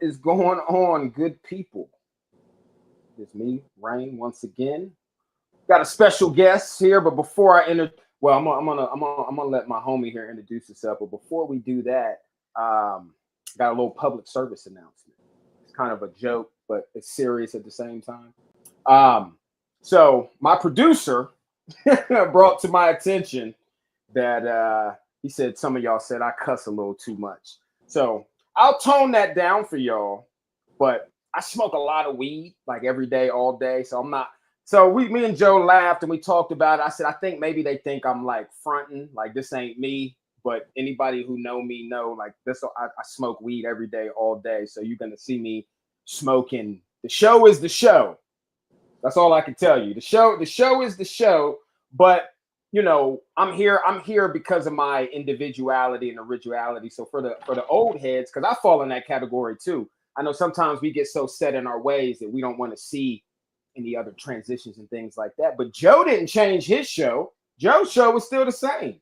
is going on, good people? It's me, Rain, once again. Got a special guest here, but before I enter, well, I'm gonna let my homie here introduce himself. But before we do that, got a little public service announcement. It's kind of a joke, but it's serious at the same time. So my producer brought to my attention that he said some of y'all said I cuss a little too much. So I'll tone that down for y'all, but I smoke a lot of weed like every day, all day. So I'm not. So me and Joe laughed and we talked about it. I said I think maybe they think I'm like fronting, like this ain't me. But anybody who know me know like this. I smoke weed every day, all day. So you're gonna see me smoking. The show is the show. That's all I can tell you. The show is the show. But you know, I'm here because of my individuality and originality. So for the old heads, because I fall in that category too. I know sometimes we get so set in our ways that we don't want to see any other transitions and things like that. But Joe didn't change his show. Joe's show is still the same.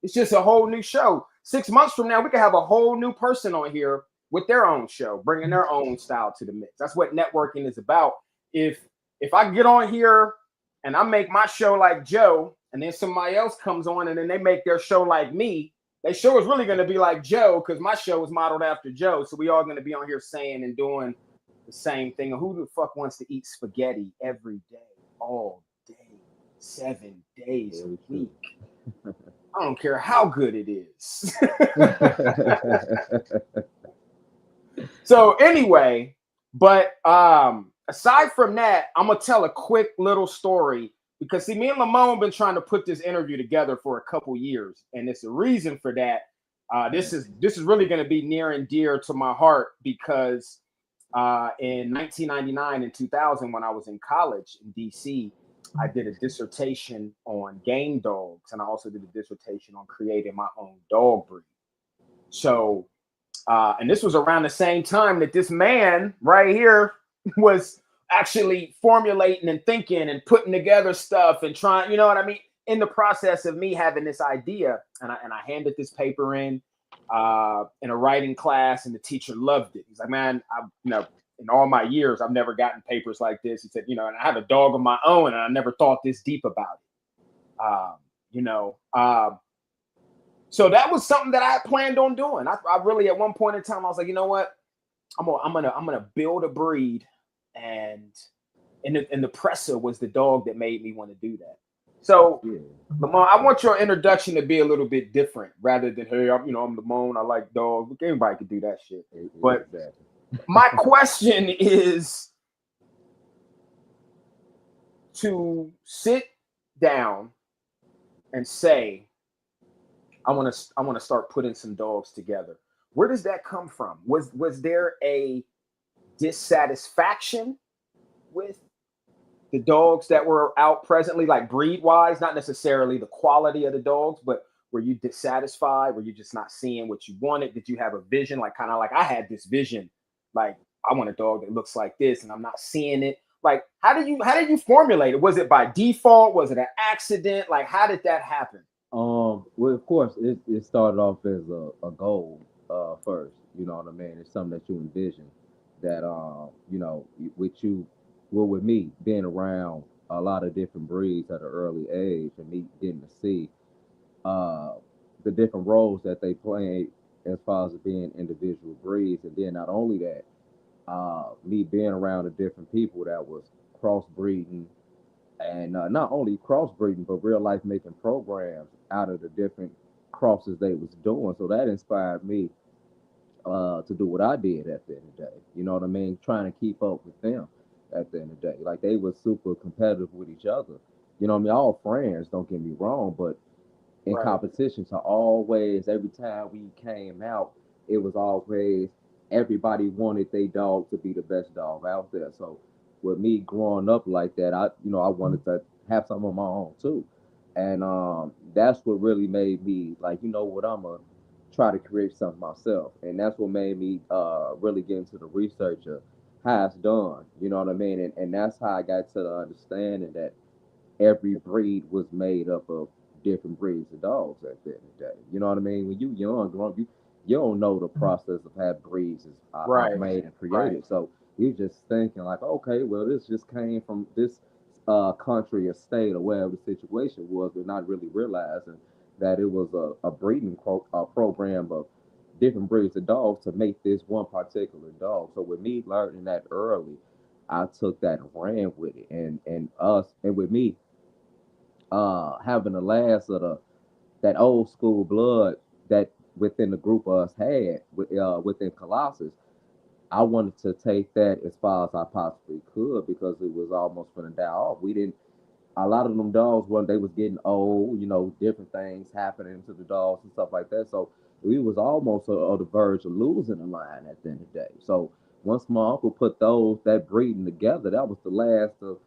It's just a whole new show. 6 months from now, we could have a whole new person on here with their own show, bringing their own style to the mix. That's what networking is about. If I get on here and I make my show like Joe, and then somebody else comes on and then they make their show like me, their show is really going to be like Joe because my show is modeled after Joe. So we all going to be on here saying and doing the same thing. And who the fuck wants to eat spaghetti every day, all day, 7 days a week? I don't care how good it is. So anyway, but aside from that, I'm gonna tell a quick little story because see, me and Lamone been trying to put this interview together for a couple years, and it's a reason for that. This is really going to be near and dear to my heart because in 1999 and 2000, when I was in college in DC, I did a dissertation on game dogs, and I also did a dissertation on creating my own dog breed. So, and this was around the same time that this man right here was actually formulating and thinking and putting together stuff and trying, you know what I mean? In the process of me having this idea, and I handed this paper in a writing class, and the teacher loved it. He's like, man, in all my years, I've never gotten papers like this. He said, and I have a dog of my own, and I never thought this deep about it. So that was something that I had planned on doing. I really, at one point in time, I was like, you know what? I'm gonna build a breed, and the presser was the dog that made me want to do that. So, Lamone, I want your introduction to be a little bit different, rather than hey, I'm Lamone, I like dogs. Anybody could do that shit. But my question is to sit down and say, I want to start putting some dogs together. Where does that come from? Was there a dissatisfaction with the dogs that were out presently, like breed wise, not necessarily the quality of the dogs, but were you dissatisfied? Were you just not seeing what you wanted? Did you have a vision? Like kind of like I had this vision, like I want a dog that looks like this, and I'm not seeing it. Like, how did you formulate it? Was it by default? Was it an accident? Like, how did that happen? Well, of course, it started off as a goal first. You know what I mean? It's something that you envision that with you, well, with me being around a lot of different breeds at an early age, and me getting to see uh, the different roles that they play as far as being individual breeds, and then not only that, me being around the different people that was crossbreeding and not only crossbreeding but real life making programs out of the different crosses they was doing. So that inspired me to do what I did at the end of the day. You know what I mean? Trying to keep up with them at the end of the day. Like they were super competitive with each other. You know what I mean? All friends, don't get me wrong, but in Right. competitions are always every time we came out, it was always everybody wanted their dog to be the best dog out there. So with me growing up like that, I wanted to have some of my own too. And that's what really made me like, you know what, I'm gonna try to create something myself. And that's what made me really get into the research of how it's done. You know what I mean? And that's how I got to the understanding that every breed was made up of different breeds of dogs at the end of the day. You know what I mean? When you young, growing up, you don't know the process of how breeds is Right. made and Right. created. So you're just thinking like, okay, well, this just came from this country or state or wherever the situation was, but not really realizing that it was a breeding program of different breeds of dogs to make this one particular dog. So with me learning that early, I took that and ran with it, and with me having the last of that old school blood that within the group of us had within Colossus. I wanted to take that as far as I possibly could because it was almost going to die off. We didn't. A lot of them dogs when they was getting old, different things happening to the dogs and stuff like that. So we was almost on the verge of losing the line at the end of the day. So once my uncle put that breeding together, that was the last of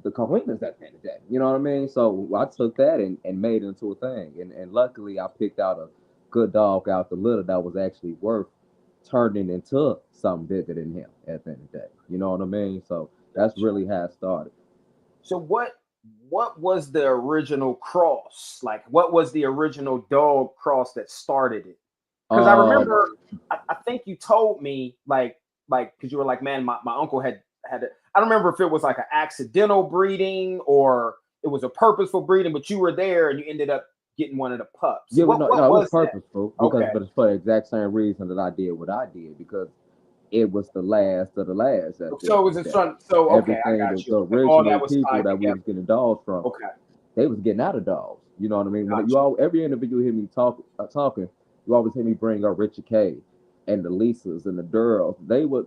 the completeness at the end of the day. You know what I mean? So I took that and made it into a thing. And luckily I picked out a good dog out the litter that was actually worth turning into something bigger than him at the end of the day. You know what I mean? So that's Gotcha. really how it started. So what was the original cross? Like what was the original dog cross that started it? Because I Uh remember I think you told me like because you were like, man, my uncle had it. I don't remember if it was like an accidental breeding or it was a purposeful breeding, but you were there and you ended up getting one of the pups. yeah, no, What no, it was was that? purposeful because Okay. but it's for the exact same reason that I did what I did because it was the last of the last at the So end it of was the in day. front. So okay, I Everything got you. the Like all original that was people tied that we together. was getting dogs from, Okay, they was getting out of dogs. You know what I mean? When got you. every interview you hear me talking, you always hear me bring up Richard K and the Lisas and the Durrells.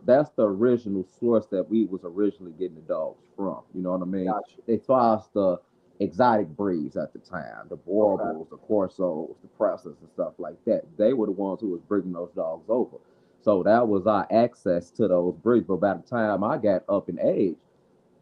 That's the original source that we was originally getting the dogs from. You know what I mean? Got you. They far as the exotic breeds at the time, the Okay. Borbles, the Corsos, the Presses, and stuff like that. They were the ones who was bringing those dogs over. So that was our access to those breeds. But by the time I got up in age,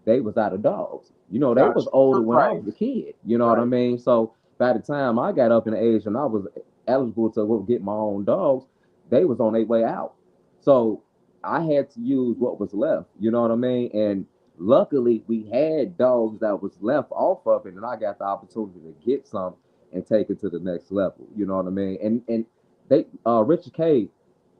they was out of dogs. They Got was you. older when I Right. was a kid. You know what I Right. mean? So by the time I got up in age and I was eligible to go get my own dogs, they was on their way out. So I had to use what was left. You know what I mean? And luckily we had dogs that was left off of it, and I got the opportunity to get some and take it to the next level. You know what I mean? And they Richard K,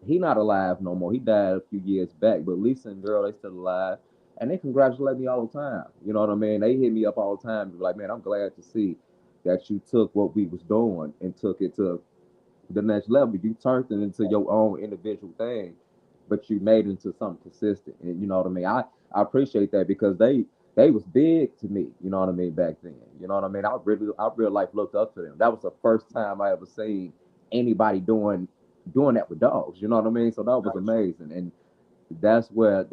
he not alive no more. He died a few years back, but Lisa and girl, they still alive and they congratulate me all the time. You know what I mean? They hit me up all the time, and be like, "Man, I'm glad to see that you took what we was doing and took it to the next level. You turned it into your own individual thing, but you made it into something consistent." And you know what I mean? I appreciate that because they was big to me. You know what I mean? Back then, you know what I mean? I real life looked up to them. That was the first time I ever seen anybody doing that with dogs. You know what I mean? So that was Got you. amazing. And that's where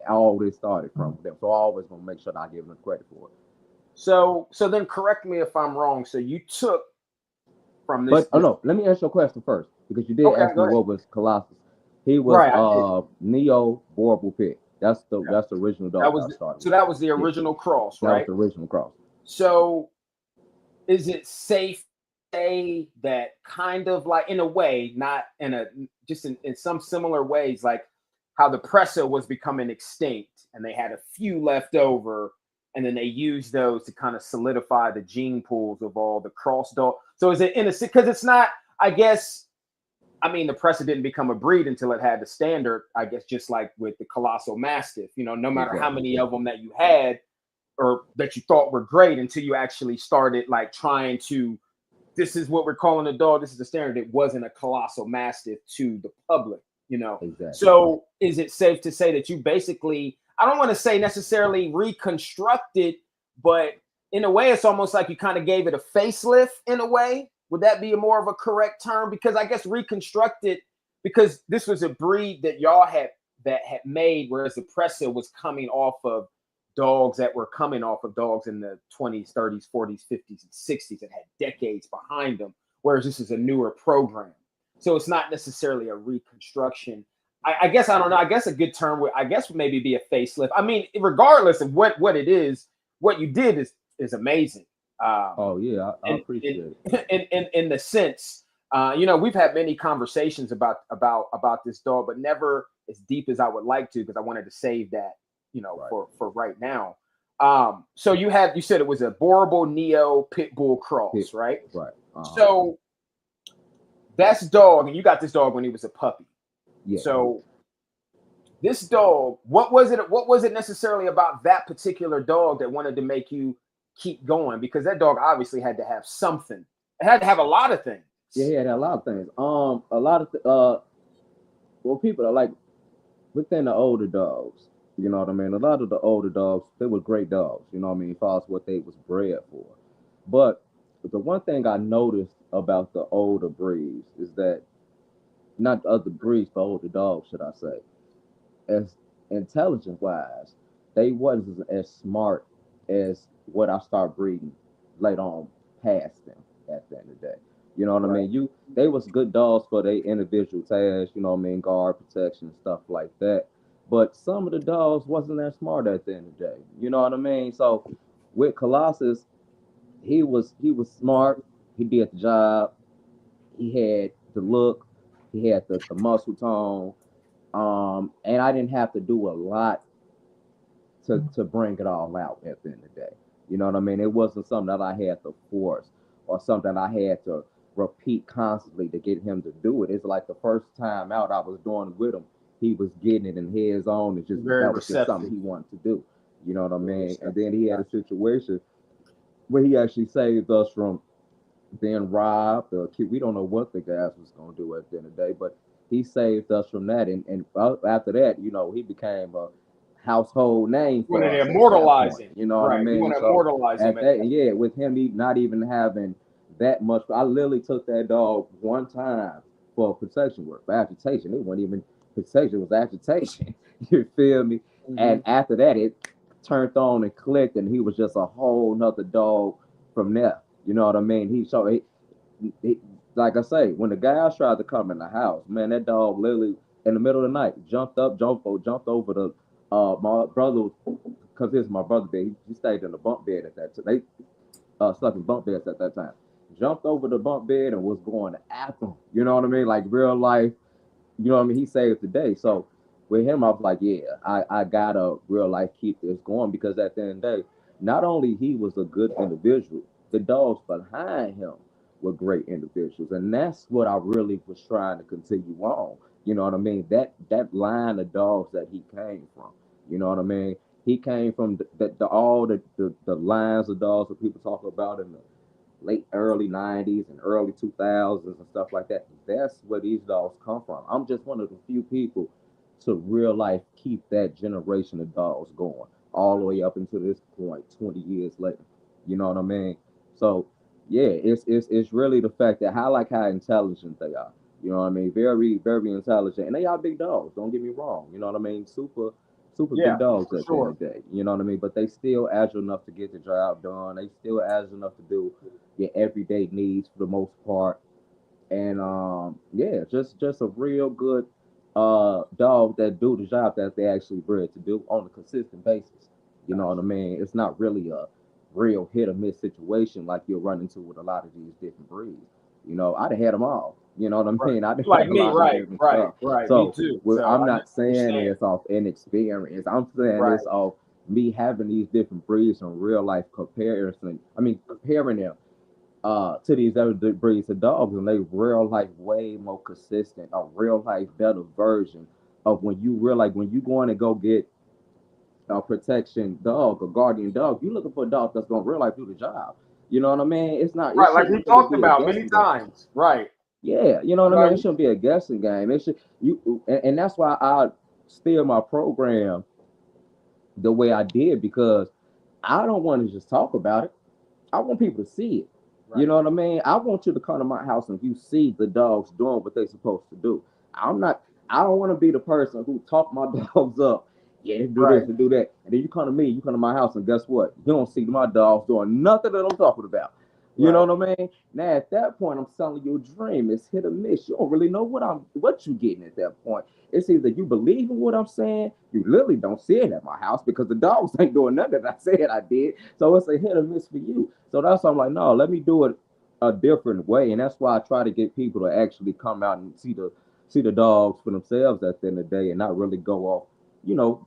all this started from them. So I always gonna make sure that I give them credit for it. So then correct me if I'm wrong. So you took from this But oh this no, let me ask you a question first because you did okay, ask go me ahead. what was Colossus. He was Right, I did. Neo Borable Pit. Okay. That's the original dog that I started So with. that was the Yeah, original cross, that was right? the original cross. So is it safe to say that kind of like in a way, not in a just in some similar ways, like how the presser was becoming extinct and they had a few left over, and then they used those to kind of solidify the gene pools of all the cross dog. So is it in a because it's not, I guess, I mean, the presser didn't become a breed until it had the standard, I guess, just like with the Colossal Mastiff, no matter how Exactly. many of them that you had or that you thought were great until you actually started like trying to, this is what we're calling a dog, this is the standard. It wasn't a Colossal Mastiff to the public. Exactly. So is it safe to say that you basically, I don't want to say necessarily reconstructed, but in a way, it's almost like you kind of gave it a facelift in a way. Would that be a more of a correct term? Because I guess reconstructed, because this was a breed that y'all had made, whereas the presser was coming off of dogs that were coming off of dogs in the 20s, 30s, 40s, 50s, and 60s that had decades behind them, whereas this is a newer program. So it's not necessarily a reconstruction. I guess I don't know. I guess a good term would, I guess, maybe be a facelift. I mean, regardless of what it is, what you did is amazing. Oh yeah, I in appreciate in it. in the sense, we've had many conversations about this dog, but never as deep as I would like to because I wanted to save that, Right. for right now. So you said it was a Boerboel Neo Pit Bull Hit. cross, right? Right. Uh huh. So That's dog, and you got this dog when he was a puppy. Yeah. So this dog, what was it? What was it necessarily about that particular dog that wanted to make you keep going? Because that dog obviously had to have something. It had to have a lot of things. Yeah, he had a lot of things. A lot of well, people are like within the older dogs. You know what I mean? A lot of the older dogs, they were great dogs. You know what I mean? As far as what they was bred for. But the one thing I noticed about the older breeds is that not the other breeds, but older dogs, should I say, as intelligence wise, they wasn't as smart as what I start breeding later on past them at the end of the day. You know what I Right. mean? They was good dogs for their individual tasks, you know what I mean, guard protection, stuff like that. But some of the dogs wasn't that smart at the end of the day. You know what I mean? So with Colossus, he was smart, he did the job, he had the look, he had the muscle tone, and I didn't have to do a lot to bring it all out at the end of the day. You know what I mean? It wasn't something that I had to force or something I had to repeat constantly to get him to do it. It's like the first time out I was doing it with him, he was getting it in his own. It's just Very that was just receptive. something he wanted to do. You know what I Very mean? And then receptive. he had a Gotcha. situation where he actually saved us from being robbed. We don't know what the guys was gonna do at the end of the day, but he saved us from that. And after that, you know, he became a household name You want for to us at that immortalize point. him, You know what I right? You want mean? to So immortalize him at at that, that yeah, with him not even having that much, I literally took that dog one time for protection work, for agitation. It wasn't even protection; it was agitation. You feel me? point. And after that, it turned on and clicked, and he was just a whole nother dog from there. You know what I mean? He like I say, when the guys tried to come in the house, man, that dog literally in the middle of the night jumped over the my brother, because this is my brother bed. He stayed in the bunk bed at that time. They slept in bunk beds at that time. Jumped over the bunk bed and was going after him. You know what I mean? Like real life. You know what I mean? He saved the day. So with him, I was like, yeah, I gotta real life keep this going, because at the end of the day, not only he was a good individual, the dogs behind him were great individuals, and that's what I really was trying to continue on. You know what I mean? That line of dogs that he came from. You know what I mean? He came from the all the lines of dogs that people talk about in the late early 90s and early 2000s and stuff like that. That's where these dogs come from. I'm just one of the few people to real life keep that generation of dogs going all the way up until this point 20 years later. You know what I mean? So yeah, it's really the fact that how intelligent they are. You know what I mean? Very, very intelligent. And they are big dogs, don't get me wrong. You know what I mean? Super Yeah, big dogs for at the end sure. of the day. You know what I mean? But they still agile enough to get the job done. They still agile enough to do your everyday needs for the most part. And yeah, just a real good dog that do the job that they actually bred to do on a consistent basis. You know what I Gotcha. mean? It's not really a real hit or miss situation like you'll run into with a lot of these different breeds. You know, I'd have had them all. You know what I Right. mean? I'd have Like had a me, lot of right, different right, stuff. right. Me So too. So I'm I not saying understand. this off inexperience. I'm saying Right. this off me having these different breeds in real life comparison. I mean, comparing them to these other breeds of dogs, and they real life way more consistent, a real life better version of when you real like when you going to go get a protection dog, a guardian dog, you looking for a dog that's gonna real life do the job. You know what I mean? It Right. Like we shouldn't really talked be a about many guessing game. times. Right. Yeah, you know what I Like mean? It shouldn't be a guessing game. It should and that's why I steer my program the way I did, because I don't want to just talk about it. I want people to see it. You right. know what I mean? I want you to come to my house and you see the dogs doing what they're supposed to do. I'm not. I don't want to be the person who talk my dogs up. Yeah, do Right. this and do that, and then you come to me, you come to my house, and guess what? You don't see my dogs doing nothing that I'm talking about. You know Right. what I mean? Now at that point, I'm selling you a dream. It's hit or miss. You don't really know what you getting at that point. It's either you believe in what I'm saying, you literally don't see it at my house because the dogs ain't doing nothing that I said I did. So it's a hit or miss for you. So that's why I'm like, no, let me do it a different way. And that's why I try to get people to actually come out and see the dogs for themselves at the end of the day, and not really go off,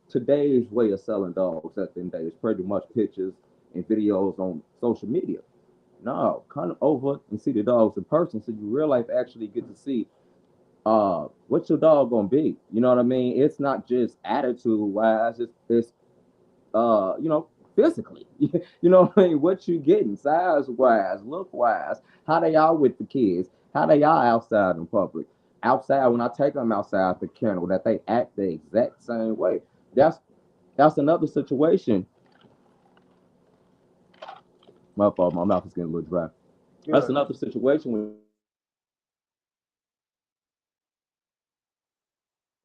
today's way of selling dogs at the end of the day is pretty much pictures and videos on social media. No, come over and see the dogs in person, so you real life actually get to see what your dog gonna be. You know what I mean? It's not just attitude wise, it's you know, physically. You know what I mean? What you getting, size wise, look wise, how they are with the kids, how they are outside in public. Outside, when I take them outside the kennel, that they act the exact same way. That's that's another situation. My fault, my mouth is getting a little dry. That's Good. another situation when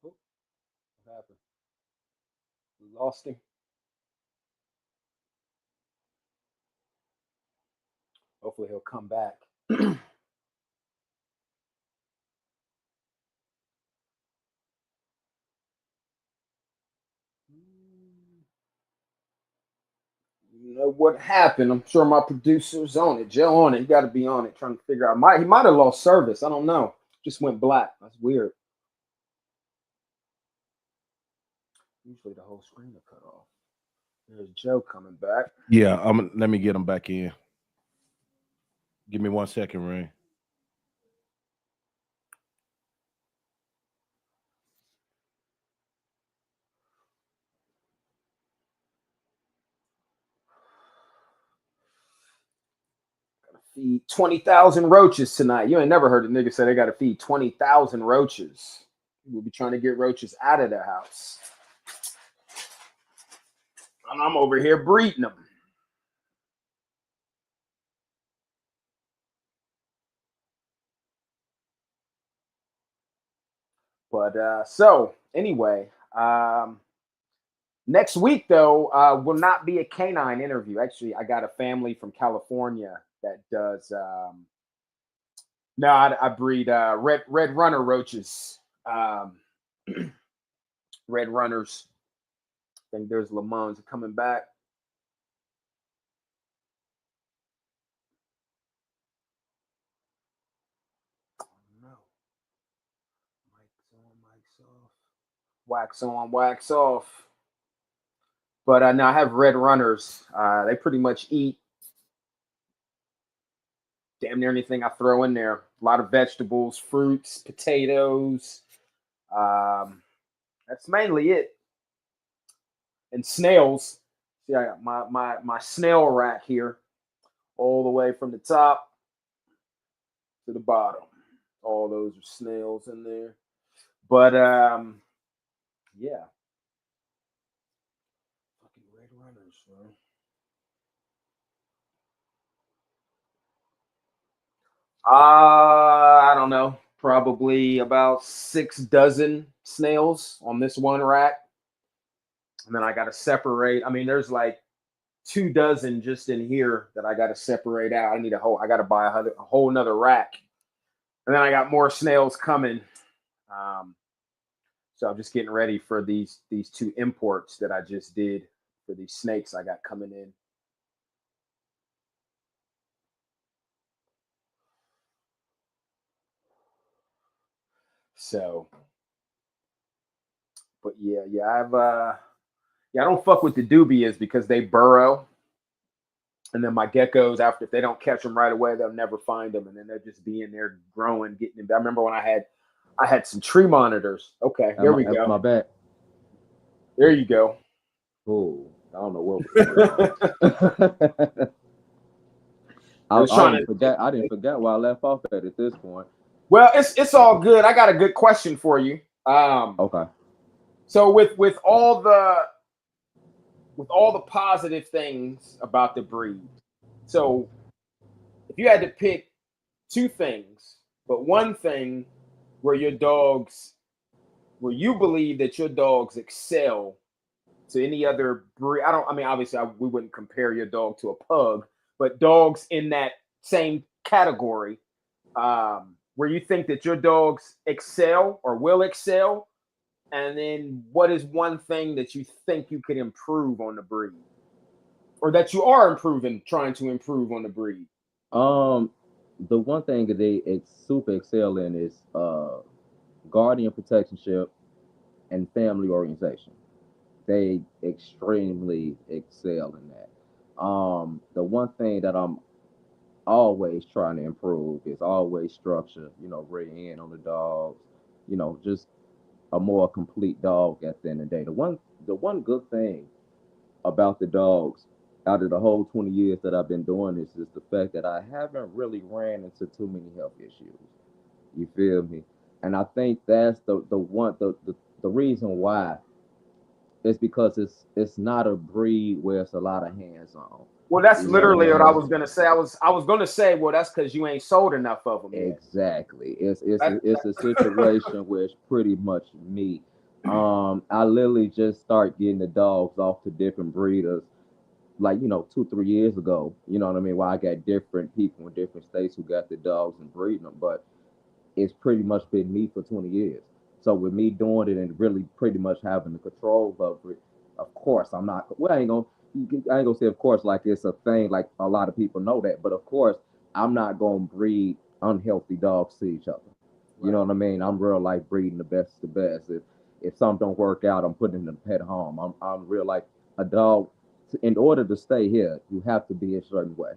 What happened? We lost him. Hopefully he'll come back. You know what happened? I'm sure my producer's on it. Joe on it. He got to be on it, trying to figure out. He might have lost service. I don't know. Just went black. That's weird. Usually the whole screen will cut off. There's Joe coming back. Yeah, let me get him back in. Give me 1 second, Ray. Feed 20,000 roaches tonight. You ain't never heard a nigga say they got to feed 20,000 roaches. We'll be trying to get roaches out of the house. And I'm over here breeding them. But so anyway, next week though will not be a canine interview. Actually, I got a family from California that does. No, I breed red runner roaches. Red runners. I think there's Lamone's coming back. No. Mic's on, mic's off. Wax on, wax off. But now I have red runners. They pretty much eat damn near anything I throw in there. A lot of vegetables, fruits, potatoes. That's mainly it. And snails. See, I got my snail rack here, all the way from the top to the bottom. All those are snails in there. But yeah. Fucking red runners, bro. I don't know. Probably about 6 dozen snails on this one rack. And then I got to separate. I mean, there's like 2 dozen just in here that I got to separate out. I got to buy a whole nother rack. And then I got more snails coming. Um, so I'm just getting ready for these 2 imports that I just did for these snakes I got coming in. So, but yeah, I don't fuck with the dubias because they burrow. And then my geckos, after if they don't catch them right away, they'll never find them, and then they'll just be in there growing, getting them. I remember when I had some tree monitors. Okay, there we go. My back. There you go. Oh, I don't know what. I didn't forget where I left off at this point. Well, it's all good. I got a good question for you. Okay. So with all the positive things about the breed, so if you had to pick 2 things, but one thing where you believe that your dogs excel to any other breed. Obviously we wouldn't compare your dog to a pug, but dogs in that same category, where you think that your dogs excel or will excel. And then what is one thing that you think you could improve on the breed? Or that you are trying to improve on the breed? The one thing that they super excel in is guardian protectionship and family orientation. They extremely excel in that. The one thing that I'm always trying to improve. It's always structure, ready in on the dogs, just a more complete dog at the end of the day. The one good thing about the dogs out of the whole 20 years that I've been doing this is the fact that I haven't really ran into too many health issues. You feel me? And I think that's the reason why is because it's not a breed where it's a lot of hands on. Well, that's You know what literally I what I mean? was gonna say. I was gonna say, well, that's because you ain't sold enough of them yet. Exactly. It's a That- situation where it's pretty much me. I literally just start getting the dogs off to different breeders, like 2 3 years ago. You know what I mean? Where I got different people in different states who got the dogs and breeding them, but it's pretty much been me for 20 years. So with me doing it and really pretty much having the control over it, of course I'm not. Well, I ain't gonna say of course like it's a thing like a lot of people know that, but of course I'm not gonna breed unhealthy dogs to each other. You know Right. what I mean? I'm real like breeding the best of the best. If something don't work out, I'm putting it in the pet home. I'm real like a dog. In order to stay here, you have to be a certain way.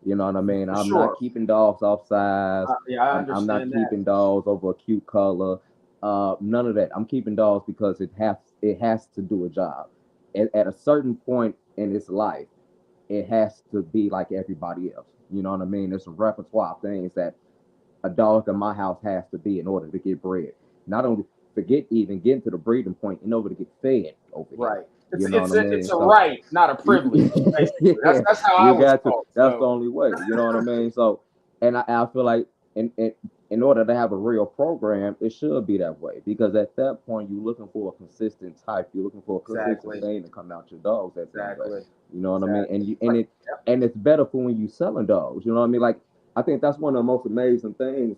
You know what I mean? For I'm not sure. keeping dogs off size. Yeah, I I'm not understand that. keeping dogs over a cute color. None of that. I'm keeping dogs because it has to do a job. At a certain point in its life, it has to be like everybody else. You know what I mean? There's a repertoire of things that a dog in my house has to be in order to get bred. Not only forget even getting to the breeding point, in order to get fed over here. Right. It's You know it's what I a, mean? it's a So right, not a privilege. Basically, that's yeah, that's how I you was got to. taught. That's the So only way. You know what I mean? So, and I feel like in order to have a real program, it should be that way because at that point you're looking for a consistent type. You're looking for a consistent exactly, thing to come out your dogs at the end of the day. exactly, You know what I mean? exactly. And you Like, and it's better for when you selling dogs. You know what I mean? Like I think that's one of the most amazing things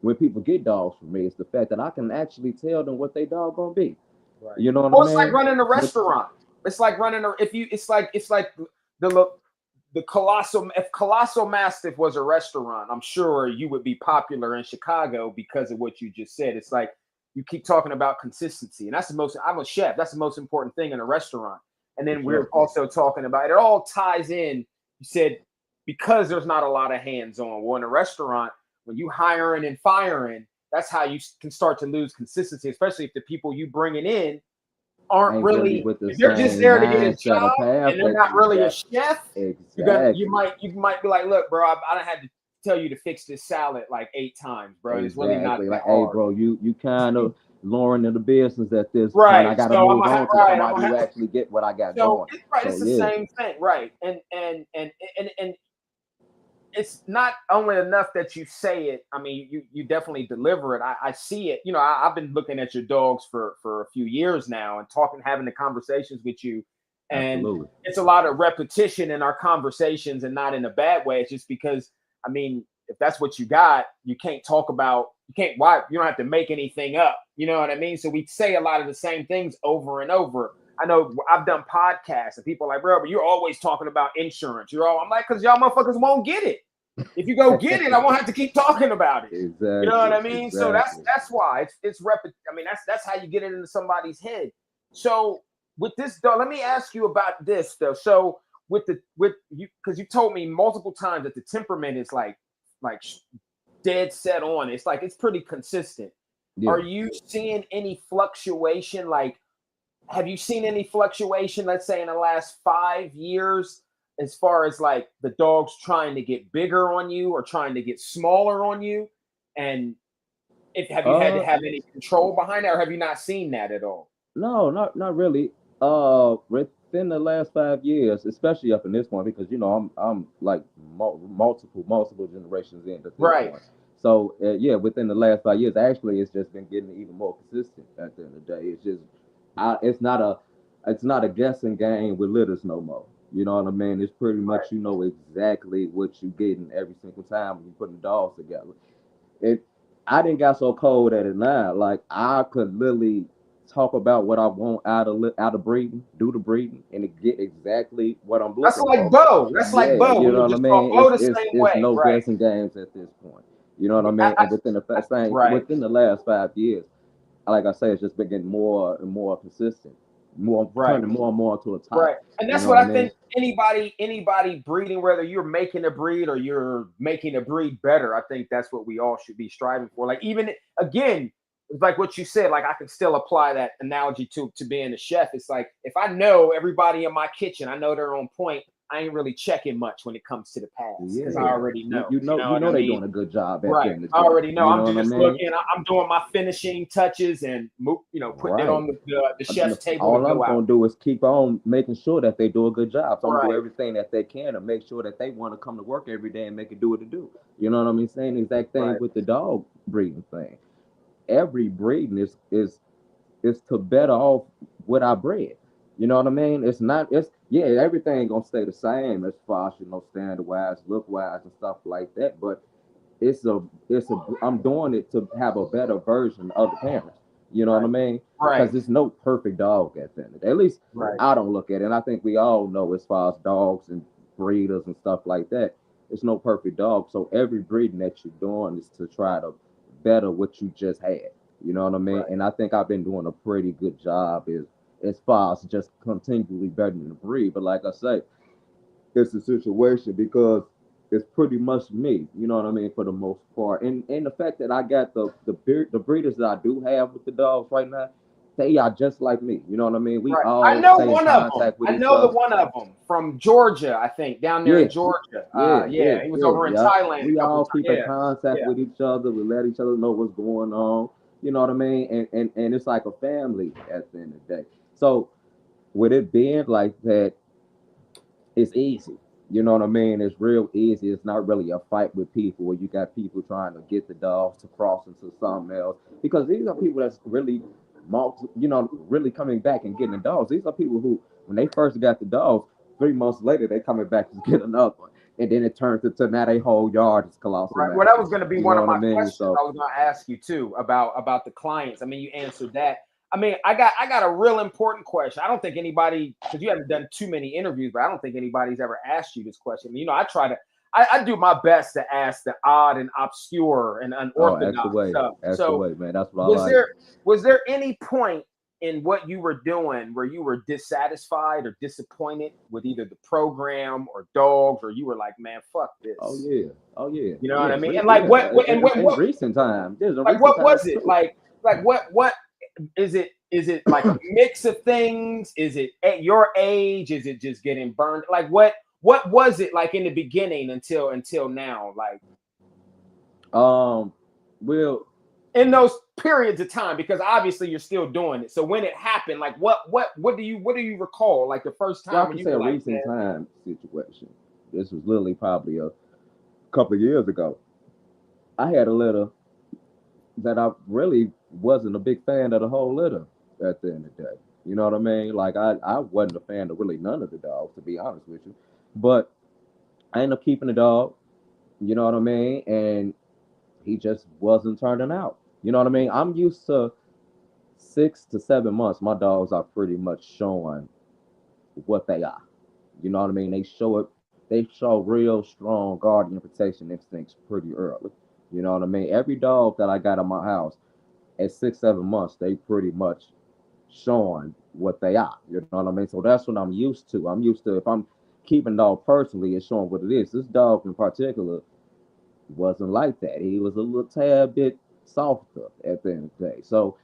when people get dogs from me is the fact that I can actually tell them what they dog gonna be. right. You know what I Well, it's like mean? running a But restaurant. It's like running a if you. It's like the the Colossal. If Colossal Mastiff was a restaurant, I'm sure you would be popular in Chicago because of what you just said. It's like you keep talking about consistency, and that's the most. I'm a chef. That's the most important thing in a restaurant. And for then we're sure. also talking about it all ties in. You said because there's not a lot of hands on. Well, in a restaurant, when you hiring and firing, that's how you can start to lose consistency, especially if the people you bringing in aren't Ain't really really with the if they're just same there to get a mindset or job path and they're that not really a exact chef, you exactly. might be like, look, bro, I don't had to tell you to fix this salad like 8 times, bro, and it's really not Exactly. that Like, hey, hard. bro, you kind of lowering in the business at this point. I Right. gotta So I'm move gonna on to right. I'm somebody gonna who actually get what I got so going. it's right. So It's the yeah, same thing, right? And it's not only enough that you say it. I mean, you definitely deliver it. I see it. I've been looking at your dogs for a few years now and having the conversations with you, and absolutely. it's a lot of repetition in our conversations, and not in a bad way. It's just because I mean, if that's what you got, you can't talk about. You can't. Why you don't have to make anything up. You know what I mean? So we say a lot of the same things over and over. I know I've done podcasts and people are like, bro, but you're always talking about insurance. I'm like, because y'all motherfuckers won't get it. If you go get it, I won't have to keep talking about it. You know what Exactly. I mean? So that's Exactly. that's why I mean, that's how you get it into somebody's head. So with this though, let me ask you about this though. So with you because you told me multiple times that the temperament is like dead set on. It's like it's pretty consistent. Yeah. Are you seeing any fluctuation? Like, have you seen any fluctuation, let's say in the last 5 years, as far as like the dogs trying to get bigger on you or trying to get smaller on you? And if have you had to Uh, have any control behind that, or have you not seen that at all? no, not really. Within the last 5 years, especially up in this point, because I'm like multiple generations in at this Right. point. So yeah, within the last 5 years, actually, it's just been getting even more consistent. At the end of the day, it's just, it's not a guessing game with litters no more. You know what I mean? It's pretty Right. much you know exactly what you're getting every single time when you're putting dogs together. It I didn't got so cold at it now. Like I could literally talk about what I want out of breeding, do the breeding, and to get exactly what I'm That's looking like for. Bo. That's like Yeah, Bo. you We know were what I just talking mean. Bo It's the it's same it's way. no Right. guessing games at this point. You know what I I, mean. I, And within the right. within the last 5 years, like I say, it's just been getting more and more consistent. Right. turning more and more to a type. Right. And You that's know what what I I mean? think anybody breeding, whether you're making a breed or you're making a breed better, I think that's what we all should be striving for. Like even again, it's like what you said, like I can still apply that analogy to being a chef. It's like if I know everybody in my kitchen, I know they're on point, I ain't really checking much when it comes to the pass because I Yeah. already know. You know You what I know they're mean? doing a good job at the Right. end of I the day. already know. You I'm know what I just mean? looking. I'm doing my finishing touches and putting it Right. on the chef's table to All I'm go out. gonna do is keep on making sure that they do a good job. So I'm gonna do Right. everything that they can to make sure that they want to come to work every day and make it do what it do. You know what I mean? Same exact thing Right. with the dog breeding thing. Every breeding is to better off what I bred. You know what I mean? It's not. It's yeah. Everything gonna stay the same as far as standard wise, look wise, and stuff like that. But it's a I'm doing it to have a better version of the parents. You know what I Right. mean? Right. Because there's no perfect dog at the end of the day. At least Right. I don't look at it. And I think we all know as far as dogs and breeders and stuff like that, it's no perfect dog. So every breeding that you're doing is to try to better what you just had. You know what I mean? Right. And I think I've been doing a pretty good job as far as just continually bettering the breed. But like I say, it's a situation because it's pretty much me, you know what I mean, for the most part. And the fact that I got the breeders that I do have with the dogs right now, they are just like me. You know what I mean? We Right. I all know stay in one of them. contact with I each know the other. one of them from Georgia, I think, down there Yeah, in Georgia. yeah, Yeah, he was yeah, over in yeah. Thailand a We couple all of times. keep in Yeah, contact yeah. with each other. We let each other know what's going on. You know what I mean? And it's like a family at the end of the day. So with it being like that, it's easy. You know what I mean? It's real easy. It's not really a fight with people where you got people trying to get the dogs to cross into something else. Because these are people that's really really coming back and getting the dogs. These are people who, when they first got the dogs, 3 months later they coming back to get another one. And then it turns into now they whole yard is Colossal Right. Well, that Mastiff. was going to be You one know of what I my mean? questions. So I was going to ask you too about the clients. I mean, you answered that. I mean, I got a real important question. I don't think anybody, because you haven't done too many interviews, but I don't think anybody's ever asked you this question. You know, I do my best to ask the odd and obscure and ask unorthodox away. stuff. Ask So away, man. That's what I was like. there any point in what you were doing where you were dissatisfied or disappointed with either the program or dogs, or you were like, man, fuck Oh this? yeah. Oh yeah. You know what Yeah. I mean? And like Yeah. what In recent times. There's a like recent what was times it? too. Like what is it like a mix of things? Is it at your age? Is it just getting burned? Like what was it like in the beginning until now? Like Well, in those periods of time, because obviously you're still doing it. So when it happened, like what do you recall? Like the first well, I time when can you say were a like, man, recent time situation. This was literally probably a couple of years ago. I had a litter that I really wasn't a big fan of the whole litter at the end of the day. You know what I mean? Like I wasn't a fan of really none of the dogs, to be honest with you. But I ended up keeping the dog, you know what I mean? And he just wasn't turning out. You know what I mean? I'm used to 6 to 7 months. My dogs are pretty much showing what they are. You know what I mean? They show real strong guardian protection instincts pretty early. You know what I mean? Every dog that I got in my house at 6, 7 months, they pretty much showing what they are. You know what I mean? So that's what I'm used to. I'm used to if I'm keeping a dog personally and showing what it is. This dog in particular wasn't like that. He was a little tad bit softer at the end of the day. So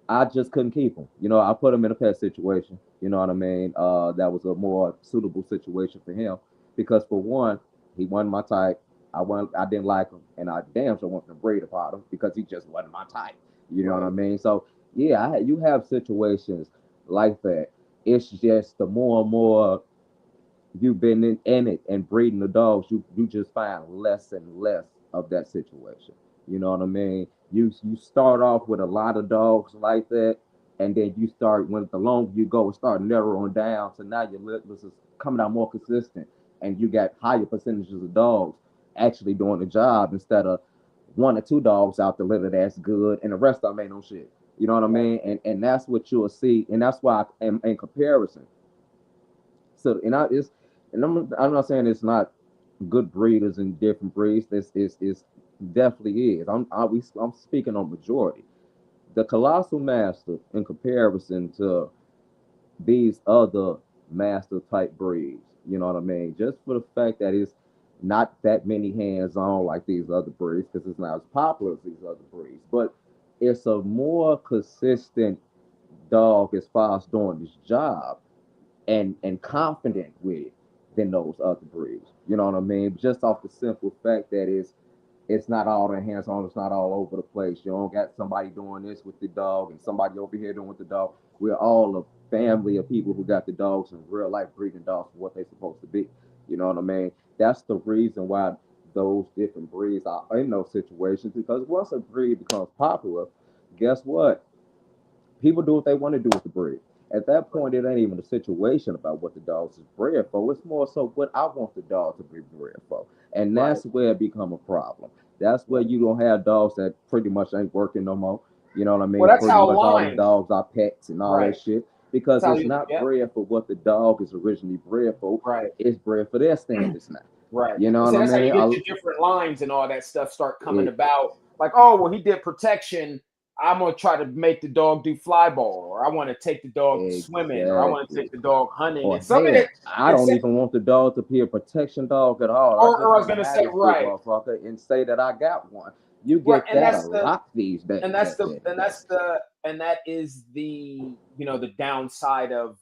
I just couldn't keep him. You know, I put him in a pet situation. You know what I mean? That was a more suitable situation for him because for one, he wasn't my type. I didn't like him, and I damn sure wasn't to breed about him because he just wasn't my type. You know what I right, mean? So yeah, you have situations like that. It's just the more and more you've been in it and breeding the dogs, you just find less and less of that situation. You know what I mean? You start off with a lot of dogs like that, and then you start when the longer you go, it start narrowing down. So now your list is coming out more consistent, and you got higher percentages of dogs actually doing the job instead of 1 or 2 dogs out the litter that's good, and the rest of them ain't no shit. You know what I right, mean? And that's what you'll see, and that's why in comparison, so and I it's and I'm not saying it's not good breeders and different breeds. This is definitely is. I'm speaking on majority, the Colossal Mastiff, in comparison to these other master type breeds, you know what I mean? Just for the fact that it's not that many hands on like these other breeds, because it's not as popular as these other breeds, but it's a more consistent dog as far as doing this job and confident with it than those other breeds. You know what I mean? Just off the simple fact that it's not all the hands on, it's not all over the place. You don't got somebody doing this with the dog and somebody over here doing with the dog. We're all a family of people who got the dogs in real life breeding dogs for what they're supposed to be. You know what I mean? That's the reason why those different breeds are in those situations, because once a breed becomes popular, guess what? People do what they want to do with the breed. At that point, it ain't even a situation about what the dogs is bred for. It's more so what I want the dog to be bred for. And that's Right. where it become a problem. That's where you don't have dogs that pretty much ain't working no more. You know what I Well, mean? that's Pretty how much all the line. dogs are pets and all that Right. shit. That's Because how it's you. not Yep. bred for what the dog is originally bred for. Right. It's bred for their standards now. Right. You know And what so I that's how mean? you get your different lines and all that stuff start coming It, about. Like, oh, well, he did protection. I'm gonna try to make the dog do fly ball, or I want to take the dog swimming, or I want to exactly. take the dog hunting. Or And some of hell, it, I and don't so, even want the dog to be a protection dog at all. I just or I was want to gonna have say, this big right, motherfucker and say that I got one. You right, get that a lot these days at the end of the day. and that is the the downside of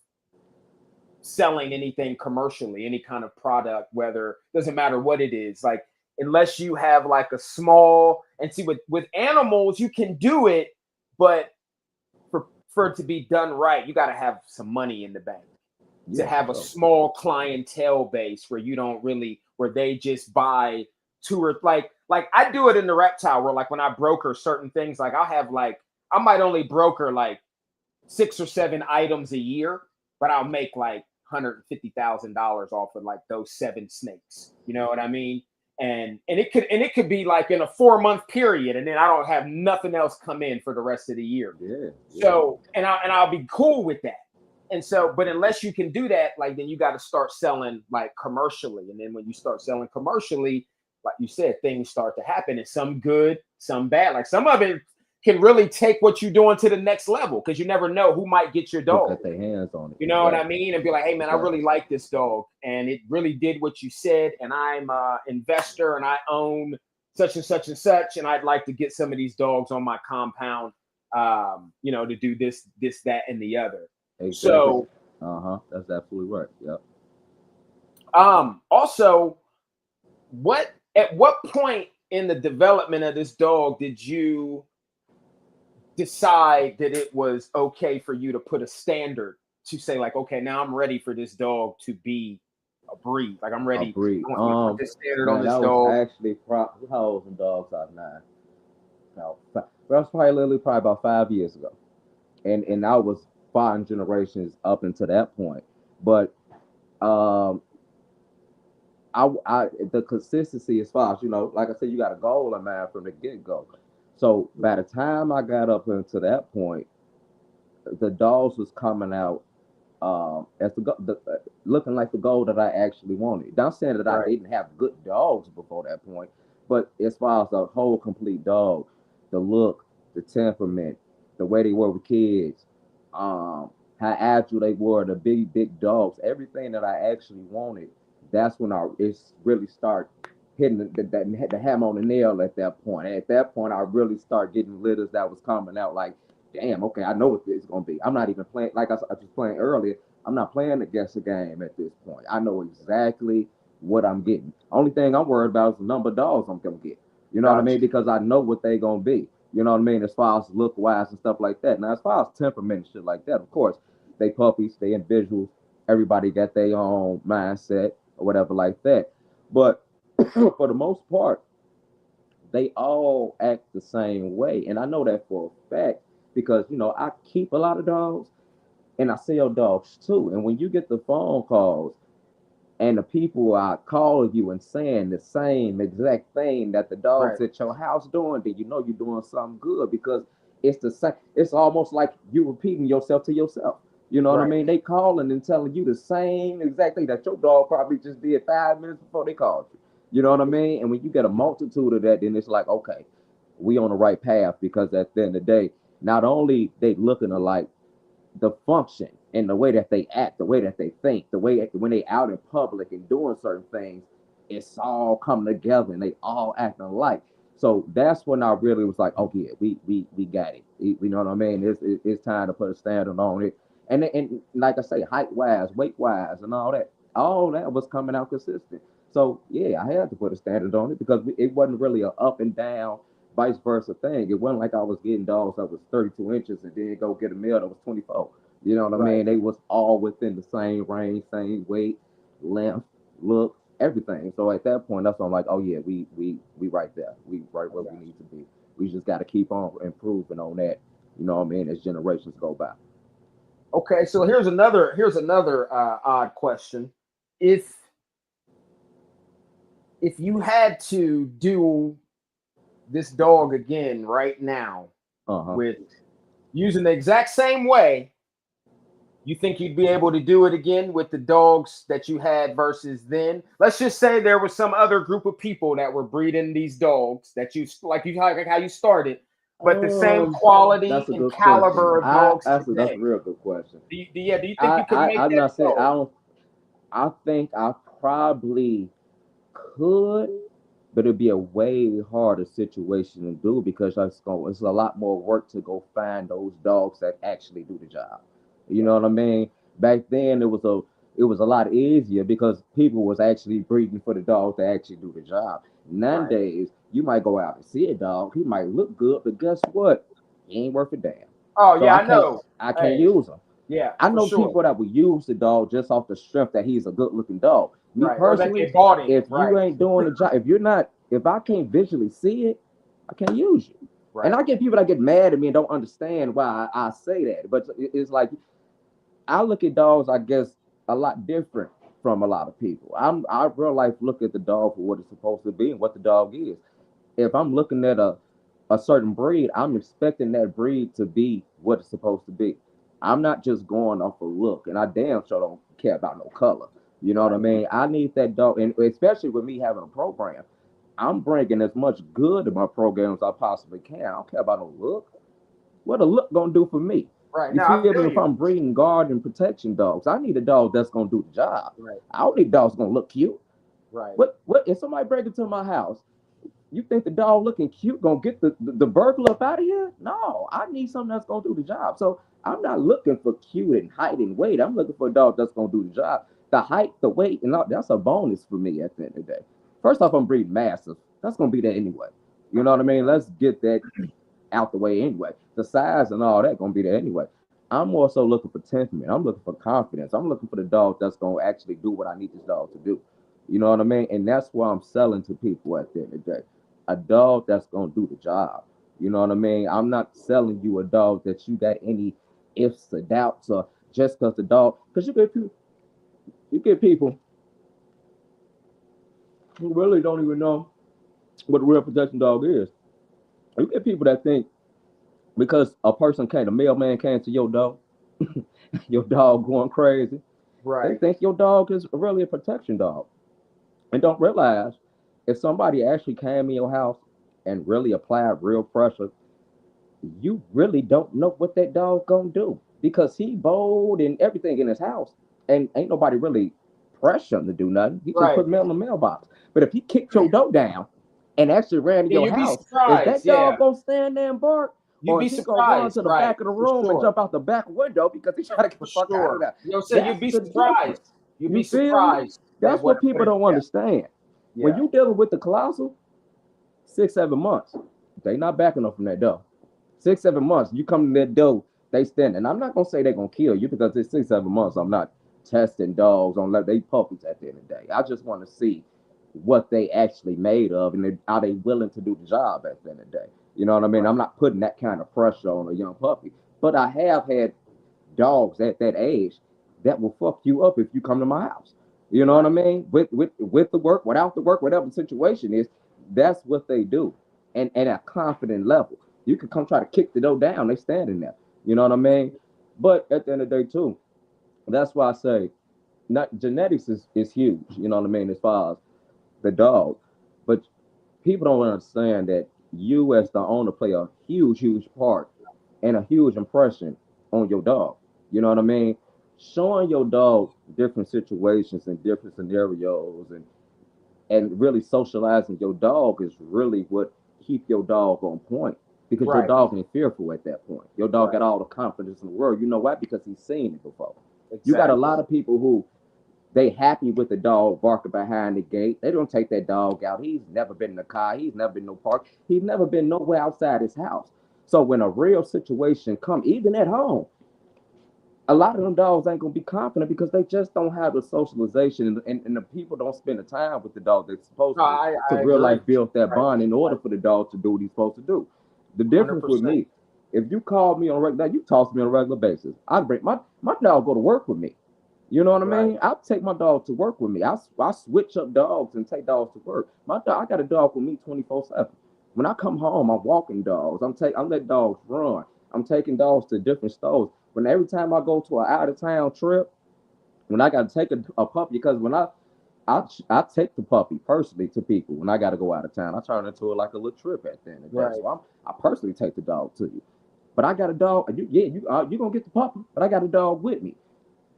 selling anything commercially, any kind of product, whether doesn't matter what it is, like unless you have like a small and see with animals you can do it, but for it to be done right, you got to have some money in the bank to Yeah, for have a sure. small clientele base where you don't really where they just buy two or like I do it in the reptile where like when I broker certain things, like I'll have like I might only broker like 6 or 7 items a year, but I'll make like $150,000 off of like those 7 snakes. You know what I mean? And it could be like in a 4 month period, and then I don't have nothing else come in for the rest of the year. Yeah, yeah. So I'll be cool with that. And so, but unless you can do that, like then you got to start selling like commercially. And then when you start selling commercially, like you said, things start to happen, and some good, some bad. Like some of it can really take what you're doing to the next level because you never know who might get your Who dog. got their hands on it? You know what I Exactly. mean? And be like, hey man, I Exactly. really like this dog, and it really did what you said, and I'm an investor, and I own such and such and such, and I'd like to get some of these dogs on my compound, to do this, that, and the other. Exactly. So, That's absolutely right. Yep. also, at what point in the development of this dog did you decide that it was okay for you to put a standard to say like, okay, now I'm ready for this dog to be a breed. Like I'm A ready. breed. I want you to put this standard on Man, this that was dog. actually how old was dogs out now? About that was probably literally probably about 5 years ago. And I was 5 generations up until that point. But um I the consistency as far as like I said, you got a goal in mind from the get go. So by the time I got up into that point, the dogs was coming out as looking like the goal that I actually wanted. Not saying that I Right. didn't have good dogs before that point, but as far as a whole complete dog, the look, the temperament, the way they were with kids, how agile they were, the big dogs, everything that I actually wanted. That's when it's really start hitting the hammer on the nail at that point. And at that point, I really start getting litters that was coming out like, damn, okay, I know what this is gonna be. I'm not even playing like I was playing earlier. I'm not playing to guess a game at this point. I know exactly what I'm getting. Only thing I'm worried about is the number of dogs I'm gonna get. You know what I Gotcha. mean? Because I know what they gonna be. You know what I mean? As far as look wise and stuff like that. Now, as far as temperament and shit like that, of course, they puppies, they individuals. Everybody got their own mindset or whatever like that. But for the most part, they all act the same way. And I know that for a fact because, I keep a lot of dogs and I sell dogs too. And when you get the phone calls and the people are calling you and saying the same exact thing that the dogs Right. at your house doing, then you know you're doing something good because it's the same. It's almost like you repeating yourself to yourself. You know what I Right. mean? They calling and telling you the same exact thing that your dog probably just did 5 minutes before they called you. You know what I mean? And when you get a multitude of that, then it's like, okay, we on the right path because at the end of the day, not only they looking alike, the function and the way that they act, the way that they think, the way when they out in public and doing certain things, it's all coming together and they all acting alike. So that's when I really was like, oh yeah, we got it. You know what I mean? It's time to put a standard on it. And like I say, height wise, weight wise, and all that was coming out consistent. So yeah, I had to put a standard on it because it wasn't really a up and down, vice versa thing. It wasn't like I was getting dogs that was 32 inches and then go get a male that was 24. You know what I Right. mean? They was all within the same range, same weight, length, look, everything. So at that point, that's when I'm like, oh yeah, we right there. We right where we need to be. We just got to keep on improving on that. You know what I mean? As generations go by. Okay, so here's another odd question. If if you had to do this dog again right now Uh huh. with using the exact same way, you think you'd be able to do it again with the dogs that you had versus then? Let's just say there was some other group of people that were breeding these dogs that you like how you started, but the same quality That's a and good question. caliber of dogs That's a today. real good question. Do you think you could make I'm that not saying I so? don't. I think I probably could, but it'd be a way harder situation to do because it's a lot more work to go find those dogs that actually do the job. You know Right, what I mean? Back then it was a lot easier because people was actually breeding for the dogs that actually do the job. right. Nowadays, you might go out and see a dog, he might look good, but guess what? He ain't worth a damn. Oh So yeah, I know. I can't Hey, use him. yeah, I for know sure. people that would use the dog just off the strength that he's a good looking dog. Me Right. Or that personally, they bought him. if Right, you ain't doing the job, if I can't visually see it, I can't use you. And right, I get people that get mad at me and don't understand why I say that. But it's like I look at dogs, I guess, a lot different from a lot of people. I real life look at the dog for what it's supposed to be and what the dog is. If I'm looking at a certain breed, I'm expecting that breed to be what it's supposed to be. I'm not just going off a look, and I damn sure don't care about no color. You know what I right. mean? I need that dog, and especially with me having a program, I'm bringing as much good to my program as I possibly can. I don't care about no look. What a look gonna do for me? Right. You Now I feel me? feel If you. I'm breeding guard and protection dogs, I need a dog that's gonna do the job. Right, I don't need dogs gonna look cute. right. What if somebody break into my house? You think the dog looking cute gonna get the burglar up out of here? No, I need something that's gonna do the job. So I'm not looking for cute and height and weight. I'm looking for a dog that's gonna do the job. The height, the weight, and all, that's a bonus for me at the end of the day. First off, I'm breeding massive. That's gonna be there anyway. You know what I mean? Let's get that out the way anyway. The size and all that gonna be there anyway. I'm more so looking for temperament. I'm looking for confidence. I'm looking for the dog that's gonna actually do what I need this dog to do. You know what I mean? And that's why I'm selling to people at the end of the day. A dog that's gonna do the job. You know what I mean? I'm not selling you a dog that you got any ifs or doubts or just because the dog. Because you get people who really don't even know what a real protection dog is. You get people that think because a person came, a mailman came to your dog, your dog going crazy. They Right. think your dog is really a protection dog and don't realize if somebody actually came in your house and really applied real pressure, you really don't know what that dog gonna do because he bold and everything in his house, and ain't nobody really pressure him to do nothing. He just Right. put mail in the mailbox. But if he kicked your door down and actually ran to Yeah, your you'd be house, is surprised. that Yeah, dog gonna stand there and bark? you'd Or be is he gonna run surprised. to the Right, back of the for room and sure, jump out the back window because he's trying to get for the fuck out of sure. there? You know what I'm saying? That's You'd be the surprised. difference. You'd be You feel me? surprised at That's what what people it. don't Yeah, understand. When yeah. you dealing with the colossal, 6, 7 months, they not backing up from that door. 6, 7 months, you come to that door, they stand. And I'm not gonna say they're gonna kill you because it's 6, 7 months. I'm not testing dogs on they puppies at the end of the day. I just want to see what they actually made of and are they willing to do the job at the end of the day. You know what I mean? Right, I'm not putting that kind of pressure on a young puppy, but I have had dogs at that age that will fuck you up if you come to my house. You know what I right, mean? With the work, without the work, whatever the situation is, that's what they do. And at a confident level. You can come try to kick the door down, they standing there. You know what I mean? But at the end of the day, too, that's why I say not genetics is huge, you know what I mean, as far as the dog. But people don't understand that you as the owner play a huge, huge part and a huge impression on your dog. You know what I mean? Showing your dog different situations and different scenarios and really socializing your dog is really what keep your dog on point because your Right. dog ain't fearful at that point. Your dog got Right. all the confidence in the world. You know why? Because he's seen it before. You got a Exactly. lot of people who they happy with the dog barking behind the gate. They don't take that dog out. He's never been in a car. He's never been in no park. He's never been nowhere outside his house. So when a real situation come, even at home, a lot of them dogs ain't gonna be confident because they just don't have the socialization and the people don't spend the time with the dog they're supposed No, to I real agree. life build that Right. bond in order for the dog to do what he's supposed to do. The difference with 100%. me, if you call me on a regular, you talk to me on a regular basis. I bring my dog go to work with me. You know what I Right. mean? I'll take my dog to work with me. I switch up dogs and take dogs to work. My dog, I got a dog with me 24/7. When I come home, I'm walking dogs. I'm letting dogs run. I'm taking dogs to different stores. When every time I go to an out of town trip, when I got to take a puppy, because when I take the puppy personally to people when I got to go out of town, I turn it into like a little trip at the end of the day. Right. So I personally take the dog to you. But I got a dog. You gonna get the puppy, but I got a dog with me.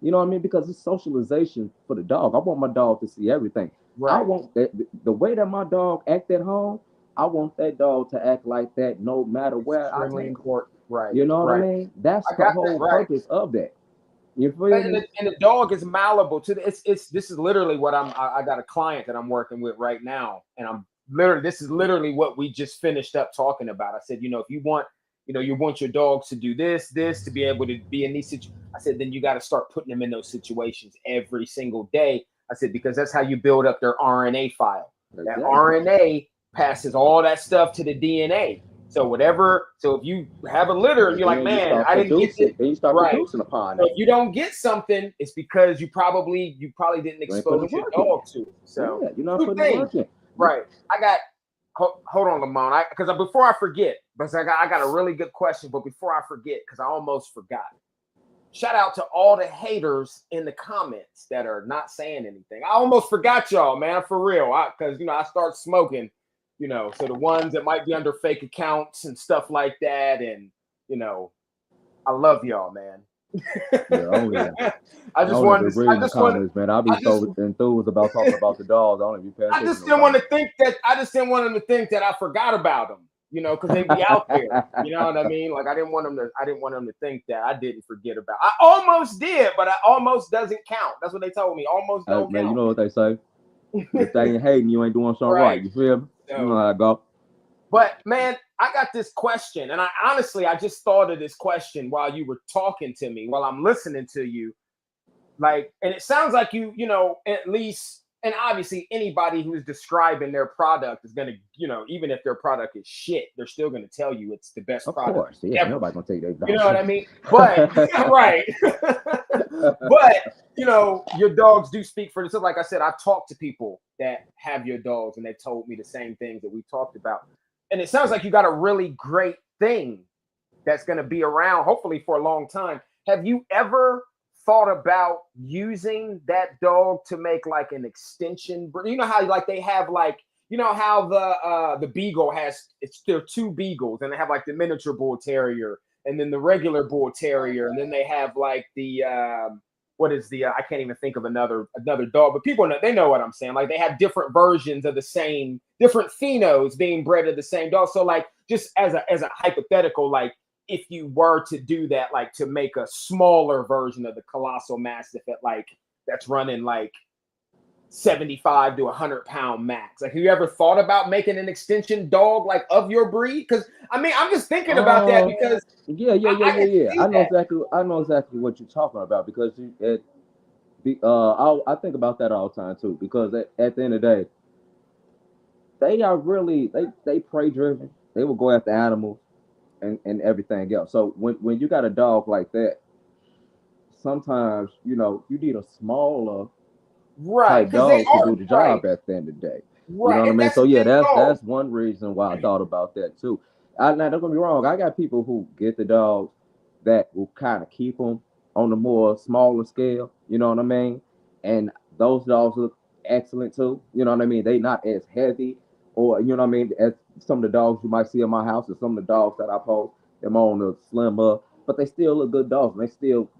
You know what I mean? Because it's socialization for the dog. I want my dog to see everything. I Right. want that the way that my dog act at home. I want that dog to act like that no matter where I Extremely take him. important. Right. You know what I Right. mean? That's I the got that whole right. purpose of that. You feel And me? the dog is malleable to the, it's this is literally what I got a client that I'm working with right now, and I'm literally this is literally what we just finished up talking about. I said, if you want, you want your dogs to do this to be able to be in these situations. I said, then you got to start putting them in those situations every single day. I said, because that's how you build up their RNA file. That Exactly. RNA passes all that stuff to the DNA. So if you have a litter and And you're like, then you man, start I didn't get this producing. Then you start right. producing upon So that. if you don't get something, it's because you probably didn't You ain't putting the expose your work in. dog to it. So Yeah, you're not two putting the things, work in. right? I got hold on, Lamone, because before I forget, because I got a really good question, but before I forget, because I almost forgot. Shout out to all the haters in the comments that are not saying anything. I almost forgot y'all, man, for real. Because I start smoking, so the ones that might be under fake accounts and stuff like that, and you know, I love y'all, man. Yeah, I I just don't wanted even to. I read the just wanted. comments, man. I'll be I just. so enthused about talking about the dogs. I don't even pay I attention just to no didn't want to comments. think that. I just didn't want them to think that I forgot about them. Because they be out there. You know what I mean? Like I didn't want them to. I didn't want them to think that I didn't forget about. I almost did, but I almost doesn't count. That's what they told me. Almost Hey, don't man, you count. know what they say? If they ain't hating, you ain't doing something Right. right. You feel me? You know So, how I go. but man, I got this question, and I just thought of this question while you were talking to me, while I'm listening to you. Like, and it sounds like at least, and obviously anybody who's describing their product is gonna, even if their product is shit, they're still gonna tell you it's the best Of product course, yeah. ever. Nobody gonna take their You dog know what I shit. mean? But right. But your dogs do speak for themselves. Like I said, I've talked to people that have your dogs and they told me the same things that we talked about. And it sounds like you got a really great thing that's going to be around hopefully for a long time. Have you ever thought about using that dog to make like an extension? You know how like they have like how the beagle has there are two beagles and they have like the miniature bull terrier and then the regular bull terrier and then they have like the what is the I can't even think of another dog, but people know they know what I'm saying. Like they have different versions of the same different phenos being bred of the same dog. So like just as a hypothetical, like if you were to do that, like to make a smaller version of the Colossal Mastiff at like that's running like 75 to 100-pound max. Like, have you ever thought about making an extension dog like of your breed? Because I mean, I'm just thinking about that Um, because I can yeah. see that. I know exactly what you're talking about because I think about that all the time too. Because at the end of the day, they are really they prey driven. They will go after animals and everything else. So when you got a dog like that, sometimes you need a smaller Right, type because they dog to are do the right, job at the end of the day. You know right, what I and mean? that's So a yeah, big goal. that's one reason why I thought about that too. Now don't get me wrong, I got people who get the dogs that will kind of keep them on the more smaller scale. You know what I mean? And those dogs look excellent too. You know what I mean? They not as heavy, or you know what I mean, as some of the dogs you might see in my house, or some of the dogs that I post. them on the slimmer, but they still look good dogs and they still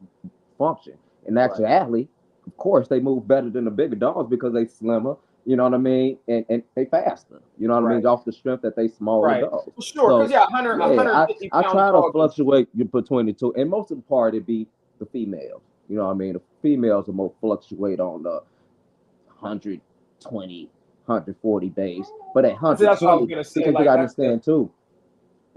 function. In actuality, of course, they move better than the bigger dogs because they slimmer. You know what I mean? And they faster. You know what I mean? Off the strength that they smaller dogs. For sure. Because So, 150 I pound try to dog fluctuate between the two, and most of the part it be the females. You know what I mean? The females are more fluctuate on the 120, 140 base, but at that's what I was 120, gonna say. because you Like gotta that's understand too,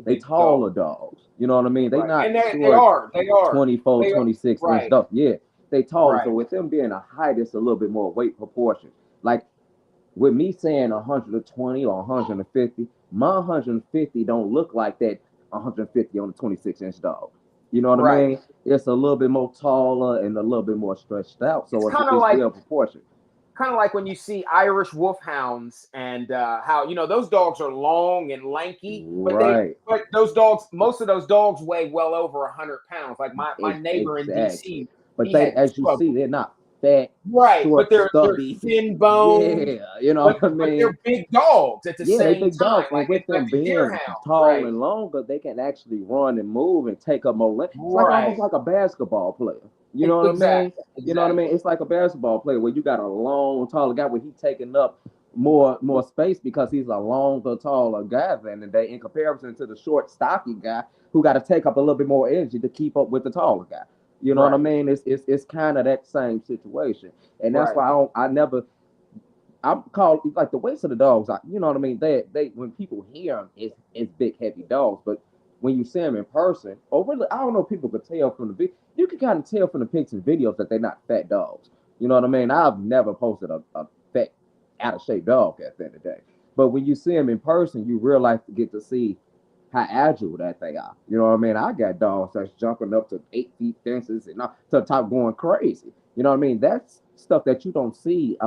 they big taller dog. dogs. You know what I mean? They not And they short are. They are. 24, They are. 26 inch dogs. Yeah, they taller. So Right. with them being a height, it's a little bit more weight proportion. Like with me saying 120 or 150, my 150 don't look like that 150 on a 26-inch dog. You know what I Right. mean? It's a little bit more taller and a little bit more stretched out. So It's it's kind of like well proportioned. when you see Irish wolfhounds and how those dogs are long and lanky, Right. but those dogs, most of those dogs weigh well over 100 pounds. Like my neighbor in Exactly. DC, But he they, had as you 2 of see, them. they're not fat, Right, but short, they're stubby. thin boned, Yeah, you know what I but they're mean? big dogs at the Yeah, they same big time. dogs, and Like with it's like them a being deerhound. tall Right, and longer, they can actually run and move and take up more length. It's like almost right, like a basketball player. You know what I mean? exactly, You know what I mean? It's like a basketball player where you got a long, taller guy where he's taking up more space because he's a longer, taller guy at the end of the day in comparison to the short, stocky guy who got to take up a little bit more energy to keep up with the taller guy. You know what I right, mean? It's kind of that same situation, and that's right. why I never. I'm called like the weights of the dogs. You know what I mean? They when people hear them, it's big heavy dogs, but when you see them in person, or really, I don't know, people could tell from the video. You can kind of tell from the pics and videos that they're not fat dogs. You know what I mean? I've never posted a fat, out of shape dog at the end of the day. But when you see them in person, you realize to get to see how agile that they are. You know what I mean? I got dogs that's jumping up to 8 feet fences and to the top going crazy. You know what I mean? That's stuff that you don't see.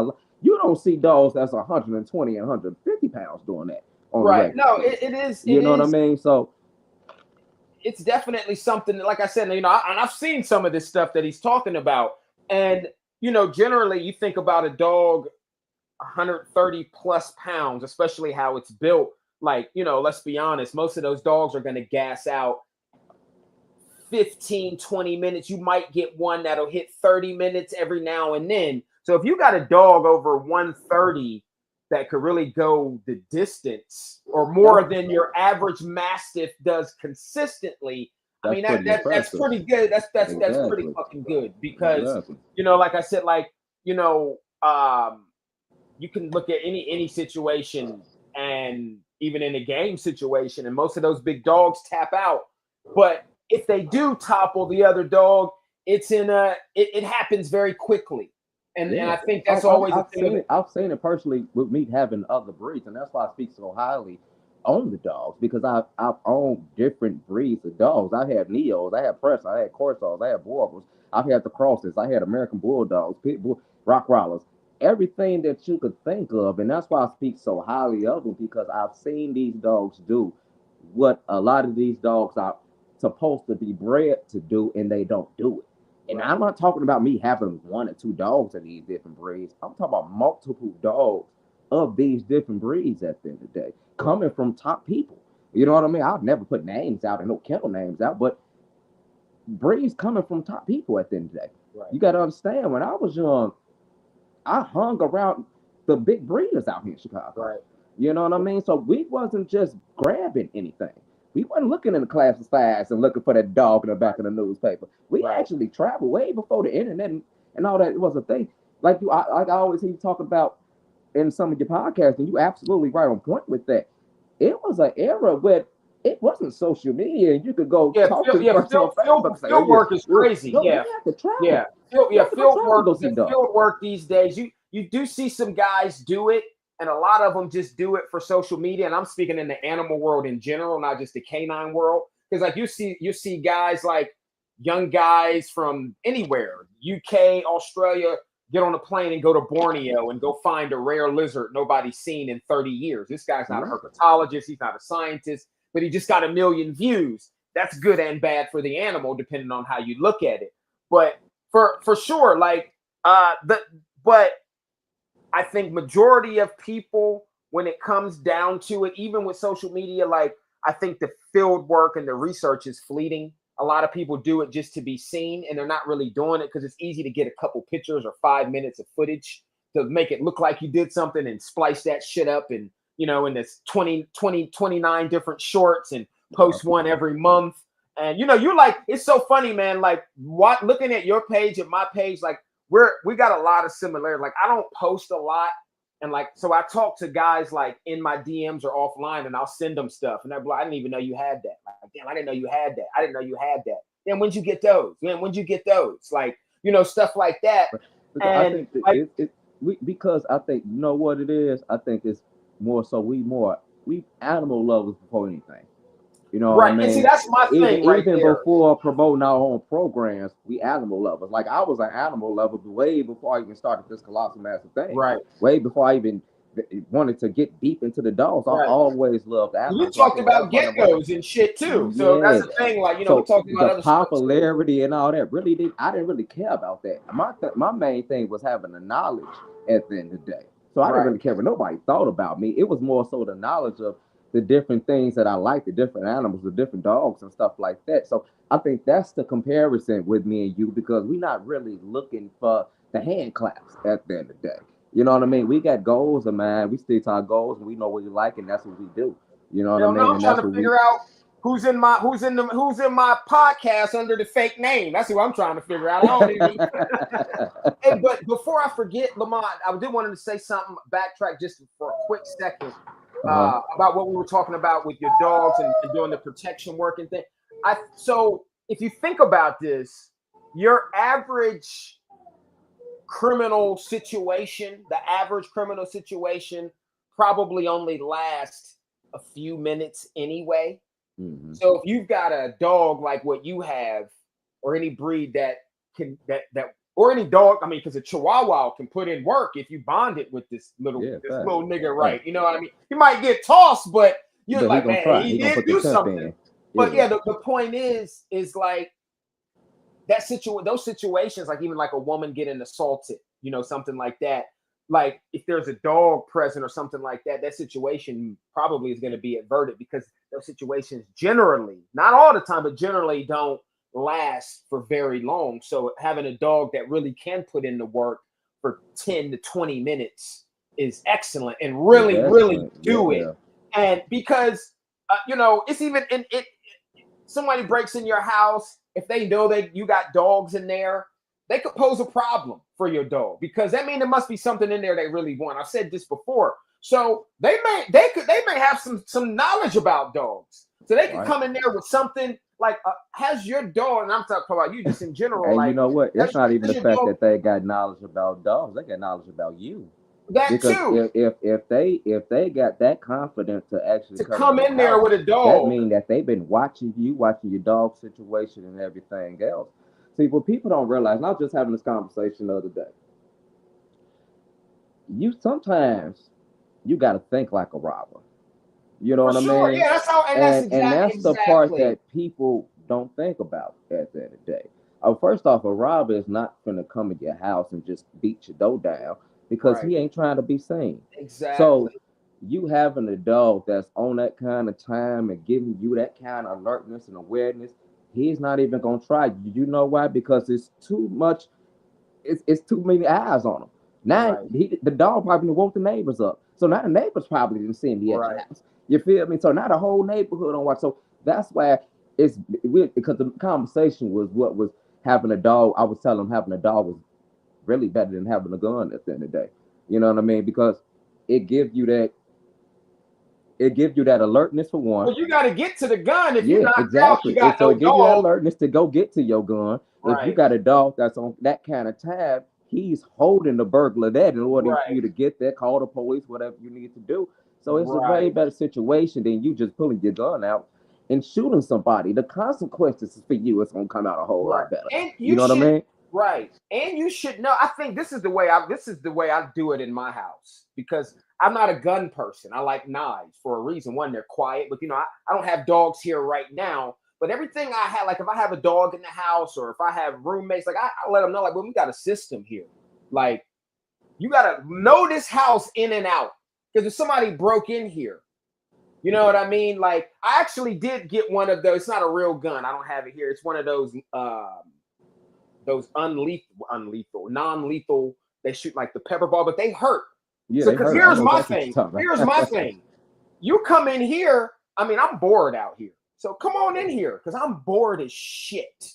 You don't see dogs that's 120 and 150 pounds doing that on the Right. regular No, basis. it is. You It know what I is. mean? So It's definitely something that, like I said, and I've seen some of this stuff that he's talking about. And, generally you think about a dog 130 plus pounds, especially how it's built. Like, let's be honest, most of those dogs are going to gas out 15, 20 minutes. You might get one that'll hit 30 minutes every now and then. So if you got a dog over 130 that could really go the distance or more than your average Mastiff does consistently, I mean pretty that's impressive. pretty good. That's pretty Exactly. fucking good because Exactly. like I said, like you can look at any situation and even in a game situation, and most of those big dogs tap out. But if they do topple the other dog, it's it happens very quickly. And Yeah, I think that's always a thing. I've seen it personally with me having other breeds, and that's why I speak so highly on the dogs because I've owned different breeds of dogs. I had Neos, I had Press, I had Corsals, I had Borgers, I've had the crosses, I had American Bulldogs, Pit Bull, Rottweilers, everything that you could think of, and that's why I speak so highly of them because I've seen these dogs do what a lot of these dogs are supposed to be bred to do, and they don't do it. And I'm not talking about me having 1 or 2 dogs of these different breeds. I'm talking about multiple dogs of these different breeds at the end of the day, coming from top people. You know what I mean? I've never put names out and no kennel names out, but breeds coming from top people at the end of the day. Right. You got to understand, when I was young, I hung around the big breeders out here in Chicago. Right. You know what I mean? So we wasn't just grabbing anything. We wasn't looking in the classifieds and looking for that dog in the back of the newspaper. We actually traveled way before the internet and all that was a thing. Like I always hear you talking about in some of your podcasts, and you absolutely right on point with that. It was an era where it wasn't social media, and you could go talk to the person on Facebook and say, field work is crazy. You Yeah. have to travel. Field work these days. You do see some guys do it, and a lot of them just do it for social media. And I'm speaking in the animal world in general, not just the canine world. Because like you see guys like young guys from anywhere, UK, Australia, get on a plane and go to Borneo and go find a rare lizard nobody's seen in 30 years. This guy's not a herpetologist, he's not a scientist, but he just got 1 million views. That's good and bad for the animal, depending on how you look at it. But for sure, like but I think majority of people, when it comes down to it, even with social media, like I think the field work and the research is fleeting. A lot of people do it just to be seen, and they're not really doing it because it's easy to get a couple pictures or 5 minutes of footage to make it look like you did something and splice that shit up and, in this 29 different shorts and post one every month. And, you're like, it's so funny, man. Like, looking at your page and my page, like, we got a lot of similarities. Like, I don't post a lot. And like, so I talk to guys like in my DMs or offline, and I'll send them stuff. And they're like, I didn't even know you had that. Like, damn, I didn't know you had that. I didn't know you had that. Then when'd you get those? Man, when'd you get those? Like, stuff like that. Because and I think that like, because I think, you know what it is? I think it's more so we animal lovers before anything. You know what I mean? And see, that's my thing right even there. before promoting our own programs, we animal lovers. Like, I was an animal lover way before I even started this Colossal Mastiff thing. Right. Way before I even wanted to get deep into the dogs. I always loved animals. We talked about geckos and shit too. So that's the thing. Like, we talked about the other popularity and all that. Really, I didn't really care about that. My main thing was having the knowledge at the end of the day. So I didn't really care what nobody thought about me. It was more so the knowledge of the different things that I like, the different animals, the different dogs and stuff like that. So I think that's the comparison with me and you, because we're not really looking for the hand claps at the end of the day. You know what I mean? We got goals of mine. We stick to our goals, and we know what we like, and that's what we do. You know what I mean? I'm trying to figure out who's in my podcast under the fake name. That's who I'm trying to figure out. I don't even. But before I forget, Lamont, I did want to say something. Backtrack just for a quick second. About what we were talking about with your dogs and doing the protection work and thing. So if you think about this, your average criminal situation, probably only lasts a few minutes anyway. Mm-hmm. So if you've got a dog like what you have, or any breed that or any dog, I mean, because a Chihuahua can put in work if you bond it with this little nigga, right? You know what I mean? He might get tossed, but you're like, man, he did do something. But the point is like those situations, like even like a woman getting assaulted, something like that. Like if there's a dog present or something like that, that situation probably is going to be averted, because those situations generally, not all the time, but generally don't last for very long. So having a dog that really can put in the work for 10 to 20 minutes is excellent, and really do it. And because it's even in it, somebody breaks in your house, if they know that you got dogs in there, they could pose a problem for your dog, because that means there must be something in there they really want. I've said this before. So they may have some knowledge about dogs. So they could come in there with something like, has your dog, and I'm talking about you just in general. And like, you know what? It's not even the fact that they got knowledge about dogs. They got knowledge about you. That too. If they got that confidence to actually come in there with a dog, that means that they've been watching your dog situation and everything else. See, what people don't realize, and I was just having this conversation the other day. Sometimes you got to think like a robber. You know what I mean? Yeah, that's how, and that's the part that people don't think about at the end of the day. First off, a robber is not going to come in your house and just beat your door down, because he ain't trying to be seen. Exactly. So you having a dog that's on that kind of time and giving you that kind of alertness and awareness, he's not even going to try you. You know why? Because it's too much. It's too many eyes on him. Now the dog probably woke the neighbors up. So now the neighbors probably didn't see him at the house. You feel me? So now the whole neighborhood on watch. So that's why it's weird, because the conversation was what was having a dog. I was telling him having a dog was really better than having a gun at the end of the day. You know what I mean? Because it gives you that alertness for one. Well, you got to get to the gun. If you're not exactly. Out, you got so no it gives you that alertness to go get to your gun. If you got a dog that's on that kind of time, he's holding the burglar that in order for you to get there, call the police, whatever you need to do. So it's a way better situation than you just pulling your gun out and shooting somebody. The consequences for you is going to come out a whole lot better. And you know what I mean? Right. And you should know, I think this is the way I do it in my house, because I'm not a gun person. I like knives for a reason. One, they're quiet, but I don't have dogs here right now. But everything I have, like if I have a dog in the house or if I have roommates, like I let them know, like, well, we got a system here. Like, you got to know this house in and out. Because if somebody broke in here, You know what I mean? Like I actually did get one of those. It's not a real gun. I don't have it here. It's one of those non-lethal. They shoot like the pepper ball, but they hurt. Yeah, So they because hurt. here's my thing. Here's my thing. You come in here. I mean, I'm bored out here. So come on in here because I'm bored as shit.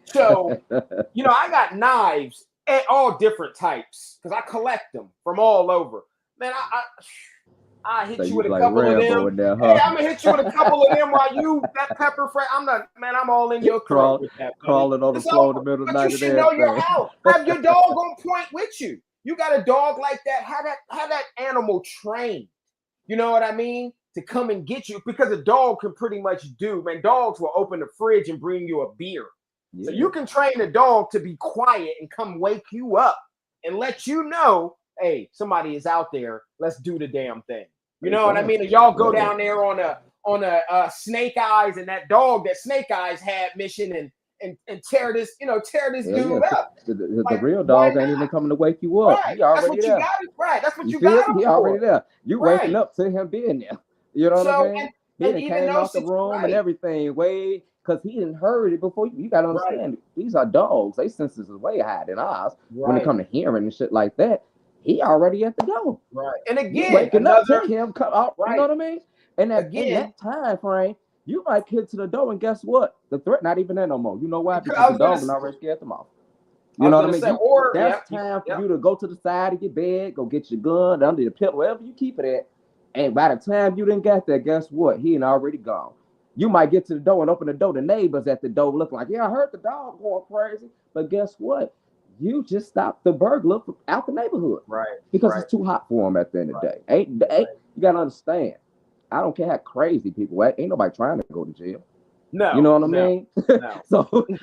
So, I got knives at all different types because I collect them from all over. Man, I hit you with a couple of them. There, huh? Hey, I'm gonna hit you with a couple of them while that pepper fry. I'm all in your throat with that. Crawling on the floor in the middle of the night. But you should know you're out. Have your dog on point with you. You got a dog like that. Have that animal trained. You know what I mean? To come and get you because a dog can pretty much do. Man, dogs will open the fridge and bring you a beer. Yeah. So you can train a dog to be quiet and come wake you up and let you know, hey, somebody is out there. Let's do the damn thing. You know what I mean? And y'all go down there on a Snake Eyes and that dog that Snake Eyes had mission and tear this dude up. The real dog ain't even coming to wake you up. Right. He already That's what there. you got it. Right. That's what you got him He already there. You waking up to him being there. You know what I mean? He done came out the room and everything. Because he didn't heard it before. You got to understand, these are dogs. Their senses is way higher than ours. When it come to hearing and shit like that, he already at the door. Right. And again, you waking up to him come out. You know what I mean? And in that time frame, you might get to the door and guess what? The threat not even there no more. You know why? Because the dog already scared them off. You know what I mean? That's time for you to go to the side of your bed, go get your gun under your pillow, wherever you keep it at. And by the time you didn't get there, guess what? He ain't already gone. You might get to the door and open the door. The neighbors at the door looking like, yeah, I heard the dog going crazy. But guess what? You just stopped the burglar out the neighborhood. Right. Because it's too hot for him at the end of the day. You got to understand. I don't care how crazy people are. Ain't nobody trying to go to jail. No. You know what I mean? No. So, you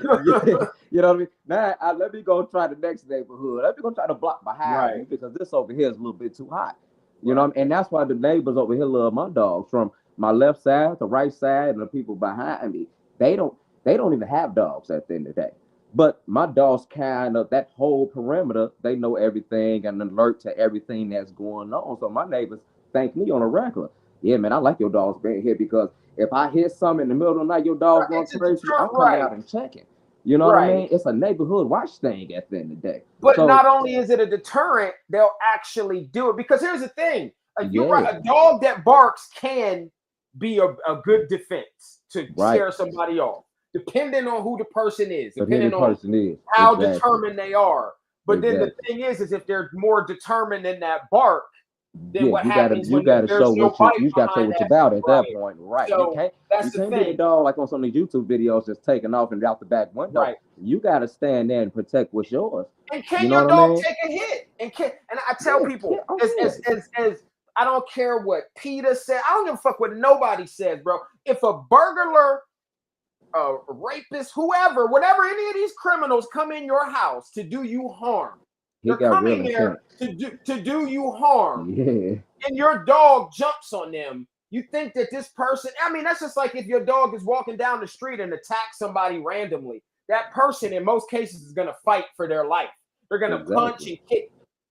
know what I mean? Now, let me go try the next neighborhood. Let me go try to block behind you because this over here is a little bit too hot. You know what I mean? And that's why the neighbors over here love my dogs. From my left side, the right side, and the people behind me. They don't even have dogs at the end of the day. But my dogs kind of, that whole perimeter, they know everything and alert to everything that's going on. So my neighbors thank me on a regular. Yeah, man, I like your dogs being here because if I hear something in the middle of the night, your dog's going crazy, I'm coming out and checking. You know what I mean? It's a neighborhood watch thing at the end of the day. But not only is it a deterrent, they'll actually do it. Because here's the thing. A dog that barks can be a good defense to scare somebody off, depending on who the person is, depending on how determined they are. But then the thing is if they're more determined than that bark, then what happens when there's no bite you got to show what you're about at that point, right? So you can't get a dog like on some of these YouTube videos just taking off and out the back window. Right. You got to stand there and protect what's yours. And can your dog take a hit? And I tell people, as I don't care what PETA said. I don't give a fuck what nobody says, bro. If a burglar, a rapist, whatever any of these criminals come in your house to do you harm, they're coming there to do you harm. Yeah. And your dog jumps on them. You think that this person, I mean, that's just like if your dog is walking down the street and attacks somebody randomly. That person, in most cases, is going to fight for their life. They're going to punch and kick.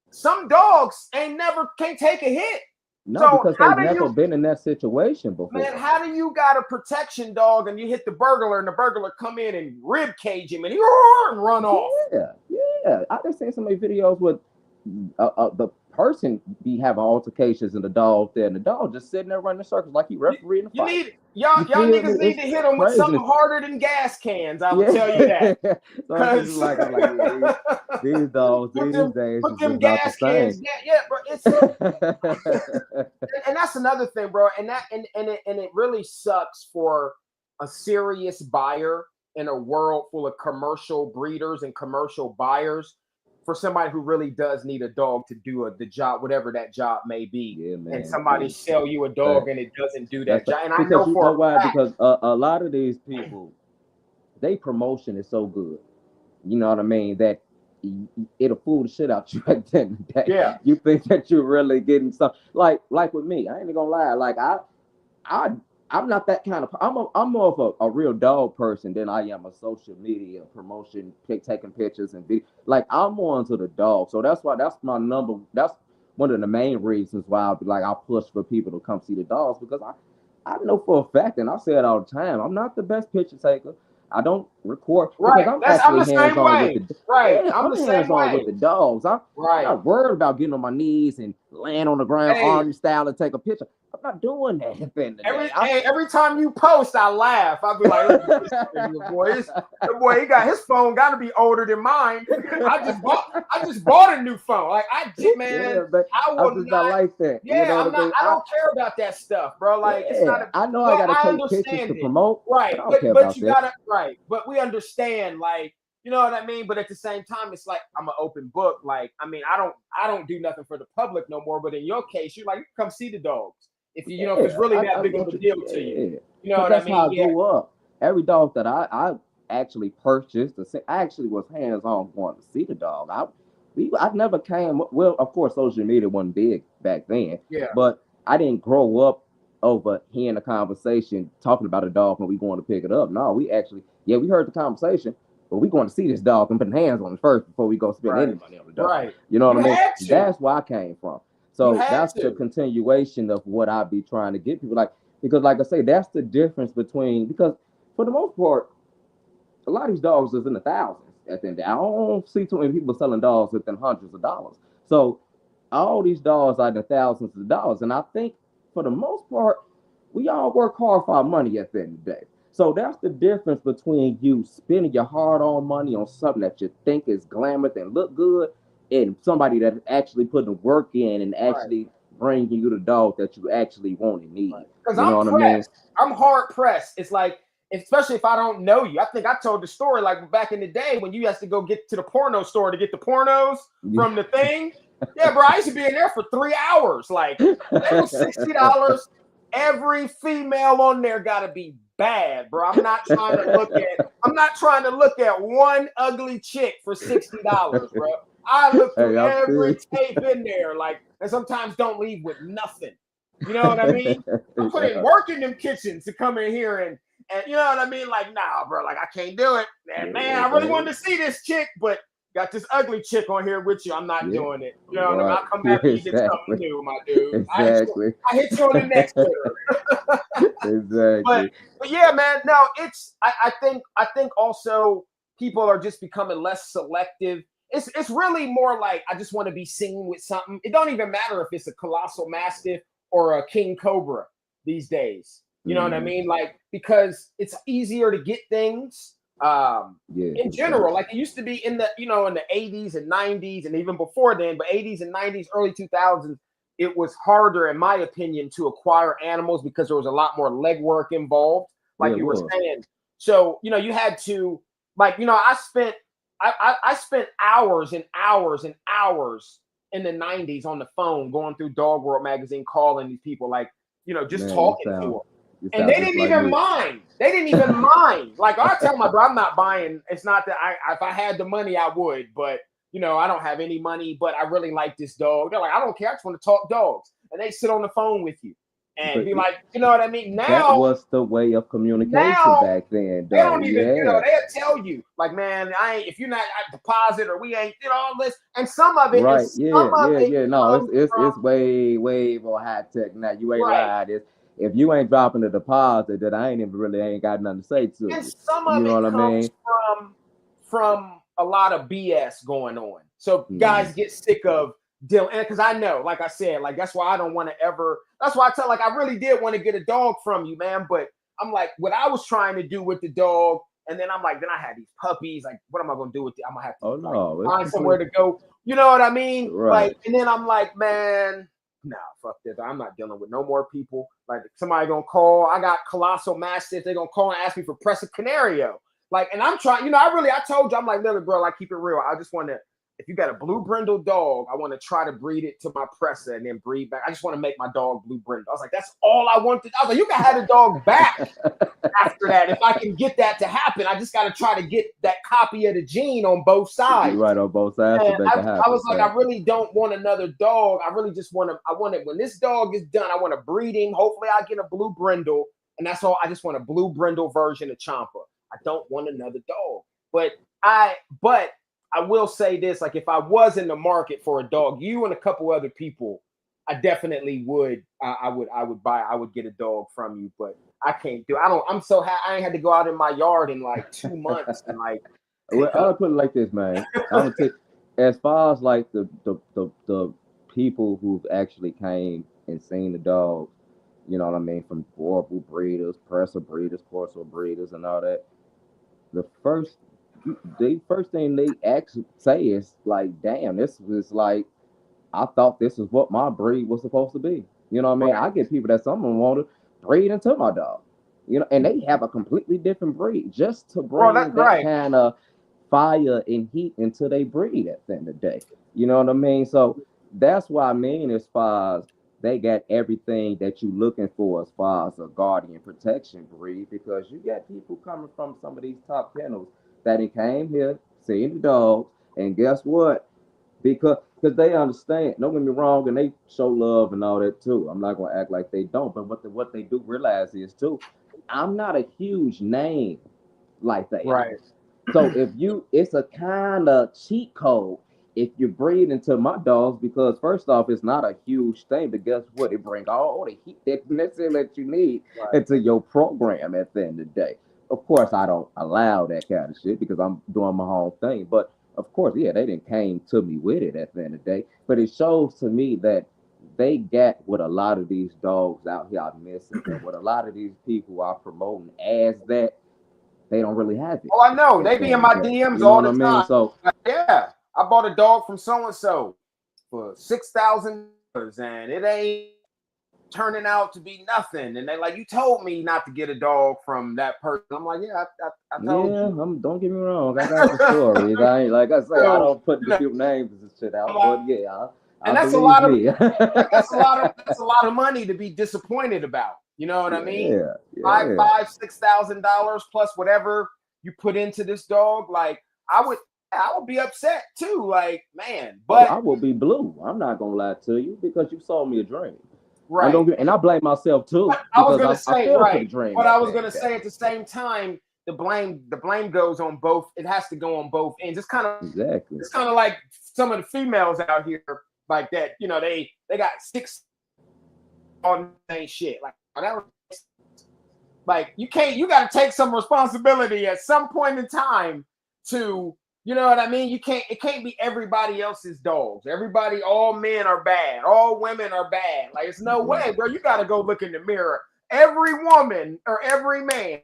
Some dogs can't take a hit. No, because they've never been in that situation before. Man, how do you got a protection dog and you hit the burglar and the burglar come in and rib cage him and he run off? Yeah. I've been seeing so many videos with the person be having altercations and the dog there, and the dog just sitting there running circles like he refereeing the fight. Y'all niggas need to hit him with something harder than gas cans. I will tell you that. So these dogs these days put them gas cans. Yeah, bro. It's and that's another thing, bro. And it really sucks for a serious buyer in a world full of commercial breeders and commercial buyers. For somebody who really does need a dog to do the job, whatever that job may be, and somebody sell you a dog and it doesn't do that job. And I know for why, because a lot of these people, they promotion is so good, you know what I mean, that it'll fool the shit out you at the end of the day. Yeah, you think that you're really getting something like with me. I ain't even gonna lie, like I'm not that kind of. I'm more of a real dog person than I am a social media promotion, taking pictures and video. Like I'm more into the dog, so that's my number. That's one of the main reasons why I push for people to come see the dogs because I know for a fact, and I say it all the time, I'm not the best picture taker. I don't record because Right. I'm I'm actually the hands same on with way. the Right. yeah, I'm I'm the same hands on way. with the dogs. I'm Right. not worried about getting on my knees and laying on the ground, Hey. army style, and take a picture. I'm not doing that at the end of the day. Every time you post, I laugh. I'll be like, look at this boy. The boy, his phone got to be older than mine. I just bought a new phone. Like I will just not like that. Yeah, You know what I mean? I don't care about that stuff, bro. Like it's not I know I but gotta I take pictures understand to it. promote. Right. But I don't care But about you that. gotta but we understand, like, you know what I mean? But at the same time, it's like I'm an open book. Like, I mean, I don't do nothing for the public no more. But in your case, you're like, you come see the dogs. If you know, if it's really that big of a deal to you. You know what I mean? That's how I grew up. Every dog that I actually purchased, I actually was hands on going to see the dog. I never came. Well, of course, social media wasn't big back then. Yeah. But I didn't grow up over hearing a conversation talking about a dog when we going to pick it up. No, we heard the conversation, but we going to see this dog and put hands on it first before we go spend any money on the dog. Right. You know what I mean? Had to. That's where I came from. So that's the continuation of what I be trying to get people because like I say, that's the difference between, because for the most part, a lot of these dogs is in the thousands at the end of the day. I don't see too many people selling dogs within hundreds of dollars. So all these dogs are in the thousands of dollars. And I think for the most part, we all work hard for our money at the end of the day. So that's the difference between you spending your hard-earned money on something that you think is glamorous and look good, and somebody that actually putting the work in and actually bringing you the dog that you actually want and need. Because you know I'm what pressed. I mean? I'm hard pressed. It's like, especially if I don't know you. I think I told the story like back in the day when you used to go get to the porno store to get the pornos from the thing. Yeah, bro, I used to be in there for 3 hours. Like, they was $60. Every female on there gotta be bad, bro. I'm not trying to look at one ugly chick for $60, bro. I look through every tape in there, like, and sometimes don't leave with nothing. You know what I mean? I put in work in them kitchens to come in here and you know what I mean? Like, nah, bro, like I can't do it. And man, I really wanted to see this chick, but got this ugly chick on here with you. I'm not doing it. You know what I mean? I'll come back and get something new, my dude. Exactly. I hit you on the next Twitter. Exactly. But yeah, man. No, I think also people are just becoming less selective. It's really more like I just want to be seen with something. It don't even matter if it's a Colossal Mastiff or a King Cobra these days. You know what I mean? Like, because it's easier to get things. In general, like it used to be in the 80s and 90s and even before then, but 80s and 90s, early 2000s, it was harder, in my opinion, to acquire animals because there was a lot more legwork involved, like you were saying. So, you had to, like, I spent hours and hours and hours in the 90s on the phone going through Dog World magazine, calling these people, like, just talking to them. And they didn't even mind. They didn't even mind. Like, I tell my bro, I'm not buying. It's not that if I had the money, I would. But, I don't have any money, but I really like this dog. They're like, I don't care. I just want to talk dogs. And they sit on the phone with you and be like, you know what I mean? Now, that was the way of communication back then. They don't even, they'll tell you, like, man, if you're not at deposit or we ain't, all this. And some of it is, No, it's way more high tech now. You ain't right. If you ain't dropping the deposit, then I ain't got nothing to say to you. And some of it comes from a lot of BS going on. So guys get sick of dealing, and because I know, like I said, like that's why I don't want to ever. That's why I tell, like, I really did want to get a dog from you, man. But I'm like, what I was trying to do with the dog, and then I'm like, then I had these puppies. Like, what am I gonna do with it? I'm gonna have to find somewhere to go. You know what I mean? Right. Like, and then I'm like, man. Nah, fuck this. I'm not dealing with no more people. Like, somebody gonna call. I got Colossal Mastiff. They're gonna call and ask me for Presa Canario. Like, and I'm trying, I told you, I'm like, literally, bro, like, keep it real. I just want to, if you got a blue brindle dog, I want to try to breed it to my Presa and then breed back. I just want to make my dog blue brindle. I was like, that's all I wanted. I was like, you can have the dog back after that. If I can get that to happen, I just got to try to get that copy of the gene on both sides. Right, on both sides. To make it happen. I was like, I really don't want another dog. I really just want it when this dog is done, I want to breed him. Hopefully I get a blue brindle. And that's all. I just want a blue brindle version of Champa. I don't want another dog. But I will say this, like, if I was in the market for a dog, you and a couple other people, I definitely would. I would get a dog from you, but I can't do. I'm so I ain't had to go out in my yard in like 2 months and like Well, I'll put it like this, man. I'm gonna take as far as like the people who've actually came and seen the dogs, you know what I mean, from horrible breeders, presser breeders, Corso breeders, and all that. The first thing they actually say is like, "Damn, this was like I thought this is what my breed was supposed to be." You know what I mean? right, I get people that someone want to breed into my dog, you know, and they have a completely different breed just to bro. bring That's that right. kind of fire and heat into their breed at the end of the day. You know what I mean? So that's why I mean, as far as they got everything that you looking for as far as a guardian protection breed, because you got people coming from some of these top kennels that they came here, seeing the dogs, and guess what? Because they understand. Don't get me wrong, and they show love and all that too. I'm not gonna act like they don't, but what they do realize is too, I'm not a huge name like they are. Right. So it's a kind of cheat code if you breed into my dogs, because first off, it's not a huge thing, but guess what? It brings all the heat that necessarily that you need Right. into your program at the end of the day. Of course, I don't allow that kind of shit because I'm doing my own thing. But of course, yeah, they didn't came to me with it at the end of the day. But it shows to me that they get what a lot of these dogs out here are missing, and what a lot of these people are promoting as that they don't really have it Oh, I know. at They the be in end of my the day. DMs You know all what I the mean? time. So Like, yeah, I bought a dog from so and so for $6,000, and it ain't turning out to be nothing. And they like, you told me not to get a dog from that person. I'm like, yeah, I told yeah, you. don't get me wrong. I got the stories. I ain't like I say, I So, don't put you the know, people names and shit I'm out, like, but yeah, I and that's a believe lot of me. that's a lot of money to be disappointed about. You know what I mean? Yeah, Five, yeah. five, $6,000 plus whatever you put into this dog. Like I would be upset too. Like, man, Oh, but I will be blue. I'm not gonna lie to you because you sold me a dream. I right. don't get, and I blame myself too But I was because gonna I say fell for right. the dream But I at was the end gonna of the day. say at the same time, the blame goes on both. It has to go on both ends. Exactly. It's kind of like some of the females out here like that. You know, they got six on the same shit. Like that was like you got to take some responsibility at some point in time to, you know what I mean. It can't be everybody else's dogs. All men are bad, all women are bad. Like, it's no way, bro. You got to go look in the mirror. Every woman or every man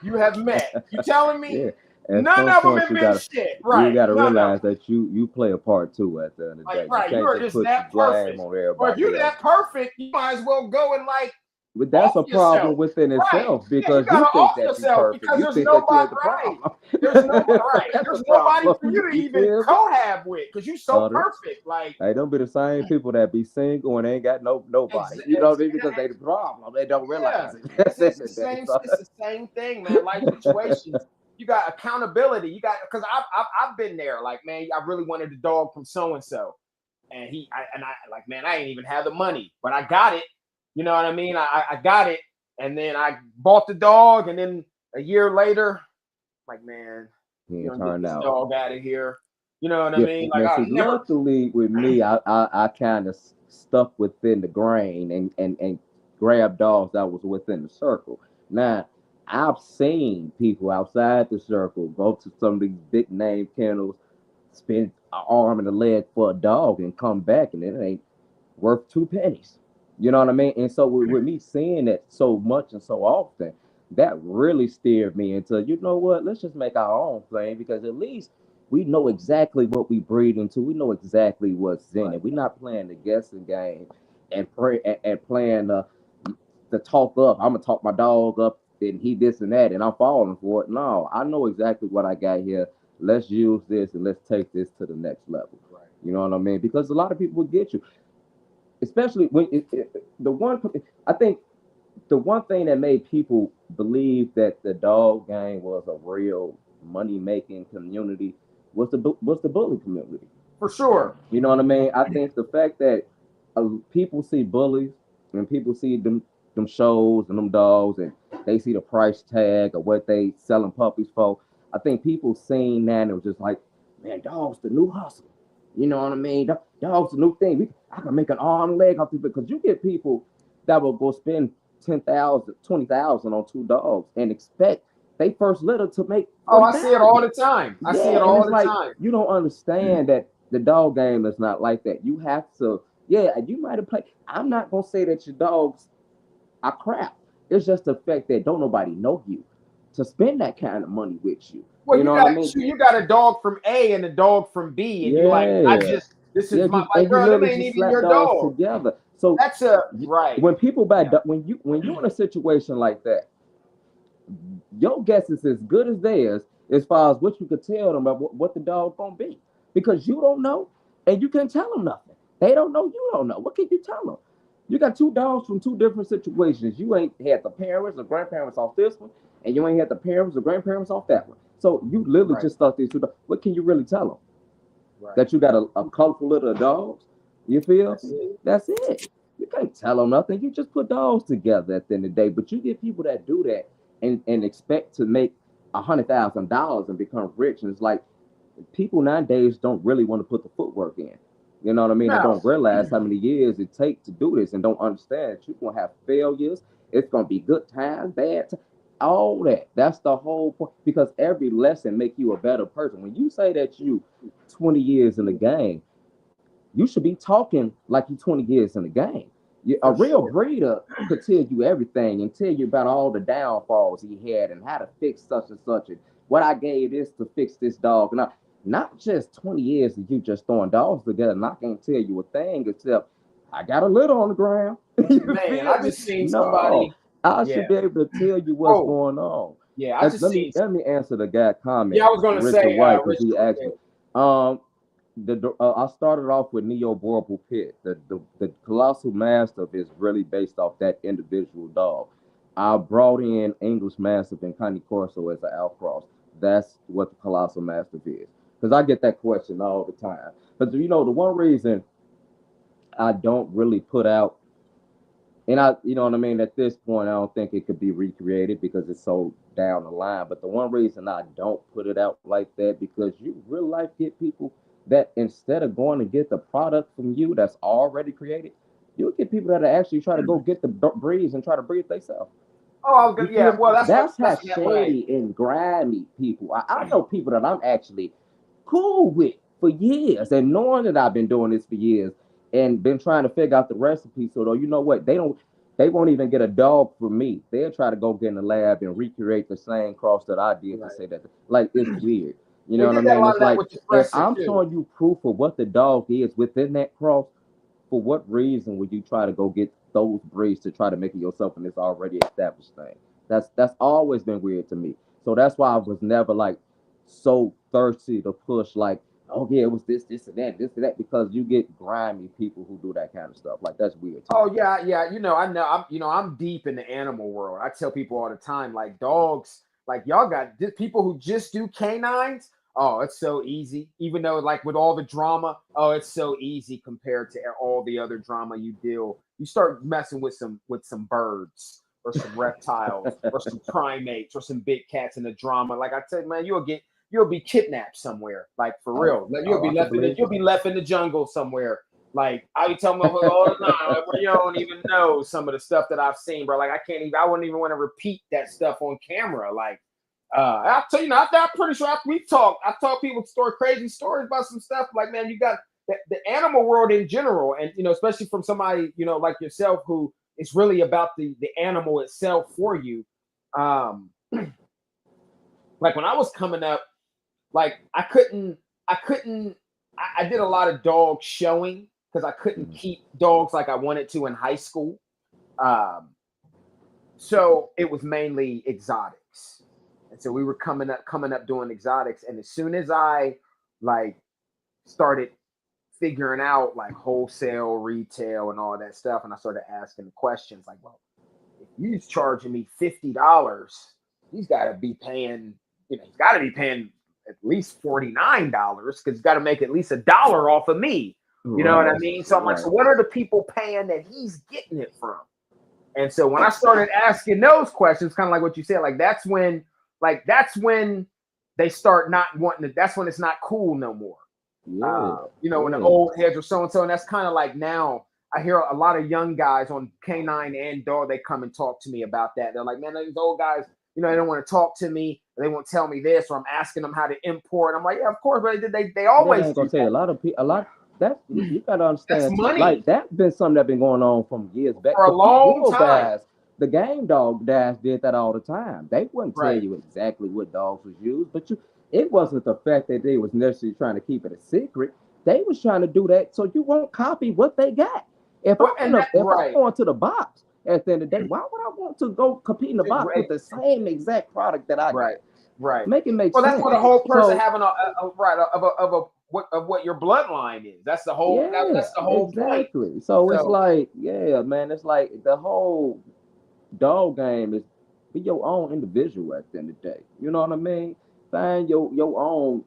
you have met, you telling me Yeah. At none some of them point, have been shit, you right? gotta None of realize them. that you play a part too at the end of the Like, day. You right, you can't are just just put the that blame perfect. on Or if you're everybody else. that perfect, you might as well go and like But that's off a problem yourself. within Right. itself Yeah, you because you gotta think off that you're yourself perfect. because You there's think that you nobody ain't the right. problem. There's nobody right. That's a There's nobody problem. for you to You even feel me? cohab with because you're so Uh, perfect. Like, hey, don't be the same people that be single and ain't got nobody. You know what I mean? Because they the problem. They don't yeah, realize it. That's it's the the end of the day. same. So, It's the same thing, man. Life situations. You got accountability. You got because I've been there. Like, man, I really wanted a dog from so and so, and I like, man, I ain't even have the money, but I got it. You know what I mean? I got it, and then I bought the dog, and then a year later, like, man, he you ain't don't get turned this out. dog out of here. You know what I Yeah. mean? Like, Now, I see, never. luckily with me, I kind of stuck within the grain and grabbed dogs that was within the circle. Now, I've seen people outside the circle go to some of these big name kennels, spend an arm and a leg for a dog, and come back, and it ain't worth two pennies. You know what I mean? And so with me seeing that so much and so often, that really steered me into, you know what, let's just make our own thing because at least we know exactly what we breed into. We know exactly what's in it. We're not playing the guessing game and playing the talk up. I'm gonna talk my dog up and he this and that and I'm falling for it. No, I know exactly what I got here. Let's use this and let's take this to the next level. Right. You know what I mean? Because a lot of people will get you, especially when the one. I think the one thing that made people believe that the dog game was a real money making community was the bully community. For sure. You know what I mean? I think the fact that people see bullies and people see them shows and them dogs and they see the price tag of what they selling puppies for. I think people seen that and it was just like, man, dogs the new hustle. You know what I mean? Dog's a new thing. I can make an arm and leg off people because you get people that will go spend 10,000, 20,000 on 2 dogs and expect they first litter to make Oh, I see it all 40,000. the time. I see Yeah, it and all it's the like time. you don't understand that the dog game is not like that. You have to, yeah, you might have played. I'm not gonna say that your dogs are crap. It's just the fact that don't nobody know you to spend that kind of money with you. Well, You know what I mean? you got a dog from A and a dog from B, and you like, Yeah. this is Yeah, my, you like, and you bro, them literally ain't just even slap your dogs dog. together. So That's a right. when people buy Yeah. when you're in a situation like that, your guess is as good as theirs as far as what you could tell them about what the dog gonna be, because you don't know and you can't tell them nothing. They don't know, you don't know. What can you tell them? You got 2 dogs from 2 different situations. You ain't had the parents or grandparents off this one, and you ain't had the parents or grandparents off that one. So you literally Right. just start these 2 dogs. What can you really tell them? Right. That you got a colorful litter of dogs? You feel? That's it. That's it. You can't tell them nothing. You just put dogs together at the end of the day. But you get people that do that and expect to make $100,000 and become rich. And it's like people nowadays don't really want to put the footwork in. You know what I mean? They No. don't realize how many years it takes to do this and don't understand that you're gonna have failures. It's gonna be good times, bad times, all that. That's the whole point. Because every lesson make you a better person. When you say that you 20 years in the game, you should be talking like you 20 years in the game. A For real sure. breeder could tell you everything and tell you about all the downfalls he had and how to fix such and such and what I gave this to fix this dog. And not just 20 years of you just throwing dogs together. And I can't tell you a thing except I got a litter on the ground. You Man, feel I me? just seen No, somebody. I Yeah. should be able to tell you what's Oh, going on. yeah. I And just seen. let me answer the guy comment, Yeah, I was gonna Richard say, White, because Richard. he asked Yeah. me. I started off with Neo Borbal Pit. The Colossal Mastiff is really based off that individual dog. I brought in English Mastiff and Connie Corso as an outcross. That's what the Colossal Mastiff is. Because I get that question all the time. But the one reason I don't really put out, and you know what I mean, at this point, I don't think it could be recreated because it's so down the line. But the one reason I don't put it out like that, because you real life get people that instead of going to get the product from you that's already created, you'll get people that actually try to go get the breeds and try to breed themselves. Oh, I was You gonna. feel Yeah. me? Well, That's how that's that way. shady and grimy people. I know people that I'm actually cool with for years, and knowing that I've been doing this for years and been trying to figure out the recipe. So though, you know what? They won't even get a dog from me. They'll try to go get in the lab and recreate the same cross that I did to Right. say that. Like, it's weird. You know We what I did that a mean? lot It's of that like with the if presser I'm too. showing you proof of what the dog is within that cross, for what reason would you try to go get those breeds to try to make it yourself and it's already established thing? That's always been weird to me. So that's why I was never like so thirsty to push like, oh yeah, it was this and that, because you get grimy people who do that kind of stuff. Like, that's weird to me. Oh yeah, yeah. I know. I'm deep in the animal world. I tell people all the time, like dogs, like y'all got people who just do canines. Oh, it's so easy. Even though, like with all the drama, oh, it's so easy compared to all the other drama you deal. You start messing with some birds or some reptiles or some primates or some big cats in the drama. Like I tell you, man, you'll be kidnapped somewhere. Like for Oh, real. Like, oh, I can believe you'll it. be left in the jungle somewhere. Like I be telling motherfuckers all the time, like, bro, you don't even know some of the stuff that I've seen, bro. Like I wouldn't even want to repeat that stuff on camera. Like, I'll tell you, I'm pretty sure I talk people crazy stories about some stuff. Like, man, you got the animal world in general, and especially from somebody like yourself who is really about the animal itself for you. Like when I was coming up, like I did a lot of dog showing because I couldn't Mhm. keep dogs like I wanted to in high school. Um, so it was mainly exotics. And so we were coming up doing exotics. And as soon as I like started figuring out like wholesale, retail, and all that stuff, and I started asking the questions like, well, if he's charging me $50, he's got to be paying, he's got to be paying at least $49 because he's got to make at least $1 off of me. You know what I Right, mean? So I'm like, right. so what are the people paying that he's getting it from? And so when I started asking those questions, kind of like what you said, that's when they start not wanting to, that's when it's not cool no more. You know, when the old heads or so and so, and that's kind of like now. I hear a lot of young guys on canine and dog. They come and talk to me about that. They're like, man, these old guys, you know, they don't want to talk to me. They won't tell me this, or I'm asking them how to import. I'm like, yeah, of course, but they always. I ain't gonna say a lot of people. A lot that you gotta understand. That's money. Like that's been something that's been going on from years back. For a long time. Guys, the game dog guys did that all the time. They wouldn't tell you exactly what dogs was used, but it wasn't the fact that they was necessarily trying to keep it a secret. They was trying to do that so you won't copy what they got. If I'm going to the box at the end of the day, why would I want to go compete in the box with the same exact product that I got? Right. Make it make sense. Well, that's for the whole person having of what your bloodline is. That's the whole. That's the whole point. So it's like, yeah, man. It's like the whole dog game is be your own individual at the end of the day. You know what I mean? Find your own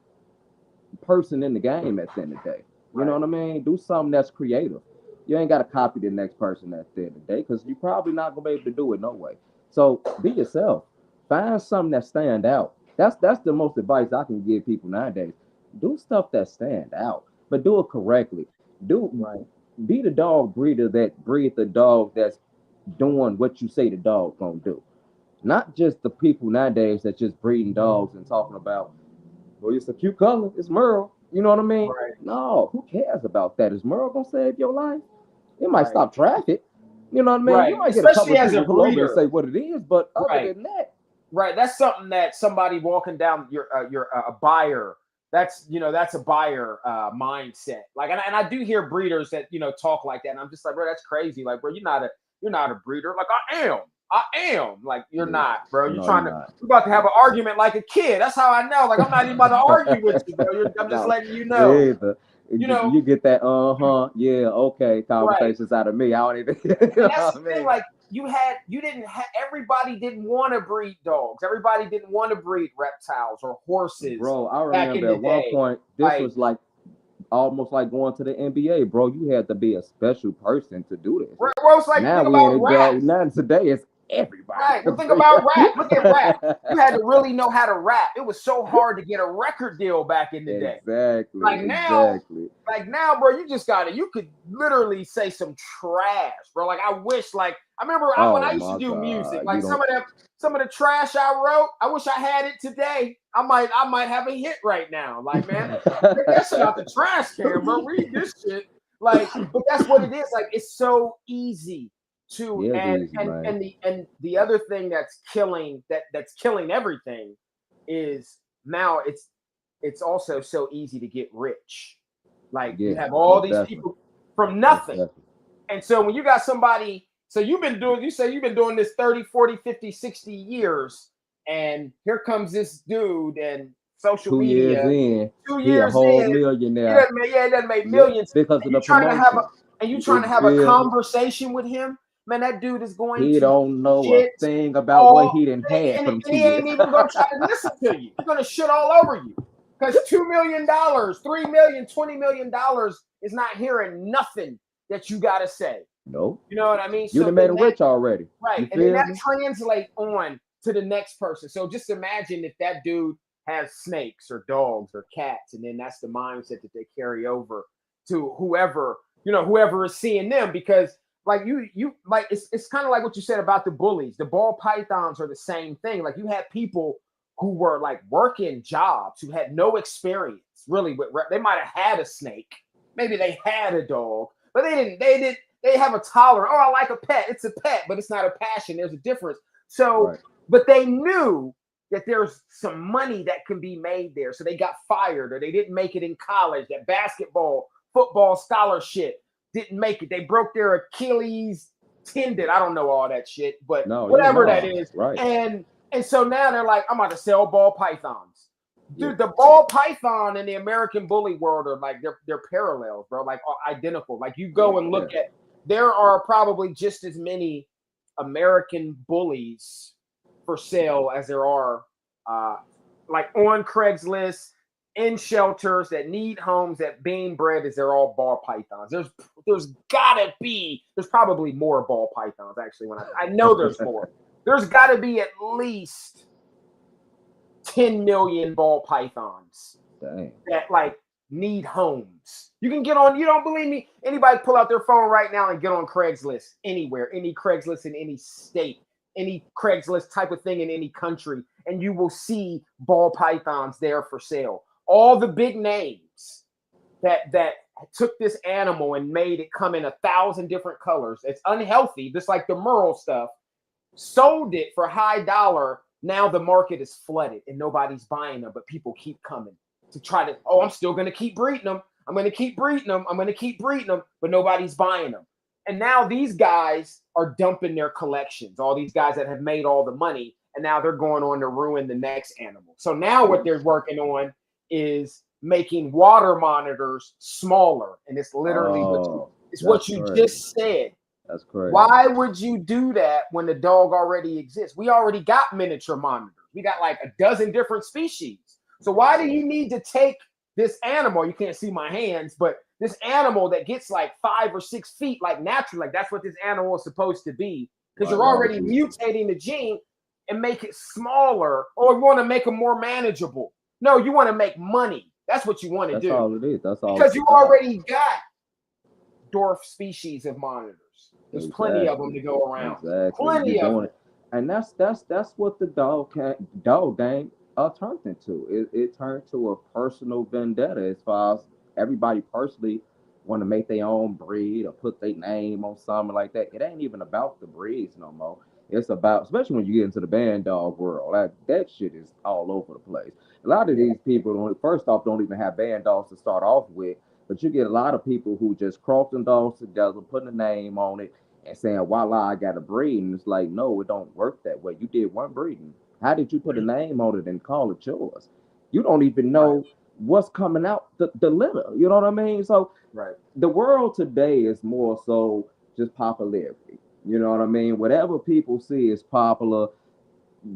person in the game at the end of the day. You know what I mean? Do something that's creative. You ain't got to copy the next person at the end of the day because you're probably not gonna be able to do it no way. So be yourself. Find something that stand out. That's the most advice I can give people nowadays. Do stuff that stand out, but do it correctly. Be the dog breeder that breed the dog that's doing what you say the dog gonna do. Not just the people nowadays that just breeding dogs and talking about, well, it's a cute color, it's Merle. You know what I mean? Right. No, who cares about that? Is Merle gonna save your life? It might stop traffic. You know what I mean? You might get especially a couple as a people pull over breeder and say what it is, but other than that, that's something that somebody walking down a buyer. That's a buyer mindset. Like, and I do hear breeders that talk like that, and I'm just like, bro, that's crazy. Like, bro, you're not a breeder. Like, I am. Like, you're not, bro. You're you're about to have an argument like a kid. That's how I know. Like, I'm not even about to argue with you, bro. I'm just letting you know. You get that okay conversations out of me. I don't even. That's the thing. Like, everybody didn't want to breed dogs. Everybody didn't want to breed reptiles or horses. Bro, I remember at one point this was like almost like going to the NBA, bro. You had to be a special person to do this. Bro, it's like now today it's everybody. Right. Well, think about rap. Look at rap. You had to really know how to rap. It was so hard to get a record deal back in the day. Exactly. Like now, bro, you could literally say some trash, bro. Like, I wish, like, I remember when I used to do music, like some of the trash I wrote, I wish I had it today. I might have a hit right now. Like, man, take that shit out the trash can, bro. Read this shit. Like, but that's what it is. Like, it's so easy to and the other thing that's killing everything is now it's also so easy to get rich. Like, you have all these people from nothing. And so when you got somebody, so you've been doing this 30, 40, 50, 60 years, and here comes this dude and social media. 2 years in, millionaire. He doesn't make millions. Because of the promotion. You trying to have a conversation with him? Man, that dude is going he don't know a thing about what he didn't have from he ain't even gonna try to listen to you. He's gonna shit all over you. Because $2 million, $3 million, $20 million is not hearing nothing that you gotta say. No. You know what I mean? You done made him rich already. Right. And then that translates on to the next person. So just imagine if that dude has snakes or dogs or cats, and then that's the mindset that they carry over to whoever is seeing them. Because like you like it's kind of like what you said about the bullies. The ball pythons are the same thing. Like, you had people who were like working jobs who had no experience really with they might have had a snake, maybe they had a dog, but they have a tolerance. Oh, I like a pet. It's a pet, but it's not a passion. There's a difference. So, but they knew that there's some money that can be made there. So they got fired, or they didn't make it in college. That basketball, football scholarship didn't make it. They broke their Achilles tendon. I don't know all that shit, but whatever that is. Right. And so now they're like, I'm about to sell ball pythons. Dude, the ball python and the American bully world are like, they're parallels, bro, like identical. Like, you go and look at, there are probably just as many American bullies for sale as there are like on Craigslist, in shelters that need homes, that being bred, as they're all ball pythons. There's probably more ball pythons, actually. When I know there's more. There's got to be at least 10 million ball pythons. Dang. That, like, need homes. You can get on, you don't believe me? Anybody pull out their phone right now and get on Craigslist anywhere, any Craigslist in any state, any Craigslist type of thing in any country, and you will see ball pythons there for sale. All the big names that took this animal and made it come in 1,000 different colors. It's unhealthy, just like the Merle stuff. Sold it for high dollar. Now the market is flooded and nobody's buying them, but people keep coming to try to, oh, I'm still going to keep breeding them. I'm going to keep breeding them. I'm going to keep breeding them, but nobody's buying them. And now these guys are dumping their collections, all these guys that have made all the money, and now they're going on to ruin the next animal. So now what they're working on is making water monitors smaller. And it's literally what you just said. That's crazy. Why would you do that when the dog already exists? We already got miniature monitors. We got like a dozen different species. So why do you need to take this animal? You can't see my hands, but this animal that gets like 5 or 6 feet, like naturally, like that's what this animal is supposed to be, because you're already mutating the gene and make it smaller, or you want to make them more manageable. No, you want to make money. That's what you want to do. That's all it is. That's all. Because you already got dwarf species of monitors. There's plenty of them to go around. Exactly. Plenty of them. And that's what the dog game turned into. It turned to a personal vendetta as far as everybody personally want to make their own breed or put their name on something like that. It ain't even about the breeds no more. It's about, especially when you get into the band dog world, that shit is all over the place. A lot of these people, first off, don't even have band dogs to start off with. But you get a lot of people who just cross them dogs together, putting a name on it, and saying, voila, I got a breed. And it's like, no, it don't work that way. You did one breeding. How did you put a name on it and call it yours? You don't even know what's coming out the litter. You know what I mean? So the world today is more so just popularity. You know what I mean? Whatever people see is popular,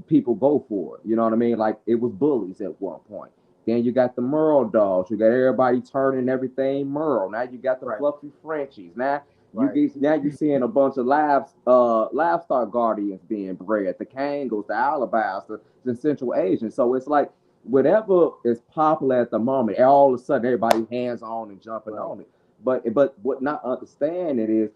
people go for it. You know what I mean? Like it was bullies at one point. Then you got the Merle dogs. You got everybody turning everything Merle. Now you got the fluffy Frenchies. Now you're seeing a bunch of livestock guardians being bred. The Kangos, the Alabais, the Central Asian. So it's like whatever is popular at the moment, all of a sudden everybody hands on and jumping on it. But what not understanding is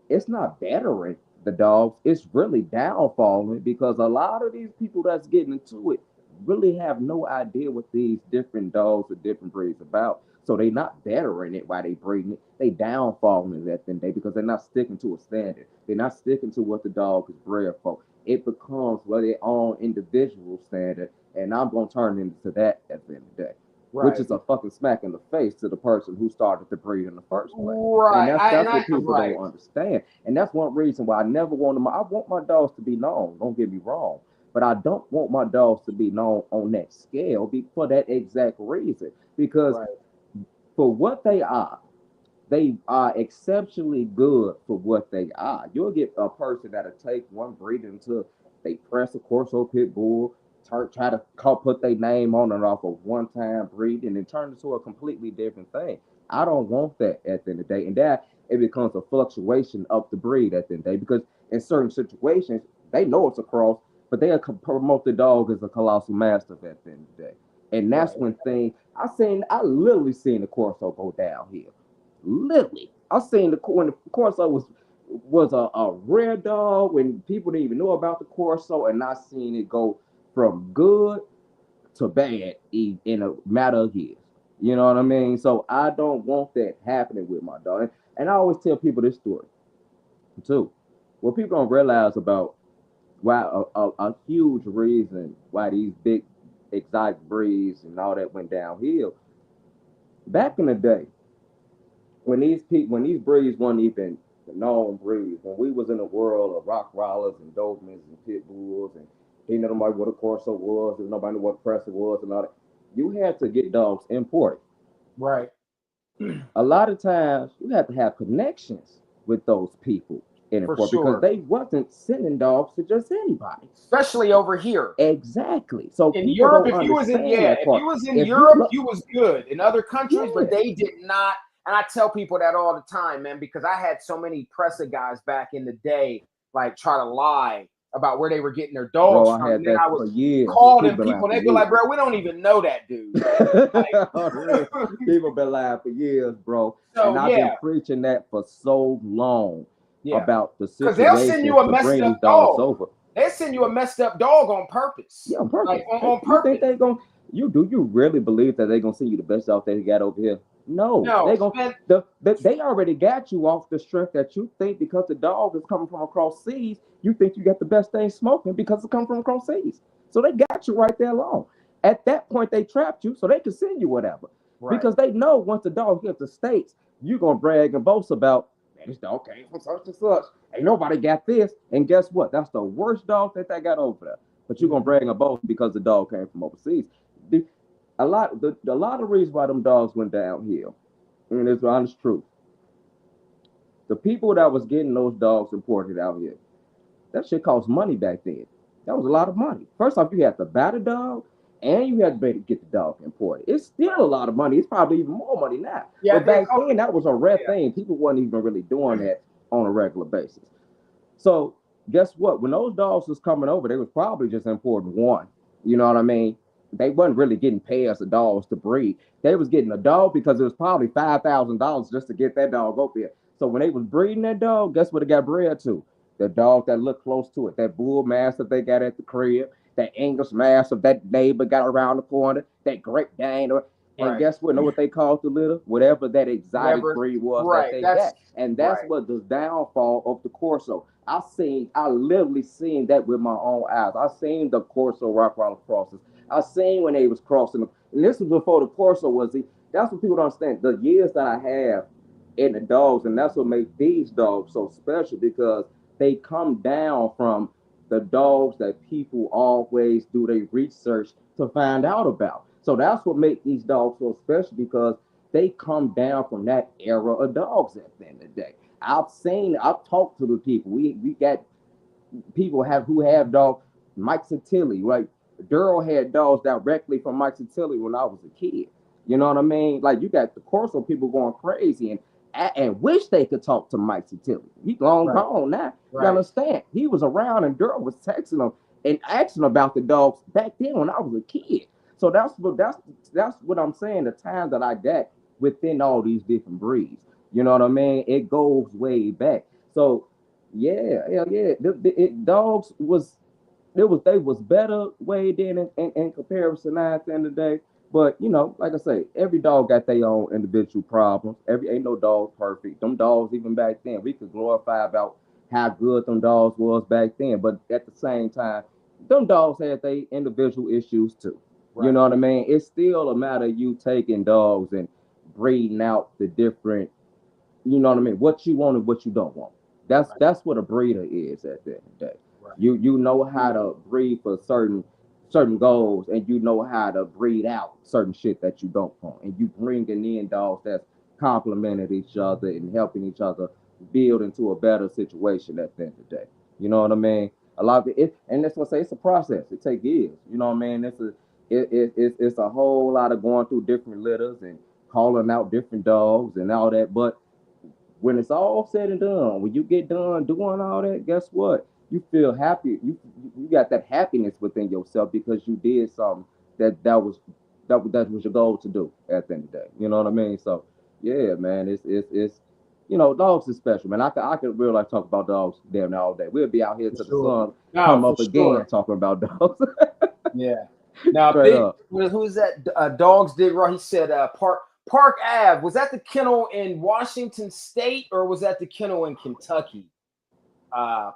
it's not bettering the dogs. It's really downfalling because a lot of these people that's getting into it really have no idea what these different dogs or different breeds about. So they not bettering it while they breeding it. They downfalling it at the end of the day because they're not sticking to a standard. They're not sticking to what the dog is bred for. It becomes their own individual standard, and I'm gonna turn into that at the end of the day. Which is a fucking smack in the face to the person who started the breed in the first place. And that's what people don't understand. And that's one reason why I never want them. I want my dogs to be known. Don't get me wrong. But I don't want my dogs to be known on that scale for that exact reason. Because for what they are exceptionally good for what they are. You'll get a person that'll take one breed until they press a Corso Pit Bull, try to put their name on it off of one-time breed, and then turn it into a completely different thing. I don't want that at the end of the day. And that it becomes a fluctuation of the breed at the end of the day, because in certain situations, they know it's a cross, but they'll promote the dog as a Colossal Mastiff at the end of the day. And that's when I literally seen the Corso go downhill. Literally. I seen when the Corso was a rare dog, when people didn't even know about the Corso, and I seen it go from good to bad in a matter of years. You know what I mean? So I don't want that happening with my dog. And I always tell people this story too. What people don't realize about why a huge reason why these big exotic breeds and all that went downhill. Back in the day, when these breeds weren't even known breeds, when we was in a world of Rottweilers and Dobermans and Pit Bulls, and ain't nobody what a Corso was, and nobody knew what Pressa was, and all that, you had to get dogs imported. Right. A lot of times, you have to have connections with those people in import, because they wasn't sending dogs to just anybody, especially over here. Exactly. So in Europe, if you was in Europe, you was good. In other countries, but they did not. And I tell people that all the time, man, because I had so many Pressa guys back in the day, like try to lie about where they were getting their Bro, dogs I from. had And then that I for would years. call them been people, and lying they'd for be like, years. bro, we don't even know that dude. People been lying for years, bro. So, And I've been yeah. preaching that for so long about the Because they'll send situation you a to messed bring up these dogs dog. over. They send you a messed up dog on purpose. Yeah, on purpose. Like on You purpose. think they gonna you really believe that they gonna send you the best dog they got over here? No, they gonna they already got you off the strength that you think because the dog is coming from across seas, you think you got the best thing smoking because it's coming from across seas. So they got you right there alone. At that point, they trapped you so they can send you whatever. Right. Because they know once the dog hits the States, you're gonna brag and boast about, man, this dog came from such and such. Ain't nobody got this. And guess what? That's the worst dog that they got over there. But you're gonna brag and boast because the dog came from overseas. A lot of reasons why them dogs went downhill, and it's the honest truth. The people that was getting those dogs imported out here, that shit cost money back then. That was a lot of money. First off, you had to buy the dog, and you had to get the dog imported. It's still a lot of money. It's probably even more money now. Yeah, but back then, that was a rare thing. People wasn't even really doing that on a regular basis. So guess what? When those dogs was coming over, they was probably just importing one. You know what I mean? They wasn't really getting pairs of dogs to breed. They was getting a dog because it was probably $5,000 just to get that dog over here. So when they was breeding that dog, guess what it got bred to? The dog that looked close to it. That bull mastiff they got at the crib. That English mastiff that neighbor got around the corner. That Great Dane. And guess what? Know what they called the litter? Whatever that exotic breed was that they got. And that's what the downfall of the Corso. I literally seen that with my own eyes. I seen the Corso Rottweiler crosses. I seen when they was crossing. And this was before the Corso was. That's what people don't understand. The years that I have in the dogs, and that's what makes these dogs so special because they come down from the dogs that people always do their research to find out about. So that's what makes these dogs so special because they come down from that era of dogs at the end of the day. I've talked to the people. We got people who have dogs. Mike Santilli, right? Daryl had dogs directly from Mike Santilli when I was a kid. You know what I mean? Like you got the Corso people going crazy and wish they could talk to Mike Santilli. He's long gone now. You understand? He was around and Daryl was texting him and asking about the dogs back then when I was a kid. So that's what I'm saying. The time that I got within all these different breeds. You know what I mean? It goes way back. So yeah. Dogs they was better way then in comparison now at the end of the day. But you know, like I say, every dog got their own individual problems. Ain't no dog perfect. Them dogs even back then, we could glorify about how good them dogs was back then. But at the same time, them dogs had their individual issues too. Right. You know what I mean? It's still a matter of you taking dogs and breeding out the different, you know what I mean, what you want and what you don't want. That's what a breeder is at the end of the day. Right. You know how to breed for certain goals, and you know how to breed out certain shit that you don't want. And you bringing in dogs that's complementing each other and helping each other build into a better situation at the end of the day. You know what I mean? A lot of it, and that's what I say, it's a process. It takes years. You know what I mean? It's a whole lot of going through different litters and calling out different dogs and all that. But when it's all said and done, when you get done doing all that, guess what? You feel happy. You got that happiness within yourself because you did something that was your goal to do at the end of the day. You know what I mean? So yeah, man, it's you know, dogs is special, man. I could really talk about dogs damn near all day. We'll be out here till the sun come up again talking about dogs. Yeah. Now, who's that? Dogs Dig Raw. He said Park Ave. Was that the kennel in Washington State or was that the kennel in Kentucky?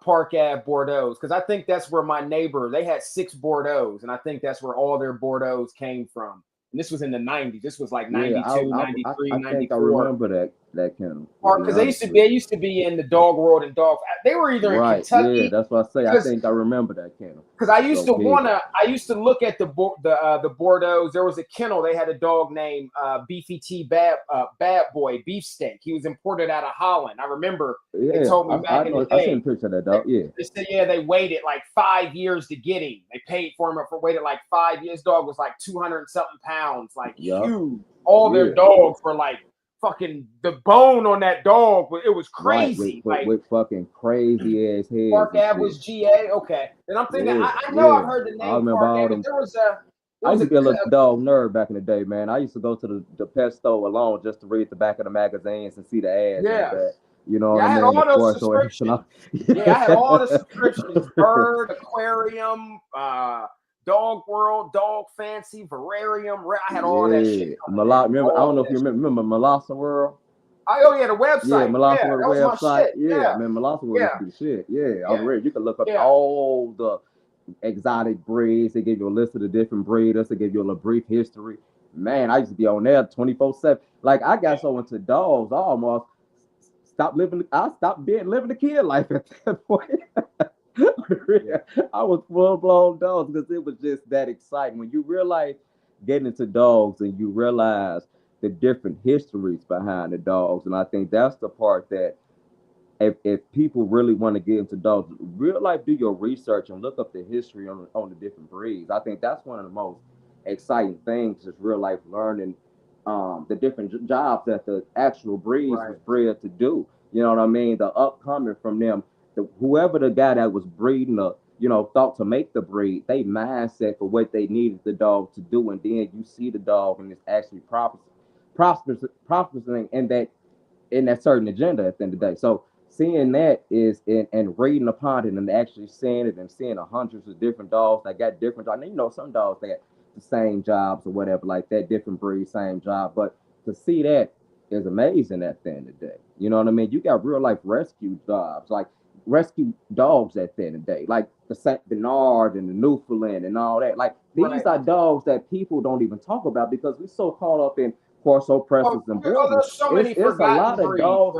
Park Ave Bordeaux, because I think that's where my neighbor, they had 6 Bordeaux, and I think that's where all their Bordeaux came from. And this was in the 90s. This was like 92, 93, 94. I think I remember that kennel. Because they used to be in the dog world and dog. They were either in Kentucky. Yeah, that's what I say. I think I remember that kennel. Because I used to look at the Bordeaux. There was a kennel. They had a dog named Beefy T Bad Boy Beefsteak. He was imported out of Holland. I remember they told me back in the day. I seen a picture of that dog. Yeah. They said they waited like 5 years to get him. They paid for him waited like 5 years. Dog was like 200 and something pounds, like huge. All their dogs were like fucking the bone on that dog. It was Right, crazy. with fucking crazy ass heads. Park and Ave shit. was GA. Okay, and I'm thinking, Yeah, I know I've yeah. heard the I name remember Park all Ave, them. but there was I used to be a little a dog nerd back in the day, man. I used to go to the pet store alone just to read the back of the magazines and see the ads in the yeah. back. You know Yeah, what I I had mean? all The those Corso subscriptions. Yeah, I had all the subscriptions: Bird, Aquarium, Dog World, Dog Fancy, Verarium. I had all that shit coming in. Remember, I don't know if you remember Melassa World. Oh yeah, the Yeah, website. Melassa Yeah, World that was my website. shit. Yeah, Yeah, man, Melassa World used yeah, to be the shit. Yeah, yeah, you can look up yeah. all the exotic breeds. They give you a list of the different breeders. They give you a brief history. Man, I used to be on there 24/7. Like I got so into dogs, I almost stopped living. I stopped living the kid life at that point. I was full blown dogs because it was just that exciting. When you realize getting into dogs and you realize the different histories behind the dogs, and I think that's the part that if people really want to get into dogs, real life, do your research and look up the history on the different breeds. I think that's one of the most exciting things is real life learning the different jobs that the actual breeds was bred to do. You know what I mean? The upcoming from them, whoever the guy that was breeding thought to make the breed, they mindset for what they needed the dog to do, and then you see the dog and it's actually prospering in that certain agenda at the end of the day. So seeing that is and reading upon it and actually seeing it and seeing hundreds of different dogs that got different jobs. Some dogs that got the same jobs or whatever like that, different breed, same job. But to see that is amazing at the end of the day. You know what I mean? You got real life rescue jobs, like rescue dogs at the end of the day, like the Saint Bernard and the Newfoundland and all that. Like these are dogs that people don't even talk about because we're so caught up in Corso presses and borders. There's so many It's a lot of breeds. dogs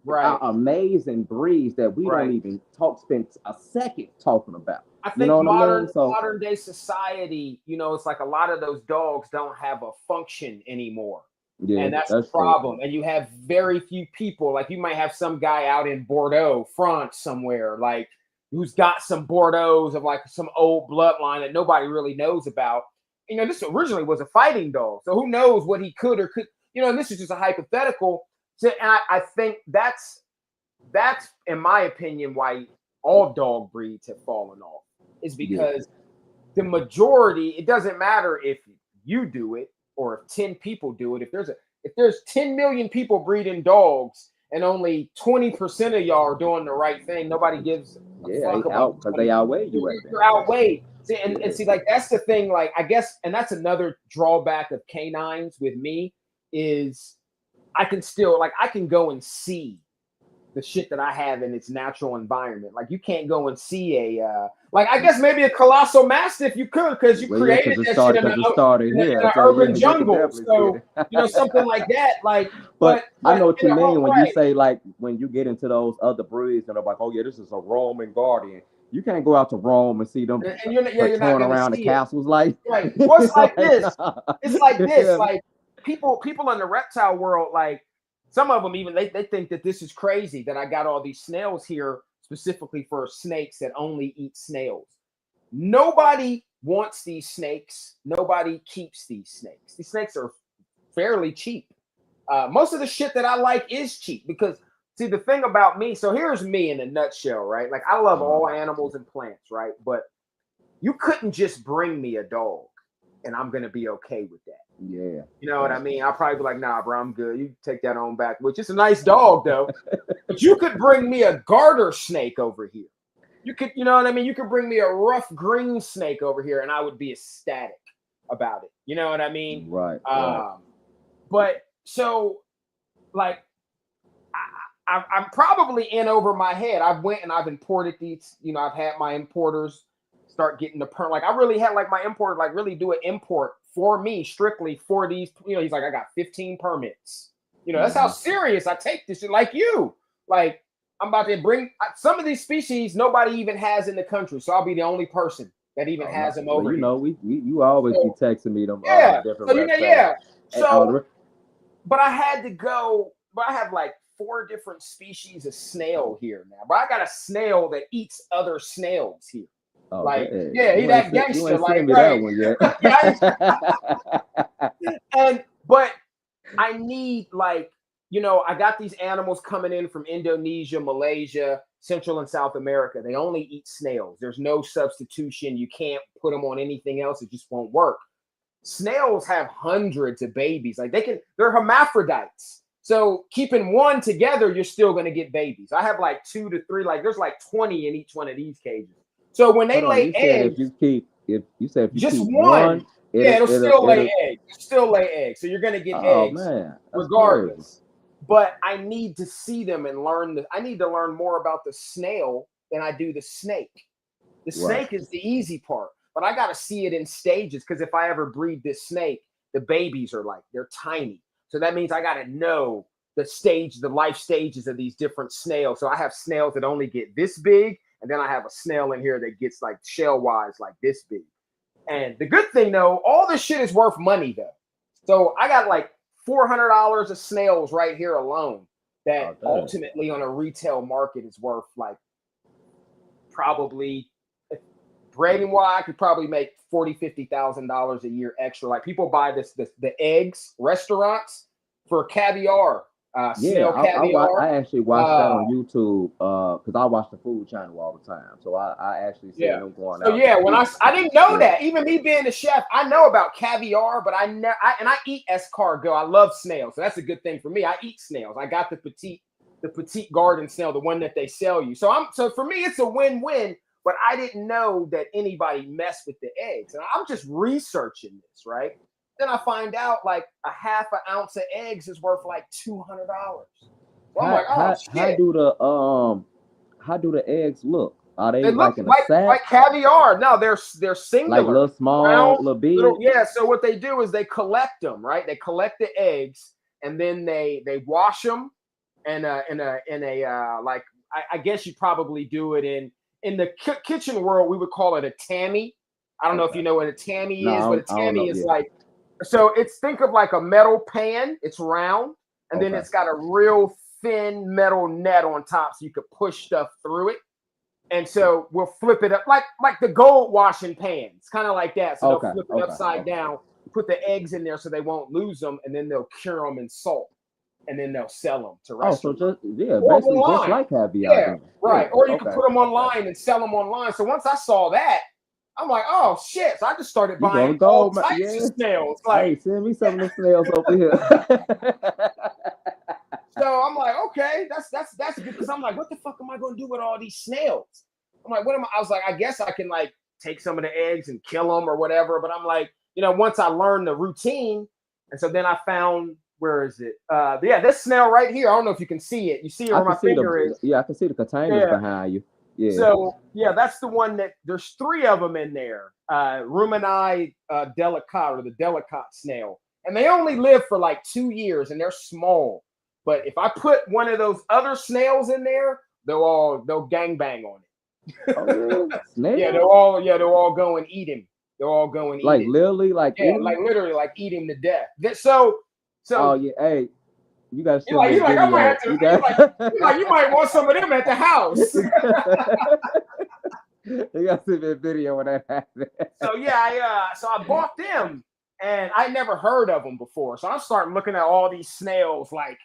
Right. are amazing breeds that we don't even spend a second talking about. I think you know what I mean? So modern day society, it's like a lot of those dogs don't have a function anymore. Yeah, and that's the problem. True. And you have very few people. Like you might have some guy out in Bordeaux, France, somewhere, like who's got some Bordeaux's of like some old bloodline that nobody really knows about. This originally was a fighting dog, so who knows what he could or could. And this is just a hypothetical. So, and I think that's in my opinion why all dog breeds have fallen off is because the majority. It doesn't matter if you do it or if 10 people do it. If there's 10 million people breeding dogs and only 20% of y'all are doing the right thing, nobody gives a fuck about because they outweigh you. You're outweighed. See, and see, like that's the thing. Like I guess, and that's another drawback of canines with me is I can go and see the shit that I have in its natural environment. Like you can't go and see I guess maybe a colossal mastiff you could because you created that shit in an urban jungle. So something like that. Like, but I know what you mean when you say like when you get into those other breeds and they're like, oh yeah, this is a Roman guardian. You can't go out to Rome and see them you're not around the castles like. Right. Well, it's like this. It's like this. Like people in the reptile world, like. Some of them even they think that this is crazy that I got all these snails here specifically for snakes that only eat snails. Nobody wants these snakes. Nobody keeps these snakes. These snakes are fairly cheap. Most of the shit that I like is cheap because see the thing about me. So here's me in a nutshell, right? Like I love all animals and plants, right? But you couldn't just bring me a dog and I'm gonna be okay with that. Yeah. You know what I mean? I'll probably be like, nah, bro, I'm good. You take that on back, which is a nice dog, though. But you could bring me a garter snake over here. You could, you know what I mean? You could bring me a rough green snake over here, and I would be ecstatic about it. You know what I mean? Right. But so, like, I'm probably in over my head. I've went and I've imported these. I've had my importers start getting the permit. Like, I really had like my importer like really do an import for me strictly for these, he's like, I got 15 permits. That's how serious I take this shit. Like you, like I'm about to bring some of these species nobody even has in the country. So I'll be the only person that even has them over here. You always be texting me them different So but I had to go, but I have like 4 different species of snail here now. But I got a snail that eats other snails here. Oh, like, he that gangster. Like, that one yet. But I need like I got these animals coming in from Indonesia, Malaysia, Central and South America. They only eat snails. There's no substitution. You can't put them on anything else. It just won't work. Snails have hundreds of babies. Like they're hermaphrodites. So keeping one together, you're still going to get babies. I have like 2 to 3, like there's like 20 in each one of these cages. So when they lay eggs, if you keep just one, one, it'll still lay eggs. It'll still lay eggs. So you're going to get eggs regardless. Crazy. But I need to see them and I need to learn more about the snail than I do the snake. The snake is the easy part, but I got to see it in stages, because if I ever breed this snake, the babies they're tiny. So that means I got to know the life stages of these different snails. So I have snails that only get this big, and then I have a snail in here that gets like shell-wise like this big. And the good thing though, all this shit is worth money though. So I got like $400 of snails right here alone that ultimately on a retail market is worth like probably, breeding wise, I could probably make $40,000-$50,000 a year extra. Like people buy the eggs, restaurants for caviar, snail caviar. I actually watched that on YouTube because I watch the Food Channel all the time. So I actually see them going out. So yeah, when I didn't know that. Even me being a chef, I know about caviar, but I eat escargot. I love snails, so that's a good thing for me. I eat snails. I got the petite garden snail, the one that they sell you. So for me, it's a win-win. But I didn't know that anybody messed with the eggs, and I'm just researching this, right? Then I find out like a half an ounce of eggs is worth like $200. So I'm like, oh shit. How do the eggs look? Are they look like in a sack? Like caviar? No, they're singular, like little small, round, little big. Yeah. So what they do is they collect them, right? They collect the eggs, and then they wash them in a like I guess you probably do it in the kitchen world. We would call it a tammy. I don't know if you know what a tammy is, but a tammy is like. So think of like a metal pan. It's round, and then it's got a real thin metal net on top, so you could push stuff through it. And so we'll flip it up like the gold washing pans, kind of like that. So they'll flip it upside down, put the eggs in there so they won't lose them, and then they'll cure them in salt, and then they'll sell them to restaurants. So basically just like caviar. Yeah, right. Or you can put them online and sell them online. So once I saw that, I'm like, oh shit! So I just started buying all types of snails. Like, hey, send me some of the snails over here. So I'm like, okay, that's good, because I'm like, what the fuck am I going to do with all these snails? I'm like, I was like, I guess I can like take some of the eggs and kill them or whatever. But I'm like, once I learned the routine, and so then I found, where is it? This snail right here. I don't know if you can see it. You see where my finger is? Yeah, I can see the containers behind you. Yeah. So that's the one that there's 3 of them in there. Rumini delicata, or the delicate snail, and they only live for like 2 years, and they're small. But if I put one of those other snails in there, they'll gangbang on it. Oh, yeah, they'll all go and eat him. They'll all go and eat like him. literally, like literally, like eat him to death. So. Oh yeah, hey. You guys I might have to. You might want some of them at the house. You got to see that video when that happened. So I bought them, and I never heard of them before. So I'm starting looking at all these snails like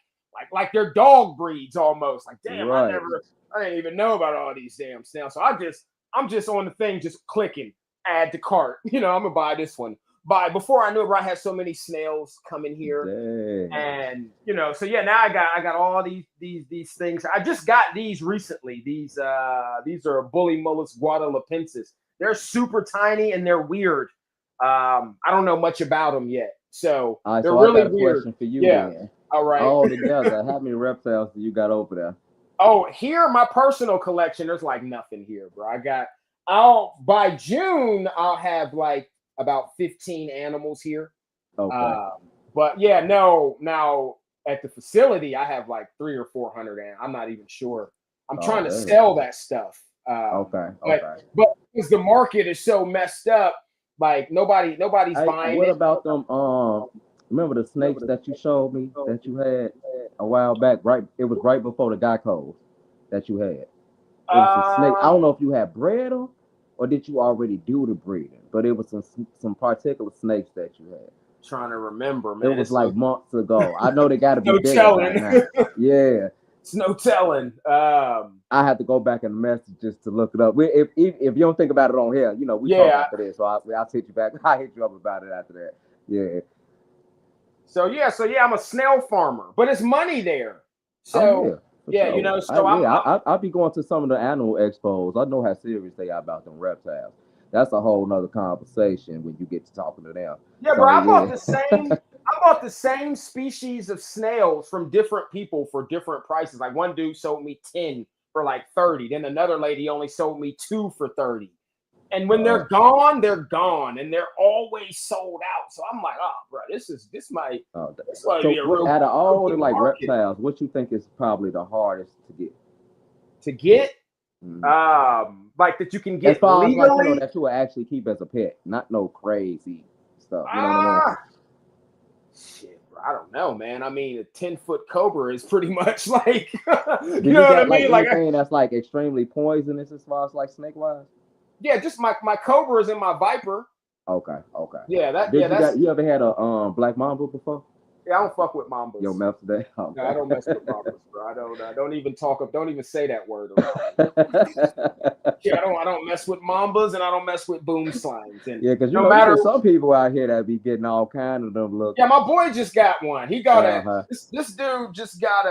they're dog breeds almost. Like, damn, I didn't even know about all these damn snails. So I'm just on the thing, just clicking add to cart. I'm gonna buy this one. Before I knew it, I had so many snails coming here. Dang. And now I got all these things. I just got these recently. These are Bullymulus guadalupensis. They're super tiny and they're weird. I don't know much about them yet, so they're really I got a weird. Question for you, yeah. Then. All right. All together, how many reptiles do you got over there? Oh, here my personal collection. There's like nothing here, bro. By June I'll have like about 15 animals here. Okay. But now at the facility I have like 300 or 400 and I'm not even sure. I'm trying to sell that stuff. Okay. But because the market is so messed up, like nobody's buying what it. What about them? Remember the snakes that you showed me that you had a while back? Right, it was right before the geckos that you had. It was a snake. I don't know if you had bred them or did you already do the breeding, but it was some particular snakes that you had. trying to remember, man. It was like months ago. I know they got to be no bigger telling. by now. Yeah. It's no telling. I had to go back in the messages to look it up. If you don't think about it on here, you know, we talk after this. So I'll hit you back. I'll hit you up about it after that. Yeah. So I'm a snail farmer, but it's money there. So sure. you know, so I'll be going to some of the animal expos. I know how serious they are about them reptiles. That's a whole nother conversation when you get to talking to them. Yeah, so, bro, I bought the same species of snails from different people for different prices. Like one dude sold me 10 for like 30. Then another lady only sold me 2 for 30. And when they're gone, and they're always sold out. So I'm like, oh, bro, this might be a real. Out of all the like market. Reptiles, what you think is probably the hardest to get? Like that you can get as far legally? as like, that you will actually keep as a pet, not no crazy stuff. You know what I mean? Shit, bro, I don't know, man. I mean, a 10-foot cobra is pretty much like, you know what I mean? Like anything that's like extremely poisonous as far as like snake wise. Yeah, just my cobras and my viper. Okay. Yeah, you ever had a black mamba before? Yeah, I don't fuck with mambas. Yo, mess today. Okay. No, I don't mess with mambas, bro. Don't even say that word around. Yeah, I don't mess with mambas and I don't mess with boom slimes. And because no matter some people out here that be getting all kind of them look. Yeah, my boy just got one. He got this dude just got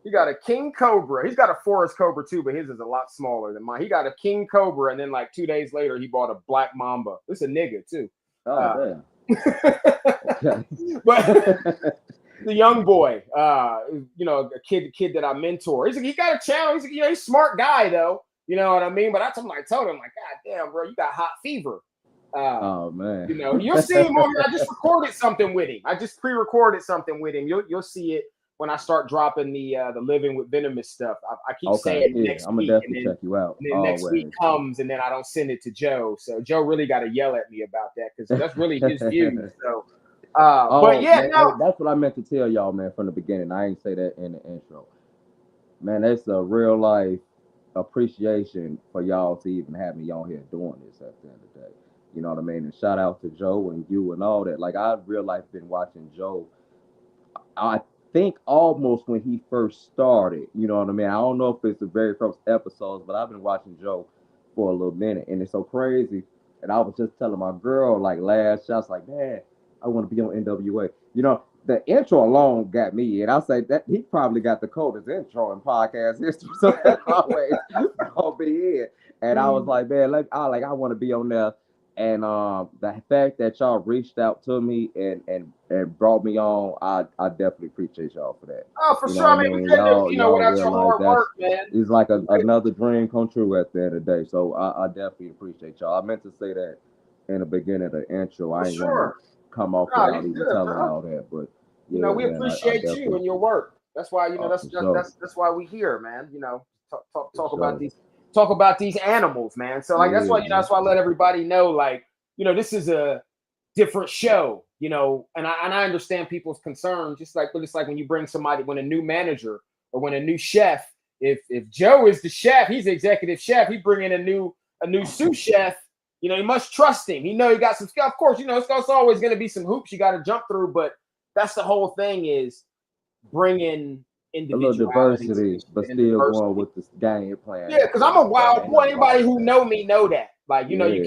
he got a king cobra. He's got a forest cobra too, but his is a lot smaller than mine. He got a king cobra, and then like 2 days later, he bought a black mamba. This is a nigga too. Oh damn. But the young boy, you know, a kid that I mentor. He got a channel. He's he's a smart guy though. You know what I mean? But I told him like, God damn, bro, you got hot fever. Oh man. You know, you'll see him on here. I just recorded something with him. I just pre-recorded something with him. You'll see it when I start dropping the living with venomous stuff. I keep saying next I'm week. Gonna definitely check you out. And then next week comes, and then I don't send it to Joe. So Joe really got to yell at me about that because that's really his views. So, but yeah, man, no, that's what I meant to tell y'all, man, from the beginning. I ain't say that in the intro. Man, that's a real life appreciation for y'all to even have me on here doing this at the end of the day. You know what I mean? And shout out to Joe and you and all that. Like I've real life been watching Joe. I think almost when he first started, you know what I mean? I don't know if it's the very first episodes, but I've been watching Joe for a little minute, and it's so crazy. And I was just telling my girl like last year, I was like, man, I want to be on NWA. You know, the intro alone got me, and I say that he probably got the coldest intro in podcast history, so that's always gonna be it. And I was like, man, I want to be on there. And the fact that y'all reached out to me and brought me on, I definitely appreciate y'all for that. Oh, for sure. I mean, y'all without your hard work, man. It's like another dream come true at the end of the day. So I definitely appreciate y'all. I meant to say that in the beginning of the intro. I ain't gonna come off without even telling all that, but you know, we appreciate you and your work. That's why that's why we here, man. You know, talk about these animals, man. So like that's why I let everybody know, like, you know, this is a different show, you know, and I understand people's concerns, but it's like when you bring somebody, when a new manager or when a new chef, if Joe is the chef, he's the executive chef, he bring in a new sous chef, you know, you must trust him. He got some skill. Of course, you know, it's always going to be some hoops you got to jump through, but that's the whole thing, is bringing a little diversity, but still going with this game plan. Yeah, because I'm a wild boy. Anybody who know me know that. Like, you know, you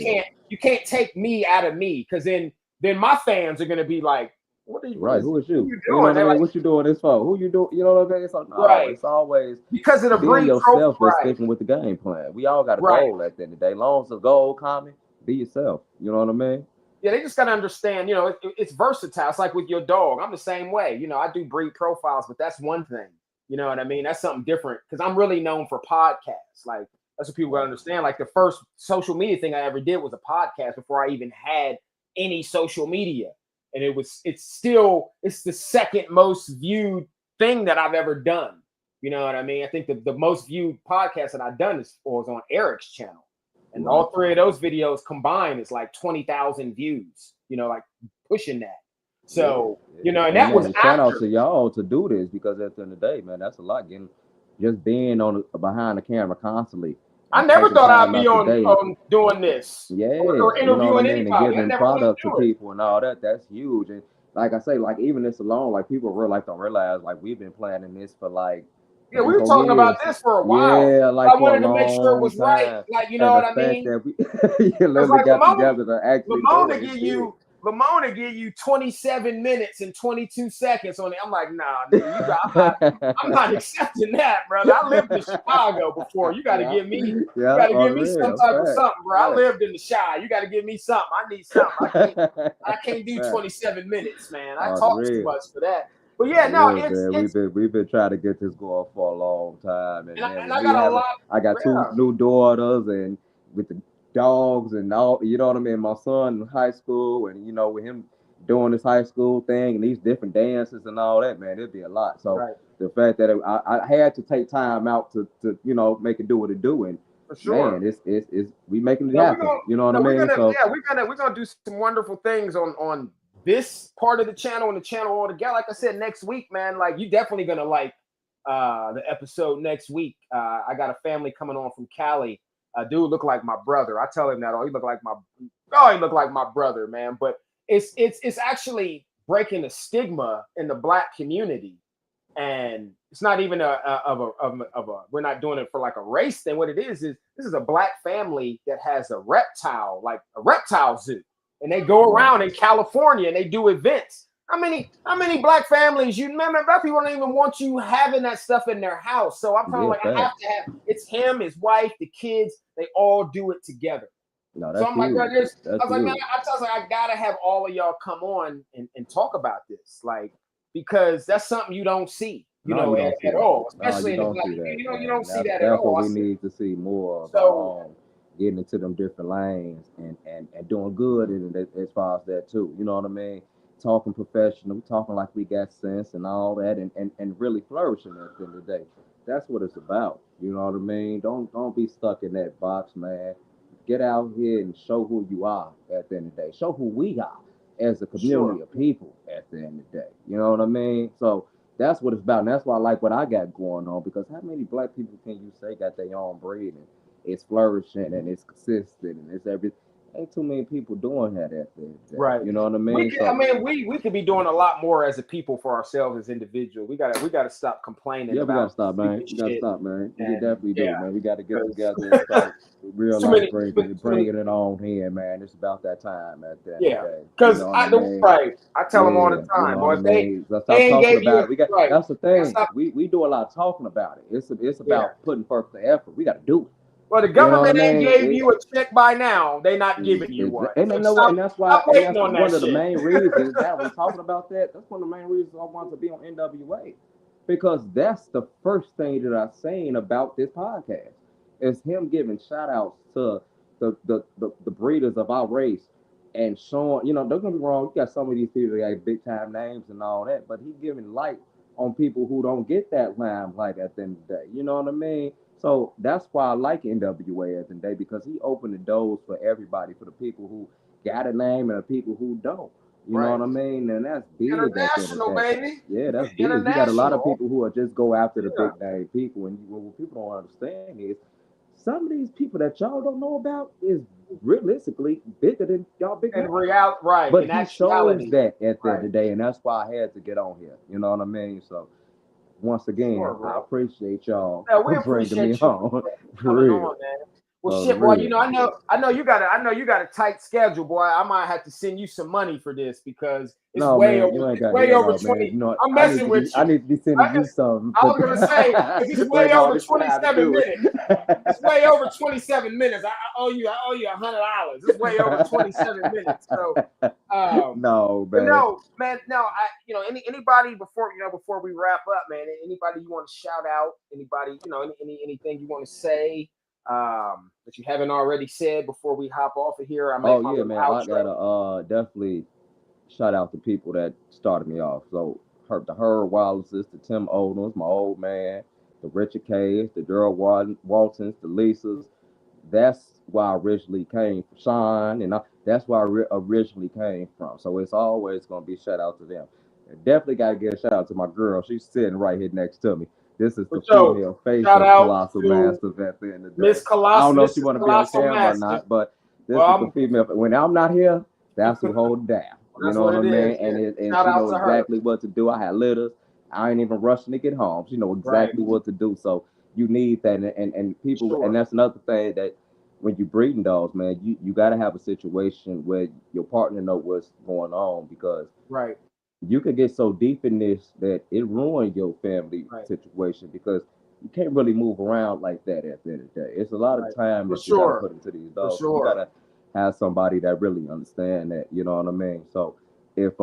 can't take me out of me, because then my fans are gonna be like, what are you? Right, who is you? You know what I mean? Like, what you doing this for? Who you do? You know what I mean? So, no, right. It's always because of the being yourself, but sticking with the game plan. We all got a goal at the end of the day. Long as the goal coming, be yourself. You know what I mean? Yeah, they just got to understand, you know, it's versatile. It's like with your dog. I'm the same way. You know, I do breed profiles, but that's one thing. You know what I mean? That's something different, because I'm really known for podcasts. Like, that's what people got to understand. Like, the first social media thing I ever did was a podcast before I even had any social media. And it's the second most viewed thing that I've ever done. You know what I mean? I think the most viewed podcast that I've done was on Eric's channel. And all 3 of those videos combined is like 20,000 views, you know, like pushing that. So, you know, and that was shout out to y'all to do this, because at the end of the day, man, that's a lot. Just being behind the camera constantly I never taking thought I'd time be out today. on doing this Yeah, or you know what I interviewing mean, and anybody. I giving never wanted to product to do it. people and all that. That's huge. And like I say, like even this alone, like people real like don't realize like we've been planning this for like Yeah, we were 3-4 talking about years. this for a while. Yeah, I like for a wanted to make sure it long was right. time. Like, you know And the what I fact mean? that we Because literally like got together to actually do Lamone it, it's give big. you 27 minutes and 22 seconds on it. I'm like, nah, nigga, I'm not accepting that, brother. I lived in Chicago before. You gotta Yeah, give me yeah, gotta on give the me some real, type of fact, something, bro. I fact. lived in the Chi. You gotta give me something. I need something. I can't do Fact. 27 minutes, man. I On the talk too real. much for that. But On yeah, the no, real, man. it's We've been trying to get this going for a long time, and man, and with I me got a having, lot. I got 2 Yeah, new daughters, and with the dogs and all, you know what I mean. My son in high school, and you know, with him doing this high school thing and these different dances and all that, man, it'd be a lot. So right, the fact that I had to take time out to you know make it do what it do, and for sure. man, it's we making it No, we're happen. gonna You know what I no, mean? So we're gonna do some wonderful things on this part of the channel and the channel altogether. Like I said, next week, man, like you definitely gonna like the episode next week. I got a family coming on from Cali. Dude look like my brother. I tell him that. He look like my brother, man. But it's actually breaking the stigma in the black community, and it's not even we're not doing it for like a race thing. What it is this is a black family that has a reptile zoo, and they go around in California and they do events. How many black families you remember? Black people don't even want you having that stuff in their house. So I'm probably yeah, like, I fact. have to have it's him, his wife, the kids. They all do it together. No, So that's I'm like, huge. I That's was like, man, huge. I was like, I gotta have all of y'all come on and talk about this, like, because that's something you don't see, No, you don't see at that. all, No, especially you in the don't black. see that, You man. don't see that at That's what all. we need to see more of So our own, getting into them different lanes and doing good in it as far as that too. You know what I mean? Talking professional, talking like we got sense and all that, and really flourishing at the end of the day. That's what it's about. You know what I mean? Don't be stuck in that box, man. Get out here and show who you are at the end of the day. Show who we are as a sure, community of people at the end of the day. You know what I mean? So that's what it's about. And that's why I like what I got going on, because how many black people can you say got their own breed and it's flourishing and it's consistent and it's everything? Ain't too many people doing that at the end of the day. right. You know what I We mean? could, I So mean, we could be doing a lot more as a people for ourselves as individuals. We gotta stop complaining yeah, we gotta about stop, man. stupid We gotta shit, stop, man. We and definitely do, yeah, man. We gotta get because together and start real too life many, too many, bringing it on here, man. It's about that time at the end of yeah. the day. You Because know what I mean? right, I tell them all the Yeah, you time, know what boy, I if mean. Let's they stop ain't talking gave you about it. We got right, that's the they gotta thing. stop. We do a lot of talking about it. It's Yeah. about putting forth the effort. We got to do it. Well, the You know what I government ain't mean? gave you a check by now. They not giving you one. And I So know what, stop and waiting that's on that one of the shit. main reasons. Now we talking about that. That's one of the main reasons I wanted to be on NWA, because that's the first thing that I seen about this podcast is him giving shout outs to the breeders of our race and showing. You know, don't get me wrong. You got some of these people that got big time names and all that, but he giving light on people who don't get that limelight at the end of the day. You know what I mean? So that's why I like NWA at the day, because he opened the doors for everybody, for the people who got a name and the people who don't. You know Right. what I mean? And that's big at the end of the International, day. baby. Yeah, that's big. You got a lot of International. people who are just go after the Yeah. big name people, and what people don't understand is some of these people that y'all don't know about is realistically bigger than y'all big In names. reality, right. But In he shows actuality. that at the end of Right. the day, and that's why I had to get on here. You know what I mean? So once again, Sure, I bro. appreciate y'all Yeah, we for bringing me appreciate you on. For coming real. on, man. Well, For shit, boy. You real. know, I know you got a tight schedule, boy. I might have to send you some money for this because it's No, way man, over. you ain't It's got way you over know, man. 20. You know what? I'm messing with I you. need to be sending you something I was gonna say if it's way waiting all over this time to 27 do minutes. It's it. way over 27 minutes. I owe you $100. It's way over 27 minutes. So No, but man. no, man, no, anybody before we wrap up, man, anybody you want to shout out, anybody, anything you want to say that you haven't already said before we hop off of here. I make Oh my yeah, little man. I outro. gotta definitely shout out to people that started me off. So the Herb Wallaces, the Tim Odoms, my old man, the Richard K's, the Gerald Waltons, the Lisas. That's where I originally came from. Sean, and that's where I originally came from. So it's always gonna be shout out to them. And definitely gotta give a shout out to my girl. She's sitting right here next to me. This is the So, female face shout of out Colossal to Mastiff at the end of the day. Miss I Colossal. don't know if she Mrs. want to be on Colossal camera or Mastiff. not, but this Well, is the female. When I'm not here, that's who hold it down. You That's know what I what it mean? is, And yeah. and Shout she out know to her. exactly what to do. I had litters. I ain't even rushing to get home. She know exactly what to do. So you need that, and people, Sure. and that's another thing that when you breeding dogs, man, you got to have a situation where your partner know what's going on, because Right. you could get so deep in this that it ruins your family Right. situation, because you can't really move around like that at the end of the day. It's a lot Right. of time For that you got to sure. put into these For dogs. sure. You got to have somebody that really understand that, you know what I mean? So if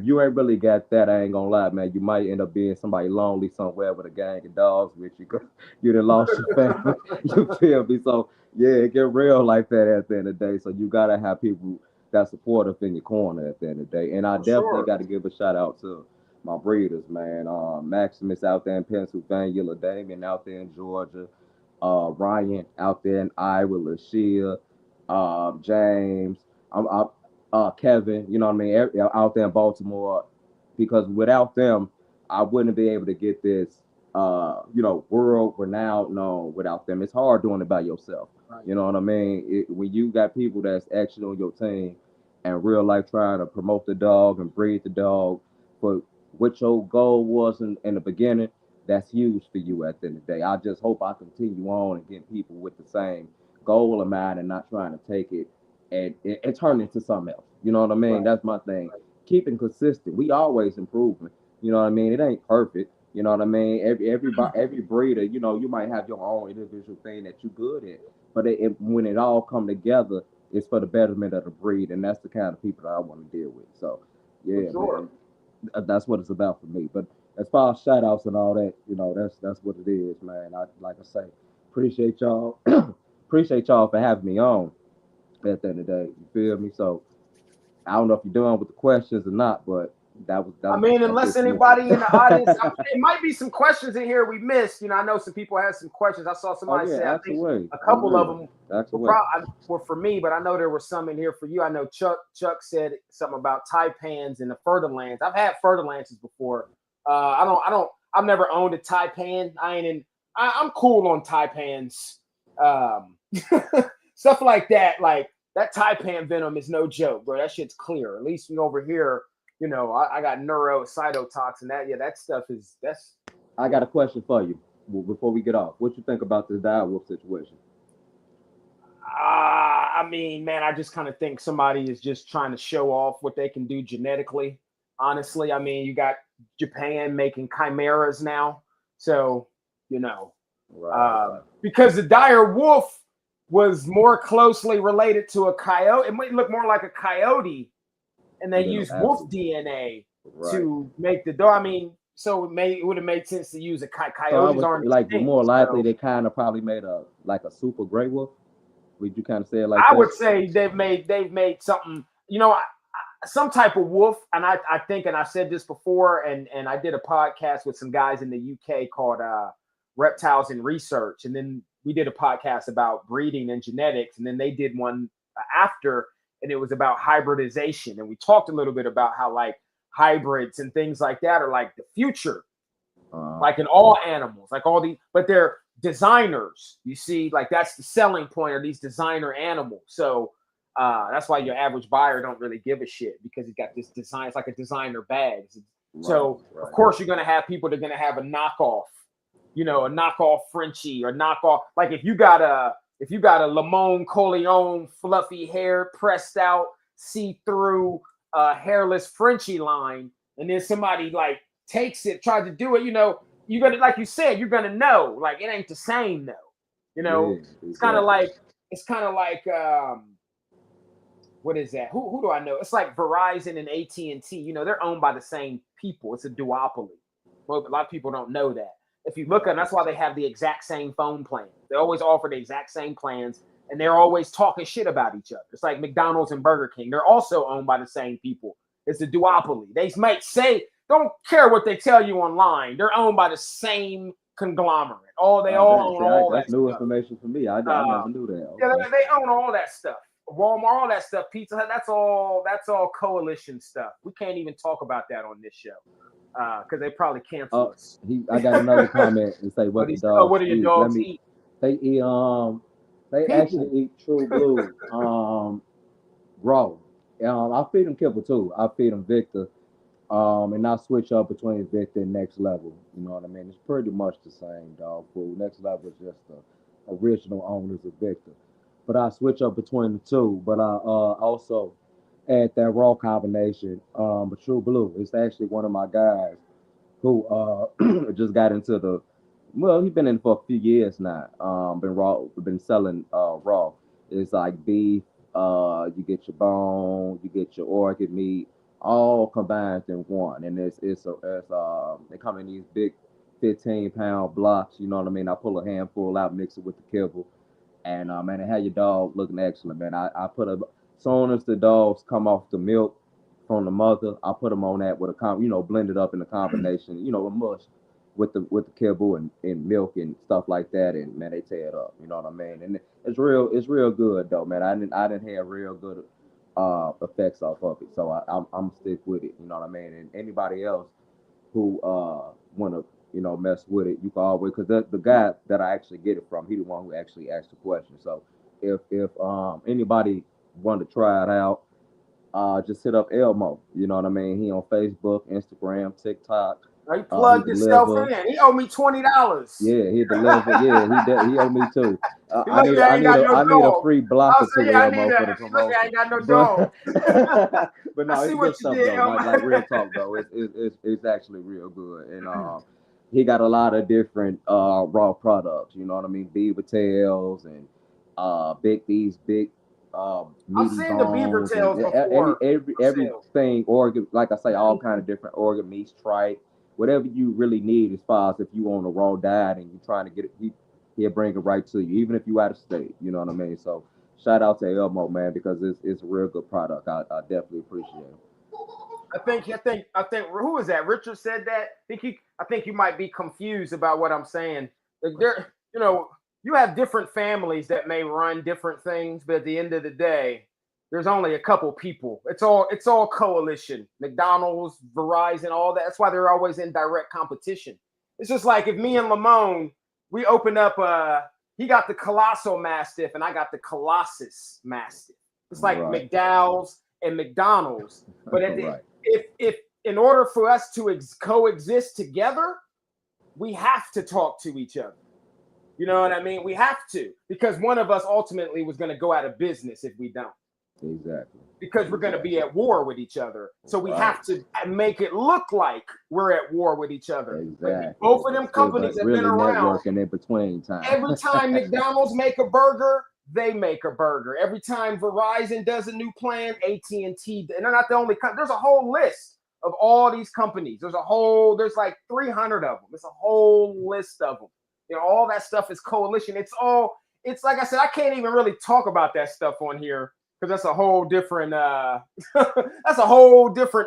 you ain't really got that, I ain't gonna lie, man, you might end up being somebody lonely somewhere with a gang of dogs with you, 'cause you done lost your family. You feel me? So yeah, it get real like that at the end of the day. So you gotta have people that's supportive in your corner at the end of the day. And I For definitely sure. got to give a shout out to my breeders, man. Maximus out there in Pennsylvania, LaDamian out there in Georgia, Ryan out there in Iowa, Lashia, James, Kevin, you know what I mean, out there in Baltimore, because without them, I wouldn't be able to get this, world renowned known without them. It's hard doing it by yourself. Right. You know what I mean? When you got people that's actually on your team and real life trying to promote the dog and breed the dog, but what your goal was in the beginning, that's huge for you at the end of the day. I just hope I continue on and get people with the same goal of mine and not trying to take it and turn it into something else. You know what I mean? Right. That's my thing. Keeping consistent. We always improving. You know what I mean? It ain't perfect. You know what I mean? Every breeder, you might have your own individual thing that you good at, but when it all come together, it's for the betterment of the breed, and that's the kind of people that I want to deal with. So, yeah, sure. man, that's what it's about for me. But as far as shout outs and all that, that's what it is, man. Like I say, appreciate y'all, appreciate y'all for having me on. At the end of the day, you feel me? So I don't know if you're done with the questions or not, but that was. I mean, that's unless it for me. anybody in the audience, it might be some questions in here we missed. I know some people had some questions. I saw Oh somebody yeah, say, I ask think away. a couple of them Ask away. were for me, but I know there were some in here for you. I know Chuck said something about Taipans and the Fertilans. I've had Fertilances before. I've never owned a Taipan. I'm cool on Taipans. Stuff like that. Like that Taipan venom is no joke, bro. That shit's clear. At least over here, I got neurocytotoxin. That stuff that's. I got a question for you before we get off. What you think about this direwolf situation? I mean, man, I just kind of think somebody is just trying to show off what they can do genetically. Honestly, I mean, you got Japan making chimeras now, so Right. because the dire wolf was more closely related to a coyote. It might look more like a coyote, and they used wolf DNA to make the dog. I mean, so it would have made sense to use a coyotes. So aren't like extinct, more likely so they kind of probably made a super gray wolf. Would you kind of say it like I that? would say they've made something. Some type of wolf, and I think, and I said this before, and I did a podcast with some guys in the UK called Reptiles in Research, and then we did a podcast about breeding and genetics, and then they did one after, and it was about hybridization, and we talked a little bit about how like hybrids and things like that are like the future, like in all animals, like all the, but they're designers. You see, like that's the selling point of these designer animals. So that's why your average buyer don't really give a shit, because he's got this design. It's like a designer bag. So of course you're gonna have people that are gonna have a knockoff, a knockoff Frenchie or knockoff. Like if you got a Lamone Coleon fluffy hair pressed out, see-through hairless Frenchie line, and then somebody like takes it, tries to do it, you're gonna, like you said, you're gonna know, like it ain't the same though. Exactly. It's kind of like what is that? Who do I know? It's like Verizon and AT&T. They're owned by the same people. It's a duopoly. Well, a lot of people don't know that. If you look at them, that's why they have the exact same phone plan. They always offer the exact same plans, and they're always talking shit about each other. It's like McDonald's and Burger King. They're also owned by the same people. It's a duopoly. They might say, don't care what they tell you online. They're owned by the same conglomerate. They all own all that That's new stuff. information for me. I never knew that. Yeah, Okay. they own all that stuff. Walmart, all that stuff, Pizza Hut, that's all coalition stuff. We can't even talk about that on this show because they probably cancel us. I got another comment and say what the dogs what do your eat. dogs eat? They eat they People. actually eat True Blue raw. I feed them kibble too. I feed them Victor. And I switch up between Victor and Next Level. You know what I mean? It's pretty much the same dog food. Next Level is just the original owners of Victor. But I switch up between the two. But I also add that raw combination. But True Blue is actually one of my guys who just got into he's been in for a few years now. Been selling raw. It's like beef, you get your bone, you get your organ meat, all combined in one. And they come in these big 15-pound blocks, you know what I mean? I pull a handful out, mix it with the kibble. And man, it had your dog looking excellent, man. I put soon as the dogs come off the milk from the mother, I put them on that with blend it up in a combination, a mush with the kibble and milk and stuff like that, and man, they tear it up. You know what I mean? And it's real good though, man. I didn't have real good effects off of it, so I'm stick with it. You know what I mean? And anybody else who wanna mess with it, you can always, because the guy that I actually get it from, he the one who actually asked the question. So if anybody want to try it out, just hit up Elmo. You know what I mean? He on Facebook, Instagram, TikTok. He plugged himself in. He owed me $20. Yeah, he delivered. Yeah, he owed me too. I need a free block or two, Elmo, for the promotion. I ain't got no dog. But no, it's good stuff though. Like real talk though, it's actually real good. And he got a lot of different raw products. You know what I mean? Beaver tails and these big I've seen the beaver tails before. Everything organ, like I say, all kind of different organ meats, tripe, whatever you really need as far as if you on a raw diet and you're trying to get it, he'll bring it right to you, even if you out of state. You know what I mean? So shout out to Elmo, man, because it's a real good product. I definitely appreciate it. I think who was that? Richard said that. I think you might be confused about what I'm saying. Like you have different families that may run different things, but at the end of the day, there's only a couple people. It's all coalition. McDonald's, Verizon, all that. That's why they're always in direct competition. It's just like if me and Lamone, we opened up he got the Colossal Mastiff and I got the Colossus Mastiff. It's like McDowell's and McDonald's. But if in order for us to coexist together, we have to talk to each other. You know what I mean? We have to, because one of us ultimately was going to go out of business if we don't. Exactly. Because we're going to be at war with each other. So we have to make it look like we're at war with each other. Exactly. Both of them companies have been around. Networking in between time. Every time McDonald's make a burger, they make a burger. Every time Verizon does a new plan, AT&T, and they're not the only company. There's a whole list of all these companies. There's like 300 of them. It's a whole list of them. All that stuff is coalition. It's like I said, I can't even really talk about that stuff on here because that's a whole different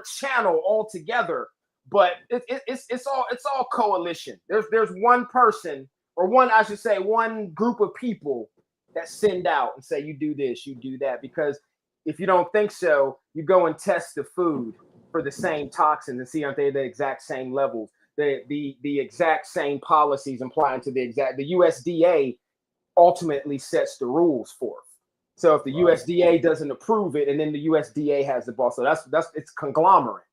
channel altogether. But it's all coalition. There's one person, or one group of people that send out and say, you do this, you do that. Because if you don't think so, you go and test the food for the same toxins and see aren't they the exact same levels. The exact same policies applying to the USDA ultimately sets the rules forth. So if the USDA doesn't approve it, and then the USDA has the ball, so that's it's conglomerate.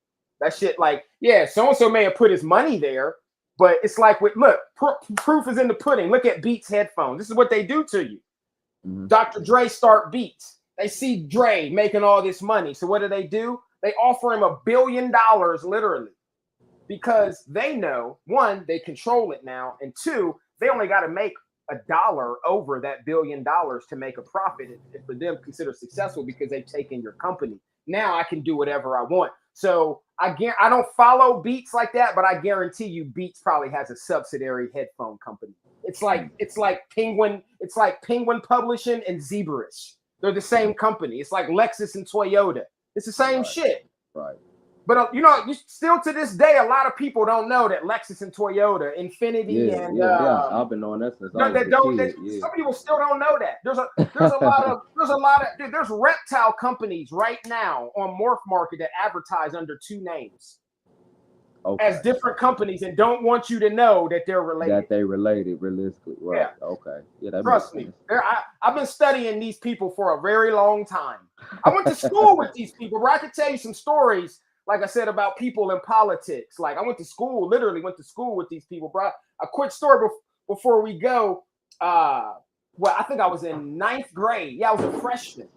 That shit, like, yeah, so and so may have put his money there, but it's like proof is in the pudding. Look at Beats headphones. This is what they do to you. Mm-hmm. Dr. Dre start Beats. They see Dre making all this money, so what do? They offer him $1 billion, literally. Because they know, one, they control it now, and two, they only got to make $1 over that $1 billion to make a profit, and for them consider successful because they've taken your company. Now I can do whatever I want. So I don't follow Beats like that, but I guarantee you Beats probably has a subsidiary headphone company. It's like Penguin Publishing and Zebra's. They're the same company. It's like Lexus and Toyota. It's the same shit. Right. But still to this day, a lot of people don't know that Lexus and Toyota, Infiniti, and I've been knowing that since I was a kid. some people still don't know that. There's a lot of dude, there's reptile companies right now on Morph Market that advertise under two names as different companies and don't want you to know that they're related. That they related realistically, right? Yeah. Okay. Yeah, that trust me. I've been studying these people for a very long time. I went to school with these people, where I could tell you some stories. Like I said, about people in politics. Like I literally went to school with these people, bro. A quick story before we go. Well, I think I was in 9th grade. Yeah, I was a freshman.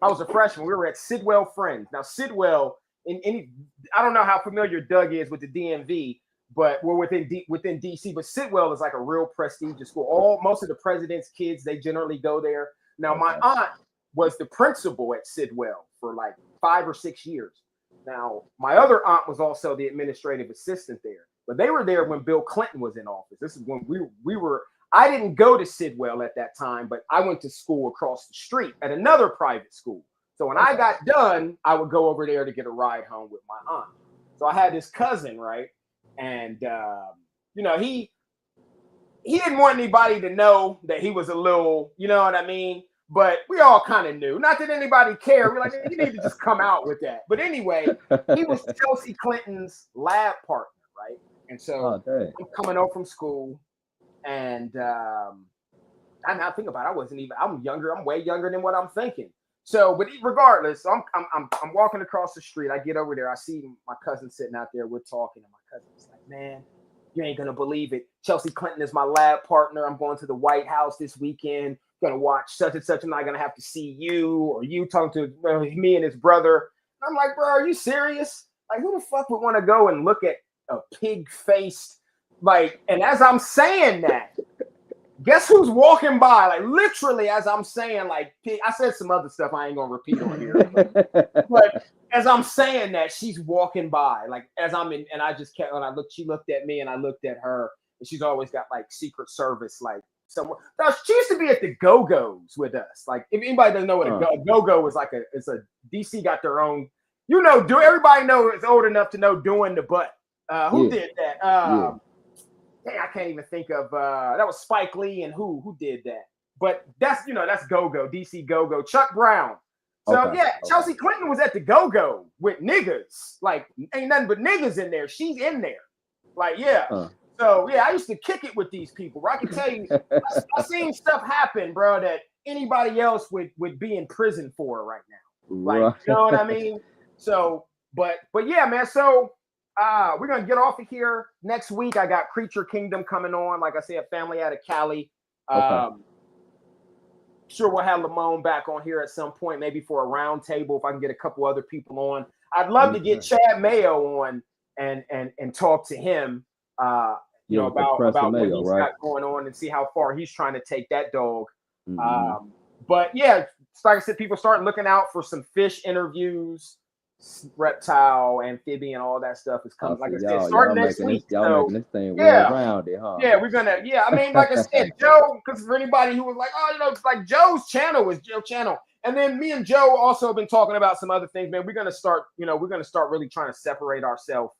We were at Sidwell Friends. Now, Sidwell, I don't know how familiar Doug is with the DMV, but we're within DC. But Sidwell is like a real prestigious school. Most of the president's kids, they generally go there. Now, my aunt was the principal at Sidwell for like 5 or 6 years. Now, my other aunt was also the administrative assistant there, but they were there when Bill Clinton was in office. This is when we were. I didn't go to Sidwell at that time, but I went to school across the street at another private school. So when I got done, I would go over there to get a ride home with my aunt. So I had this cousin, right? And he didn't want anybody to know that he was a little, you know what I mean? But we all kind of knew. Not that anybody cared. We're like, you need to just come out with that. But anyway, he was Chelsea Clinton's lab partner, right? And so I'm coming home from school, and I now think about it, I'm younger. I'm way younger than what I'm thinking. So, but regardless, I'm walking across the street. I get over there. I see my cousin sitting out there. We're talking, and my cousin's like, man, you ain't gonna believe it. Chelsea Clinton is my lab partner. I'm going to the White House this weekend. Gonna watch such and such. I'm not gonna have to see you or you talking to me and his brother. And I'm like, bro, are you serious? Like, who the fuck would want to go and look at a pig-faced, like? And as I'm saying that, guess who's walking by? Like, literally, as I'm saying, like, I said some other stuff I ain't gonna repeat on here. But as I'm saying that, she's walking by, like, as I'm in, and I just kept. When I looked, she looked at me, and I looked at her, and she's always got like Secret Service, like. Somewhere. Now, she used to be at the Go-Go's with us. Like, if anybody doesn't know what a Go-Go is, like it's a DC got their own. Everybody know is old enough to know doing the butt. Who did that? I can't even think of. That was Spike Lee and who did that? But that's Go-Go, DC Go-Go, Chuck Brown. So Chelsea Clinton was at the Go-Go with niggas. Like, ain't nothing but niggas in there. She's in there. Like, So, I used to kick it with these people. Bro. I can tell you, I've seen stuff happen, bro, that anybody else would be in prison for right now. Like, you know what I mean? So, but yeah, man. So, we're going to get off of here. Next week, I got Creature Kingdom coming on. Like I said, family out of Cali. Sure, we'll have Lamone back on here at some point, maybe for a round table if I can get a couple other people on. I'd love to get Chad Mayo on and talk to him. About what he's got going on and see how far he's trying to take that dog. But yeah, like I said, people start looking out for some fish interviews, reptile, amphibian, all that stuff is coming. Like I said, starting next week. Y'all making this thing well rounded, huh? Yeah, we're gonna. Yeah, I mean, like I said, Joe. Because for anybody who was like, like Joe's channel was Joe channel, and then me and Joe also have been talking about some other things. Man, we're gonna start really trying to separate ourselves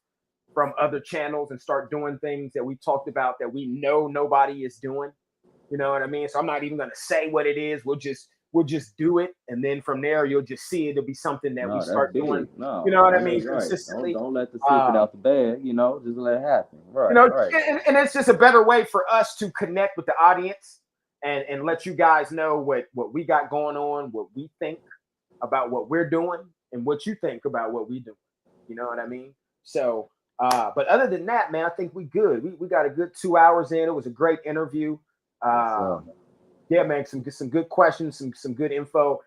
from other channels and start doing things that we talked about that we know nobody is doing. You know what I mean? So I'm not even going to say what it is. We'll just do it. And then from there, you'll just see it. It'll be something that we start doing. No, you know what I mean? Right. Consistently. Don't let the secret out the bag, just let it happen. Right. And it's just a better way for us to connect with the audience and let you guys know what we got going on, what we think about what we're doing and what you think about what we do. You know what I mean? So, but other than that, man, I think we good. We got a good 2 hours in. It was a great interview. Yeah, man, some good questions, some good info.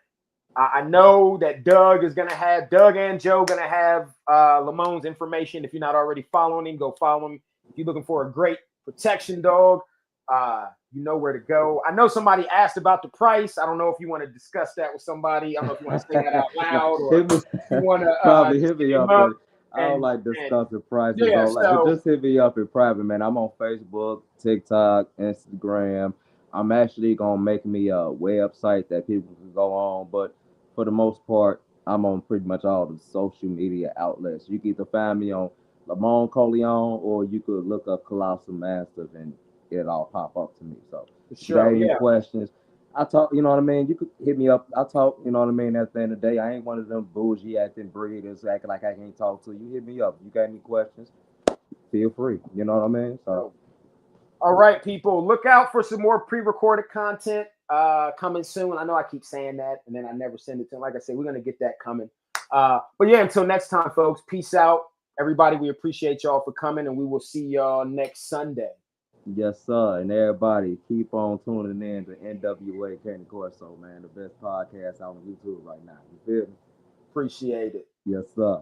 I know that Doug and Joe gonna have Lamone's information. If you're not already following him, go follow him. If you're looking for a great protection dog, you know where to go. I know somebody asked about the price. I don't know if you want to discuss that with somebody. I don't know if you want to say that out loud or you want to probably hit me up. I don't like discussing prices. But just hit me up in private, man. I'm on Facebook, TikTok, Instagram. I'm actually gonna make me a website that people can go on, but for the most part, I'm on pretty much all the social media outlets. You can either find me on Lamone Coleon, or you could look up Colossal Mastiff and it all pop up to me. So For if you got sure. any Yeah. questions, I talk, you know what I mean? You could hit me up. I talk, you know what I mean? At the end of the day, I ain't one of them bougie acting breeders acting like I can't talk to you. Hit me up. You got any questions? Feel free. You know what I mean? So All right, people, look out for some more pre-recorded content coming soon. I know I keep saying that, and then I never send it to them. Like I said, we're gonna get that coming. But yeah, until next time, folks. Peace out, everybody. We appreciate y'all for coming, and we will see y'all next Sunday. yes, sir. And everybody keep on tuning in to NWA Candy Corso, man. The best podcast on YouTube right now. You feel me? Appreciate it. Yes, sir.